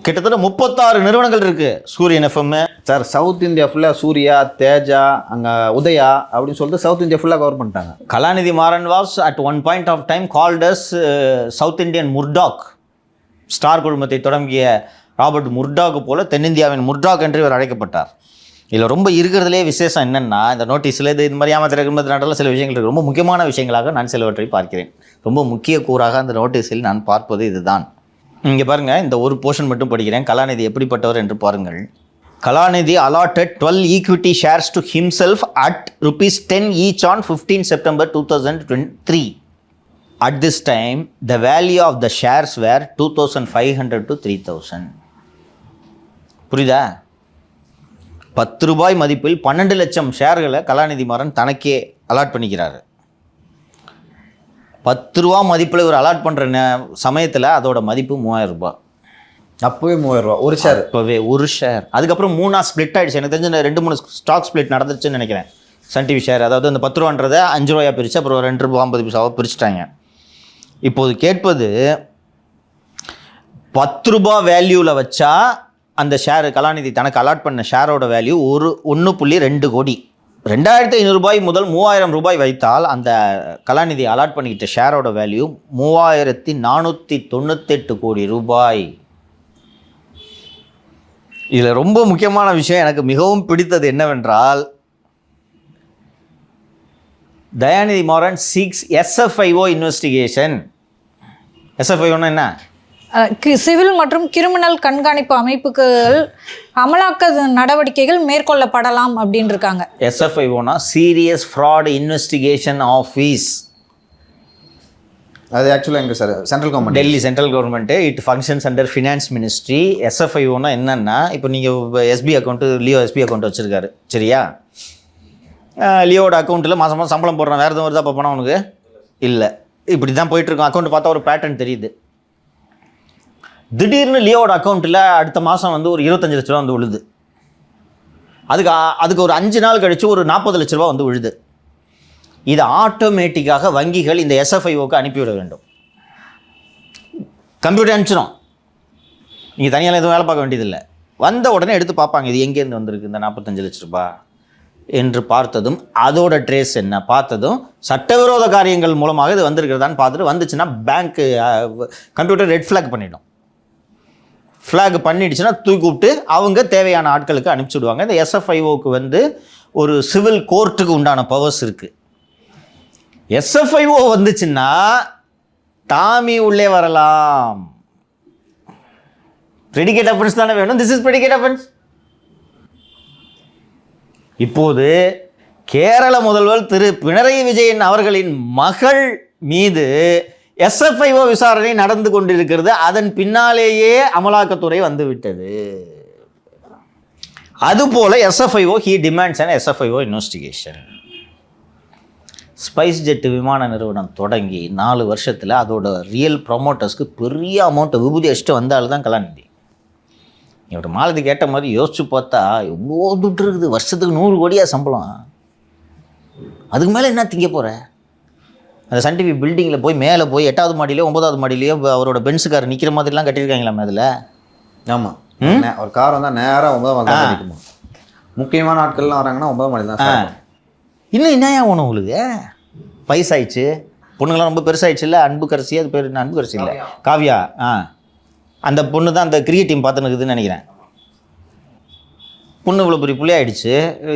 கிட்டத்தட்ட 36 நிறுவனங்கள் இருக்கு. சூரியன் எஃப்எம் சார், சவுத் இந்தியா ஃபுல்லாக சூர்யா, தேஜா, அங்கே உதயா அப்படின்னு சொல்லிட்டு சவுத் இந்தியா ஃபுல்லாக கவர் பண்ணிட்டாங்க. Kalanithi Maran was at one point of time called as South Indian Murdoch. Star குழுமத்தை தொடங்கிய ராபர்ட் முர்டாக் போல தென்னிந்தியாவின் முர்டாக் என்று இவர் அழைக்கப்பட்டார். இதில் ரொம்ப இருக்கிறதுலே விசேஷம் என்னென்னா, இந்த நோட்டீஸில் இது மாதிரி ஏமாத்திரத்தில் சில விஷயங்கள் இருக்குது. ரொம்ப முக்கியமான விஷயங்களாக நான் சிலவற்றை பார்க்கிறேன். ரொம்ப முக்கிய கூறாக அந்த நோட்டீஸில் நான் பார்ப்பது இதுதான். இங்கே பாருங்கள், இந்த ஒரு போர்ஷன் மட்டும் படிக்கிறேன். கலாநிதி எப்படிப்பட்டவர் என்று பாருங்கள். கலாநிதி allotted 12 equity shares to himself at ₹10 each on 15 September 2023. At this time, the value of the shares were 2,500 to 3,000. புரியுதா? 10 ரூபாய் மதிப்பில் 12 லட்சம் ஷேர்களை கலாநிதி மாறன் தனக்கே அலாட் பண்ணிக்கிறாரு. 10 ரூபா மதிப்பில் இவர் அலாட் பண்ணுற சமயத்தில் அதோட மதிப்பு 3,000 ரூபாய். அப்போவே 3000 ரூபா ஒரு ஷேர். இப்போவே ஒரு ஷேர். அதுக்கப்புறம் 3 ஸ்ப்ளிட் ஆகிடுச்சு. எனக்கு தெரிஞ்ச 2-3 ஸ்டாக் ஸ்ப்ளிட் நடந்துச்சுன்னு நினைக்கிறேன். சன் டிவி ஷேர், அதாவது அந்த 10 ரூபான்றதை 5 ரூபாயா பிரித்து அப்புறம் 2 ரூபா 50 பைசாவாக பிரிச்சுட்டாங்க. இப்போது கேட்பது 10 ரூபா வேல்யூவில் வச்சா அந்த ஷேரு கலாநிதி தனக்கு அலாட் பண்ண ஷேரோட வேல்யூ 1.2 கோடி. 2500 ரூபாய் முதல் 3000 ரூபாய் வைத்தால் அந்த கலாநிதி அலாட் பண்ணிக்கிட்ட ஷேரோட வேல்யூ 3498 கோடி ரூபாய். இதில் ரொம்ப முக்கியமான விஷயம் எனக்கு மிகவும் பிடித்தது என்னவென்றால், தயாநிதி மாறன் 6 SFIO இன்வெஸ்டிகேஷன். SFIOன்னா என்ன? சிவில் மற்றும் கிரிமினல் கண்காணிப்பு அமைப்புகள் அமலாக்க நடவடிக்கைகள் மேற்கொள்ளப்படலாம் அப்படின்னு இருக்காங்க. SFIOனா சீரியஸ் ஃப்ராட் இன்வெஸ்டிகேஷன் ஆஃபீஸ். அது ஆக்சுவலாக எங்கே sir? Central government, Delhi central government. It functions under finance ministry. SFIOனா என்னென்னா, இப்போ நீங்கள் SB account, Leo SB account வச்சுருக்காரு சரியா? லியோட அக்கௌண்ட்டில் மாதம் மாதம் சம்பளம் போடுறான், வேறு எதுவும் வருதா அப்போ பணம் உனக்கு? இல்லை. இப்படி தான் போயிட்டுருக்கோம். அக்கௌண்ட் பார்த்தா ஒரு பேட்டர்ன் தெரியுது. திடீர்னு லியோட அக்கௌண்ட்டில் அடுத்த மாதம் வந்து ஒரு 25 லட்ச ரூபா வந்து விழுது. அதுக்கு ஒரு 5 நாள் கழித்து ஒரு 40 லட்ச ரூபா வந்து விழுது. இதை ஆட்டோமேட்டிக்காக வங்கிகள் இந்த SFIOக்கு அனுப்பிவிட வேண்டும். கம்ப்யூட்டர் அனுப்பிச்சிடும். நீங்கள் தனியால் எதுவும் வேலை பார்க்க வேண்டியதில்லை. வந்த உடனே எடுத்து பார்ப்பாங்க, இது எங்கேருந்து வந்திருக்கு இந்த 45 லட்ச ரூபா என்று பார்த்ததும், அதோட ட்ரேஸ் என்ன பார்த்ததும், சட்டவிரோத காரியங்கள் மூலமாக இது வந்திருக்கிறதான்னு பார்த்துட்டு வந்துச்சுன்னா பேங்க்கு கம்ப்யூட்டர் ரெட் ஃப்ளாக் பண்ணிடும். ஃப்ளாக் பண்ணிடுச்சுன்னா தூக்கி கூப்பிட்டு அவங்க தேவையான ஆட்களுக்கு அனுப்பிச்சி விடுவாங்க. இந்த SFIOக்கு வந்து ஒரு சிவில் கோர்ட்டுக்கு உண்டான பவர்ஸ் இருக்குது. SFIO வந்துச்சுன்னா டாமி உள்ளே வரலாம். ப்ரெடிகேட் அஃபென்ஸ் தானே வேணும். This is predicate offence. இப்போது கேரள முதல்வர் திரு பினராயி விஜயன் அவர்களின் மகள் மீது SFIO விசாரணை நடந்து கொண்டிருக்கிறது. அதன் பின்னாலேயே அமலாக்கத்துறை வந்துவிட்டது. அதுபோல SFIO he demands an SFIO investigation. SpiceJet விமான நிறுவனம் தொடங்கி 4 வருஷத்தில் அதோட ரியல் ப்ரொமோட்டர்ஸ்க்கு பெரிய அமௌண்ட்டை விபூதி அடிச்சுட்டு வந்தால் தான் கலாநிதி. இவர் மாலதி கேட்ட மாதிரி யோசிச்சு பார்த்தா எவ்வளோ துட்டு இருக்குது. வருஷத்துக்கு 100 கோடியா சம்பளம். அதுக்கு மேலே என்ன திங்க போகிற? அந்த சன் டிவி பில்டிங்கில் போய் மேலே போய் 8வது மாடியிலையோ 9வது மாடியிலையோ அவரோட பென்ஸு கார் நிற்கிற மாதிரிலாம் கட்டியிருக்காங்களாம் அதில். ஆமாம், ஒரு கார் வந்தால் நேராக 9வது மாடி தான் நிற்குமா. முக்கியமான ஆட்கள்லாம் வராங்கன்னா 9வது மாடி தான். இன்னும் என்னையா ஒன்று உங்களுக்கு வயசாயிடுச்சு, பொண்ணுங்களாம் ரொம்ப பெருசாகிடுச்சு இல்லை? அன்புக்கரசி, அது பேர் என்ன? அன்புக்கரசி இல்லை, காவியா. அந்த பொண்ணு தான் அந்த கிரிக்கெட் டீம் பார்த்துன்னு நினைக்கிறேன். பொண்ணு இவ்வளோ பெரிய பிள்ளை ஆகிடுச்சு.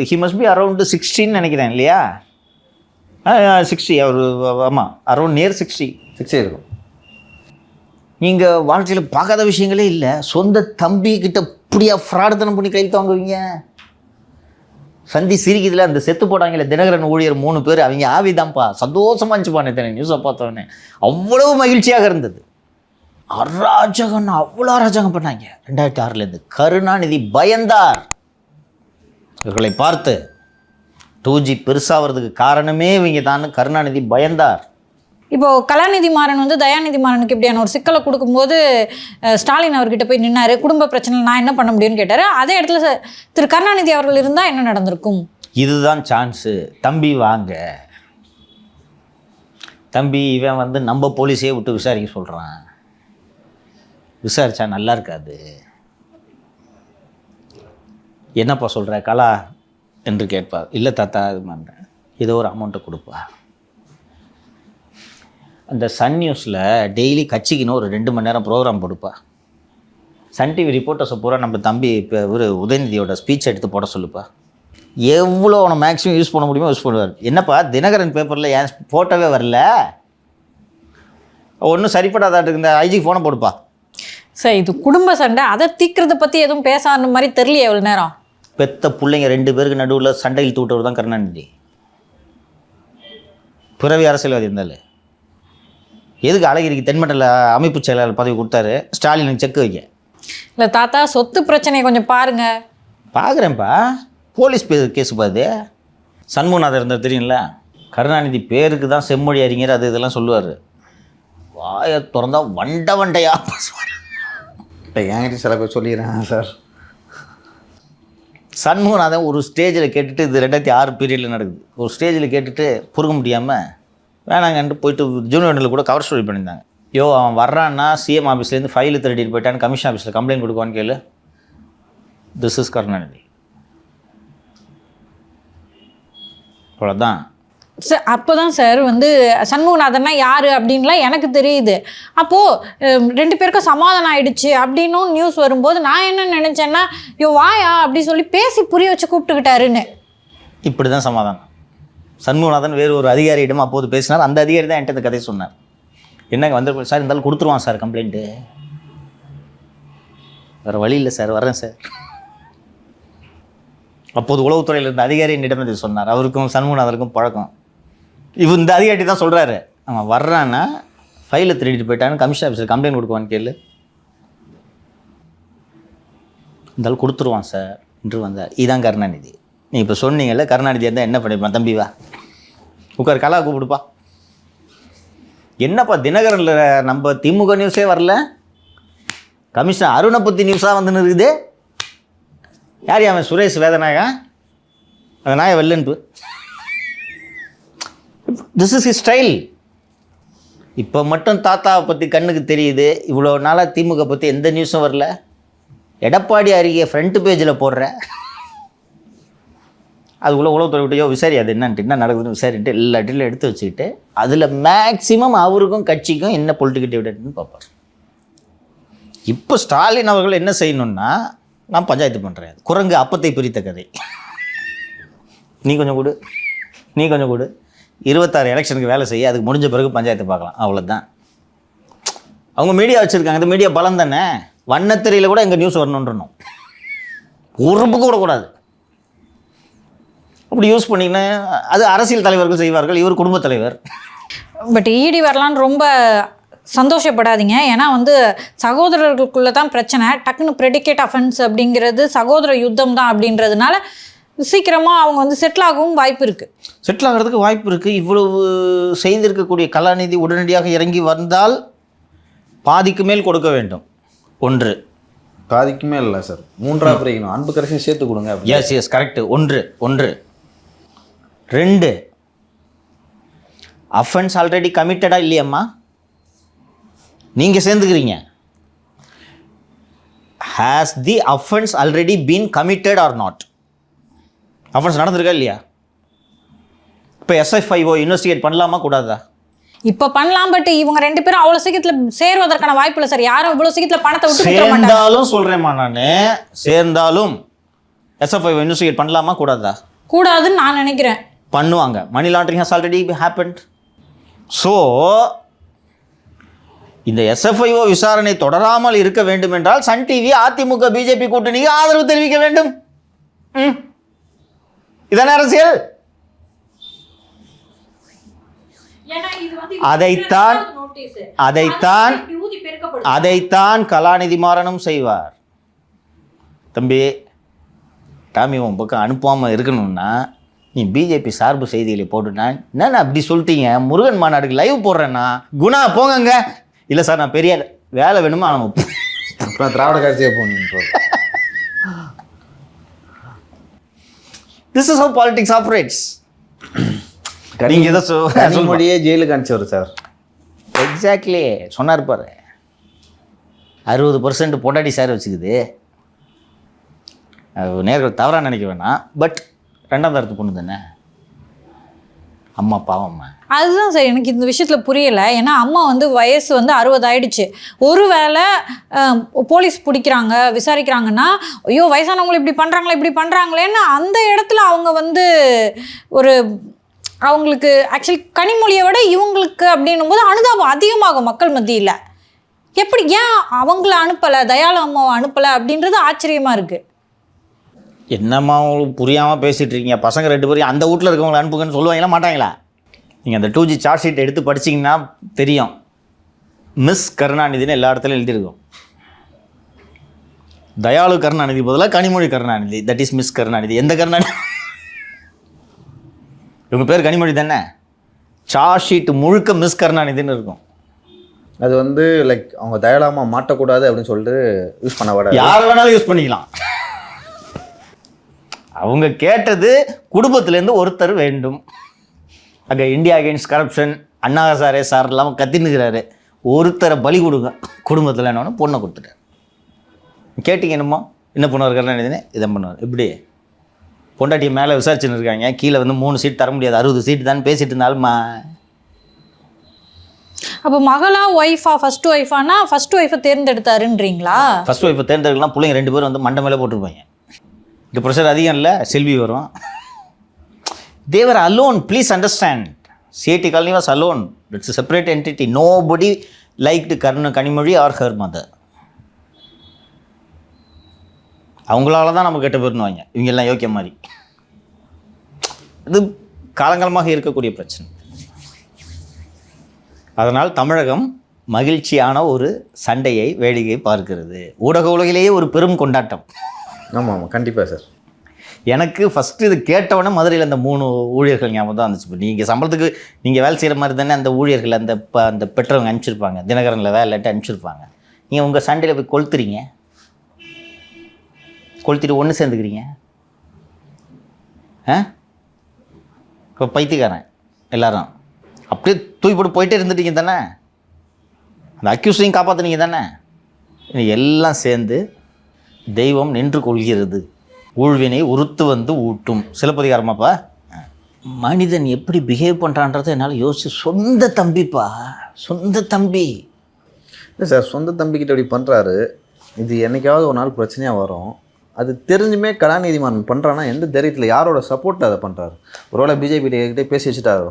ஹி மஸ்ட் பி அரௌண்டு 16 நினைக்கிறேன் இல்லையா? 60 அவர். ஆமாம், அரௌண்ட் நியர் 60 இருக்கும். நீங்கள் வாழ்க்கையில் பார்க்காத விஷயங்களே இல்லை. சொந்த தம்பி கிட்ட இப்படியா ஃப்ராடுத்தனம் பண்ணி கையில் வாங்குவீங்க? சந்தி சிரிக்குதுல, அந்த செத்து போட்டாங்கல்ல தினகரன் ஊழியர் 3 பேர், அவங்க ஆவிதான்ப்பா. சந்தோஷமா இருந்துச்சுப்பான் இத்தனை நியூஸை பார்த்தோன்னே. அவ்வளவு மகிழ்ச்சியாக இருந்தது. அராஜகம், அவ்வளோ அராஜகம் பண்ணாங்க. 2006 கருணாநிதி பயந்தார். இவர்களை பார்த்து 2G பெருசாகிறதுக்கு காரணமே இவங்க தான். கருணாநிதி பயந்தார். இப்போ கலாநிதி மாறன் வந்து தயாநிதி மாறனுக்கு இப்படியான ஒரு சிக்கலை கொடுக்கும்போது ஸ்டாலின் அவர்கிட்ட போய் நின்னாரு. குடும்ப பிரச்சனை நான் என்ன பண்ண முடியும்னு கேட்டாரு. அதே இடத்துல திரு கருணாநிதி அவர்கள் இருந்தால் என்ன நடந்திருக்கும்? இதுதான் சான்ஸு. தம்பி வாங்க தம்பி, இவன் வந்து நம்ம போலீஸே விட்டு விசாரிக்க சொல்கிறான். விசாரிச்சா நல்லா இருக்காது. என்னப்பா சொல்கிற கலா என்று கேட்பார். இல்லை தாத்தா, இது பண்ணுறேன், ஏதோ ஒரு அமௌண்ட்டை கொடுப்பா. அந்த சன் நியூஸில் டெய்லி கட்சிக்குன்னு ஒரு 2 மணி நேரம் ப்ரோக்ராம் கொடுப்பா. சன் டிவி ரிப்போர்ட்டர்ஸை பூரா நம்ம தம்பி இப்போ ஒரு உதயநிதியோட ஸ்பீச் எடுத்து போட சொல்லுப்பா. எவ்வளோ அவனை மேக்ஸிமம் யூஸ் பண்ண முடியுமோ யூஸ் பண்ணுவார். என்னப்பா தினகரன் பேப்பரில் ஏன் ஃபோட்டோவே வரல? ஒன்றும் சரிப்படாதாட்டுக்கு இந்த ஐஜி ஃபோனை போடுப்பா. சார், இது குடும்ப சண்டை, அதை தீக்கிறத பற்றி எதுவும் பேசாத மாதிரி தெரியலையே எவ்வளோ நேரம். பெத்த பிள்ளைங்க 2 பேருக்கு நடுவில் சண்டையில் தூட்டவர் தான் கருணாநிதி. பிறவி அரசியல்வாதி இருந்தாலும் எதுக்கு அழகிரிக்கு தென்மண்டல அமைப்பு செயலாளர் பதவி கொடுத்தாரு? ஸ்டாலினுக்கு செக் வைக்க. இல்லை தாத்தா, சொத்து பிரச்சனையை கொஞ்சம் பாருங்க. பார்க்குறேன்ப்பா, போலீஸ் கேஸு பாது. சண்முகநாதர் இருந்தார் தெரியுங்களா? கருணாநிதி பேருக்கு தான் செம்மொழி அறிஞர் அது இதெல்லாம் சொல்லுவார். வாயை திறந்தா வண்டையா பேசுவார். இல்லை என்கிட்ட சில பேர் சொல்லிடுறாங்க சார். சண்முகநாதன் ஒரு ஸ்டேஜில் கேட்டுட்டு, இது 2006 பீரியடில் நடக்குது, ஒரு ஸ்டேஜில் கேட்டுட்டு பொறுக்க முடியாமல் வேணாங்கன்ட்டு போயிட்டு ஜூனியரில் கூட கவர் ஸ்டோரி பண்ணியிருந்தாங்க. அவன் வர்றான்னா சிஎம் ஆஃபீஸ்லேருந்து ஃபைலு திருடிட்டு போயிட்டான்னு கமிஷன் ஆஃபீஸில் கம்ப்ளைண்ட் கொடுக்குவான்னு கேளு. This is Karunanidhi. அவ்வளோதான். சார் அப்போ தான் சார் வந்து சண்முகநாதன்னா யார் அப்படின்லாம் எனக்கு தெரியுது. அப்போது 2 பேருக்கும் சமாதானம் ஆயிடுச்சு அப்படின்னும் நியூஸ் வரும்போது நான் என்ன நினச்சேன்னா, வாயா அப்படி சொல்லி பேசி புரிய வச்சு கூப்பிட்டுக்கிட்டாருன்னு. இப்படி தான் சமாதானம். சண்முகநாதன் வேறு ஒரு அதிகாரியிடம் அப்போது பேசினார். அந்த அதிகாரி தான் என்கிட்ட இந்த கதையை சொன்னார். என்னங்க வந்து சார் இருந்தாலும் கொடுத்துருவான் சார் கம்ப்ளைண்ட்டு, வேறு வழி இல்லை சார், வரேன் சார். அப்போது உளவுத்துறையில் இருந்த அதிகாரி என்னிடம் இது சொன்னார். அவருக்கும் சண்முகநாதருக்கும் பழக்கம். இந்த அதிகாரி தான் சொல்கிறாரு, அவன் வர்றான்னா ஃபைலை திருடிட்டு போயிட்டான்னு கமிஷன் ஆஃபீஸில் கம்ப்ளைண்ட் கொடுக்குவான்னு கேளு. இருந்தாலும் கொடுத்துருவான் சார் என்று வந்தார். இதுதான் கருணாநிதி. நீ இப்போ சொன்னீங்கல்ல, கருணாநிதி இருந்தால் என்ன பண்ணிப்பான்? தம்பி வா உட்கார், கலா கூப்பிடுப்பா. என்னப்பா தினகரனில் நம்ம திமுக நியூஸே வரல, கமிஷனர் அருணை பற்றி நியூஸாக வந்துன்னு இருக்குது. யார் அவன்? சுரேஷ் வேதநாயகா? அந்த நாயை வெள்ளன்பு. This is his style. இப்போ மட்டும் தாத்தாவை பற்றி கண்ணுக்கு தெரியுது. இவ்வளோ நாளாக திமுக பற்றி எந்த நியூஸும் வரல. எடப்பாடி அருகே ஃப்ரண்ட் பேஜில் போடுற அதுக்குள்ளே உளவுத்துறை விட்டு விசாரி, அது என்னன்ட்டு என்ன நடக்குதுன்னு விசாரிட்டு எல்லா டீலும் எடுத்து வச்சுக்கிட்டு அதில் மேக்சிமம் அவருக்கும் கட்சிக்கும் என்ன பொலிட்டிக்கல் டிவிடெண்ட்னு பார்ப்பார். இப்போ ஸ்டாலின் அவர்கள் என்ன செய்யணும்னா, நான் பஞ்சாயத்து பண்ணுறேன், குரங்கு அப்பத்தை பிரித்த கதை, நீ கொஞ்சம் கொடு நீ கொஞ்சம் கொடு, 26 எலெக்ஷனுக்கு வேலை செய்ய, அதுக்கு முடிஞ்ச பிறகு பஞ்சாயத்து பார்க்கலாம், அவ்வளோதான். அவங்க மீடியா வச்சுருக்காங்க, இந்த மீடியா பலம் தானே. வண்ணத்திரையில் கூட எங்கள் நியூஸ் வரணுன்றணும், ஒரு புக்கு விடக்கூடாது. அப்படி யூஸ் பண்ணிங்கன்னா அது அரசியல் தலைவர்கள் செய்வார்கள், இவர் குடும்பத் தலைவர். பட் இடி வரலான்னு ரொம்ப சந்தோஷப்படாதீங்க. ஏன்னா வந்து சகோதரர்களுக்குள்ளே தான் பிரச்சனை. டக்குன்னு ப்ரெடிகேட் அஃபென்ஸ் அப்படிங்கிறது சகோதர யுத்தம் தான் அப்படின்றதுனால சீக்கிரமாக அவங்க வந்து செட்டில் ஆகவும் வாய்ப்பு இருக்குது. செட்டில் ஆகிறதுக்கு வாய்ப்பு இருக்குது. இவ்வளவு செய்திருக்கக்கூடிய கலாநிதி உடனடியாக இறங்கி வந்தால் பாதிக்கு மேல் கொடுக்க வேண்டும். 1 பாதிக்குமே இல்லை சார், 3ஆக பிரிக்கணும், அன்பு கரைசையும் சேர்த்து கொடுங்க. Yes correct. 1 2 அஃபென்ஸ் ஆல்ரெடி கமிட்டடா இல்லையம்மா, நீங்கள் சேர்ந்துக்கிறீங்க. Has the offence already been committed or not? Offence நடந்திருக்கா இல்லையா? இப்போ SFIO இன்வெஸ்டிகேட் பண்ணலாமா கூடாதா? இப்போ பண்ணலாம். பட் இவங்க 2 பேரும் அவ்வளோ சீக்கிரத்தில் சேர்வதற்கான வாய்ப்பு இல்லை சார். யாரும் இவ்வளோ சீக்கிரத்தில் பணத்தை விட்டு சேர்ந்தாலும் சொல்கிறேம்மா, நான் சேர்ந்தாலும் SFIO இன்வெஸ்டிகேட் பண்ணலாமா கூடாதா? கூடாதுன்னு நான் நினைக்கிறேன். பண்ணுவாங்க. Money laundering has already happened. So இந்த SFIO விசாரணை தொடராமல் இருக்க வேண்டும் என்றால் சன் டிவி அதிமுக பிஜேபி கூட்டணிக்கு ஆதரவு தெரிவிக்க வேண்டும். இதான அரசியல். அதைத்தான் கலாநிதி மாறனும் செய்வார். தம்பி டாமி உன் பக்கம் அனுப்பாமல் இருக்கணும்னா நீ பிஜேபி சார்பு செய்திகளை போட்டுனா, என்னென்ன அப்படி சொல்லிட்டீங்க, முருகன் மாநாடுக்கு லைவ் போடுறேன்னா குணா போங்கங்க. இல்லை சார் நான் பெரிய வேலை வேணுமா, அப்புறம் திராவிட கட்சியை போகணும். This is how politics operates. நீங்கள் எதை கனிமொழியே ஜெயிலுக்கு அனுப்பிச்சவர் சார். எக்ஸாக்ட்லி சொன்னார் பாரு. 60% பொண்டாட்டி சார் வச்சுக்குது. நேர்கள் தவறாக நினைக்க வேணாம். பட் 2ஆம் தரத்து பொண்ணு தானே அம்மா, பாவம்மா. அதுதான் சார் எனக்கு இந்த விஷயத்தில் புரியலை. ஏன்னா அம்மா வந்து வயசு வந்து 60 ஆயிடுச்சு. ஒருவேளை போலீஸ் பிடிக்கிறாங்க விசாரிக்கிறாங்கன்னா, ஐயோ வயசானவங்களை இப்படி பண்ணுறாங்களேன்னு அந்த இடத்துல அவங்க வந்து ஒரு அவங்களுக்கு ஆக்சுவலி கனிமொழியை விட இவங்களுக்கு அப்படின்னும் போது அனுதாபம் அதிகமாகும் மக்கள் மத்தியில். எப்படி ஏன் அவங்கள அனுப்பலை, தயாளு அம்மாவை அனுப்பலை அப்படின்றது ஆச்சரியமாக இருக்குது. என்னம்மா உங்களுக்கு புரியாமல் பேசிகிட்டு இருக்கீங்க? பசங்க 2 பேரும் அந்த வீட்டில் இருக்கவங்களை அனுப்புங்கன்னு சொல்லுவாங்களா மாட்டாங்களா? நீங்கள் அந்த 2G சார்ட் ஷீட் எடுத்து படிச்சிங்கன்னா தெரியும். மிஸ் கருணாநிதினு எல்லா இடத்துலையும் எழுதியிருக்கோம். தயாளு கருணாநிதி பதிலாக Kanimozhi Karunanidhi, that is miss Karunanidhi. எந்த கருணாநிதி? இவங்க பேர் கனிமொழி தானே. சார்ட் ஷீட் முழுக்க மிஸ் கருணாநிதினு இருக்கும். அது வந்து லைக் அவங்க தயலாமா மாட்டக்கூடாது அப்படின்னு சொல்லிட்டு யூஸ் பண்ண விட யாரை வேணாலும் யூஸ் பண்ணிக்கலாம். அவங்க கேட்டது குடும்பத்திலேருந்து ஒருத்தர் வேண்டும். அங்கே இந்தியா அகெயின்ஸ்ட் கரப்ஷன் அண்ணா சாரே சார் இல்லாமல் கத்தினுக்கிறாரு. ஒருத்தரை பலி கொடுங்க குடும்பத்தில் என்னன்னு பொண்ணை கொடுத்துட்டார். கேட்டிங்க என்னமோ என்ன பண்ணுவார் கருணாநிதினே இதை பண்ணுவார். இப்படி பொண்டாட்டியை மேலே விசாரிச்சுன்னு இருக்காங்க, கீழே வந்து 3 சீட் தர முடியாது 60 சீட்டு தான் பேசிட்டு இருந்தாலும்மா. அப்போ மகளா ஒய்ஃபா ஃபர்ஸ்ட் ஒய்ஃபானா ஃபர்ஸ்ட் ஒய்ஃபை தேர்ந்தெடுத்தாருன்றீங்களா? ஃபர்ஸ்ட் ஒய்ஃபை தேர்ந்தெடுக்கலாம். பிள்ளைங்க 2 பேரும் வந்து மண்டை மேலே போட்டிருப்பாங்க. இந்த ப்ரெஷர் அதிகம் இல்லை, செல்வி வரும். Thevar alone, please understand. CIT Colony was alone. It's a separate entity. Nobody liked Kanimozhi or her mother. அவங்களால தான் நம்ம கெட்ட பேருன்னுவாங்க, இவங்க எல்லாம் யோக்கிய மாதிரி. இது காலங்காலமாக இருக்கக்கூடிய பிரச்சனை. அதனால் தமிழகம் மகிழ்ச்சியான ஒரு சண்டையை வேடிக்கை பார்க்கிறது. ஊடக உலகிலேயே ஒரு பெரும் கொண்டாட்டம். ஆமாம் ஆமாம் கண்டிப்பாக சார். எனக்கு ஃபஸ்ட்டு இது கேட்டவொடனே மதுரையில் அந்த 3 ஊழியர்கள் ஞாபகம் தான் வந்துச்சு. இப்போ நீங்கள் சம்பளத்துக்கு நீங்கள் வேலை செய்கிற மாதிரி தானே அந்த ஊழியர்கள் அந்த பெற்றவங்க அனுப்பிச்சிருப்பாங்க, தினகரனில் வேலைட்டு அனுப்பிச்சிருப்பாங்க. நீங்கள் உங்கள் சண்டையில் போய் கொளுத்துறீங்க, கொளுத்திட்டு ஒன்று சேர்ந்துக்கிறீங்க. இப்போ பைத்தியக்காரன் எல்லாரும் அப்படியே தூக்கி போட்டு போயிட்டே இருந்துட்டீங்க தானே, அந்த அக்யூஸையும் காப்பாற்றுனீங்க தானே. எல்லாம் சேர்ந்து தெய்வம் நின்று கொள்கிறது, ஊழ்வினை உறுத்து வந்து ஊட்டும். சிலப்பதிகாரமாப்பா. மனிதன் எப்படி பிஹேவ் பண்ணுறான்றதை என்னால் யோசிச்சு. சொந்த தம்பிப்பா, சொந்த தம்பி. இல்லை சார், சொந்த தம்பிக்கிட்ட இப்படி பண்ணுறாரு. இது என்னைக்காவது ஒரு நாள் பிரச்சனையாக வரும். அது தெரிஞ்சுமே கலாநிதிமாறன் பண்ணுறான்னா எந்த தைரியத்தில் யாரோட சப்போர்ட் அதை பண்ணுறாரு? ஒருவேளை பிஜேபி கிட்டே பேசி வச்சுட்டாரோ?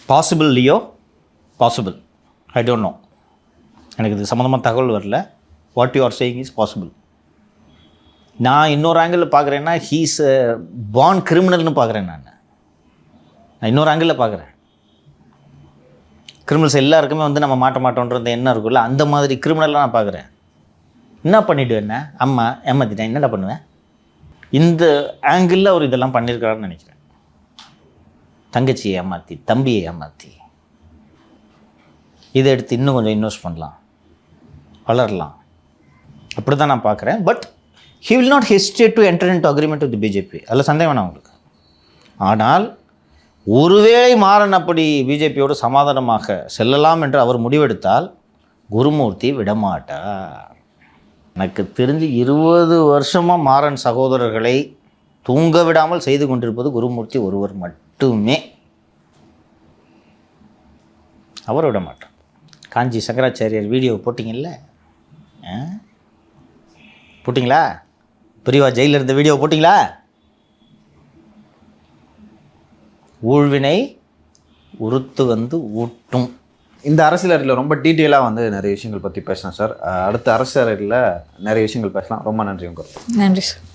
Possible Leo, possible. I don't know, எனக்கு இது சம்மந்தமாக தகவல் வரல. What you are saying is possible. நான் இன்னொரு ஆங்கிளில் பார்க்குறேன்னா ஹீஸ் பார்ன் கிரிமினல்னு பார்க்குறேன். நான் இன்னொரு ஆங்கிளில் பார்க்குறேன். கிரிமினல்ஸ் எல்லாருக்குமே வந்து நம்ம மாட்ட மாட்டோன்றது என்ன இருக்குல்ல, அந்த மாதிரி கிரிமினலாக நான் பார்க்குறேன். என்ன பண்ணிவிடுவேன்னா, அம்மா ஏமாத்திட்டேன், என்னடா பண்ணுவேன்? இந்த ஆங்கிளில் அவர் இதெல்லாம் பண்ணியிருக்காருன்னு நினைக்கிறேன். தங்கச்சியை ஏமாற்றி, தம்பியை ஏமாற்றி, இதை எடுத்து இன்னும் கொஞ்சம் இன்வெஸ்ட் பண்ணலாம், வளரலாம், அப்படி தான் நான் பார்க்குறேன். But he will not hesitate to enter into agreement with the BJP. அதில் சந்தேகம் வேணாம் உங்களுக்கு. ஆனால் ஒருவேளை மாறன் அப்படி பிஜேபியோடு சமாதானமாக செல்லலாம் என்று அவர் முடிவெடுத்தால் குருமூர்த்தி விடமாட்டார். எனக்கு தெரிஞ்சு 20 வருஷமாக மாறன் சகோதரர்களை தூங்க விடாமல் செய்து கொண்டிருப்பது குருமூர்த்தி ஒருவர் மட்டுமே. அவர் விட மாட்டார். காஞ்சி சங்கராச்சாரியார் வீடியோ போட்டிங்கல்ல, போட்டிங்களா? பெரியவா ஜெயிலில் இருந்த வீடியோ போட்டிங்களா? ஊழ்வினை உறுத்து வந்து ஊட்டும். இந்த அரசியல் ரொம்ப டீட்டெயிலாக வந்து நிறைய விஷயங்கள் பற்றி பேசலாம் சார். அடுத்த அரசியலில் நிறைய விஷயங்கள் பேசலாம். ரொம்ப நன்றி உங்களுக்கு. நன்றி சார்.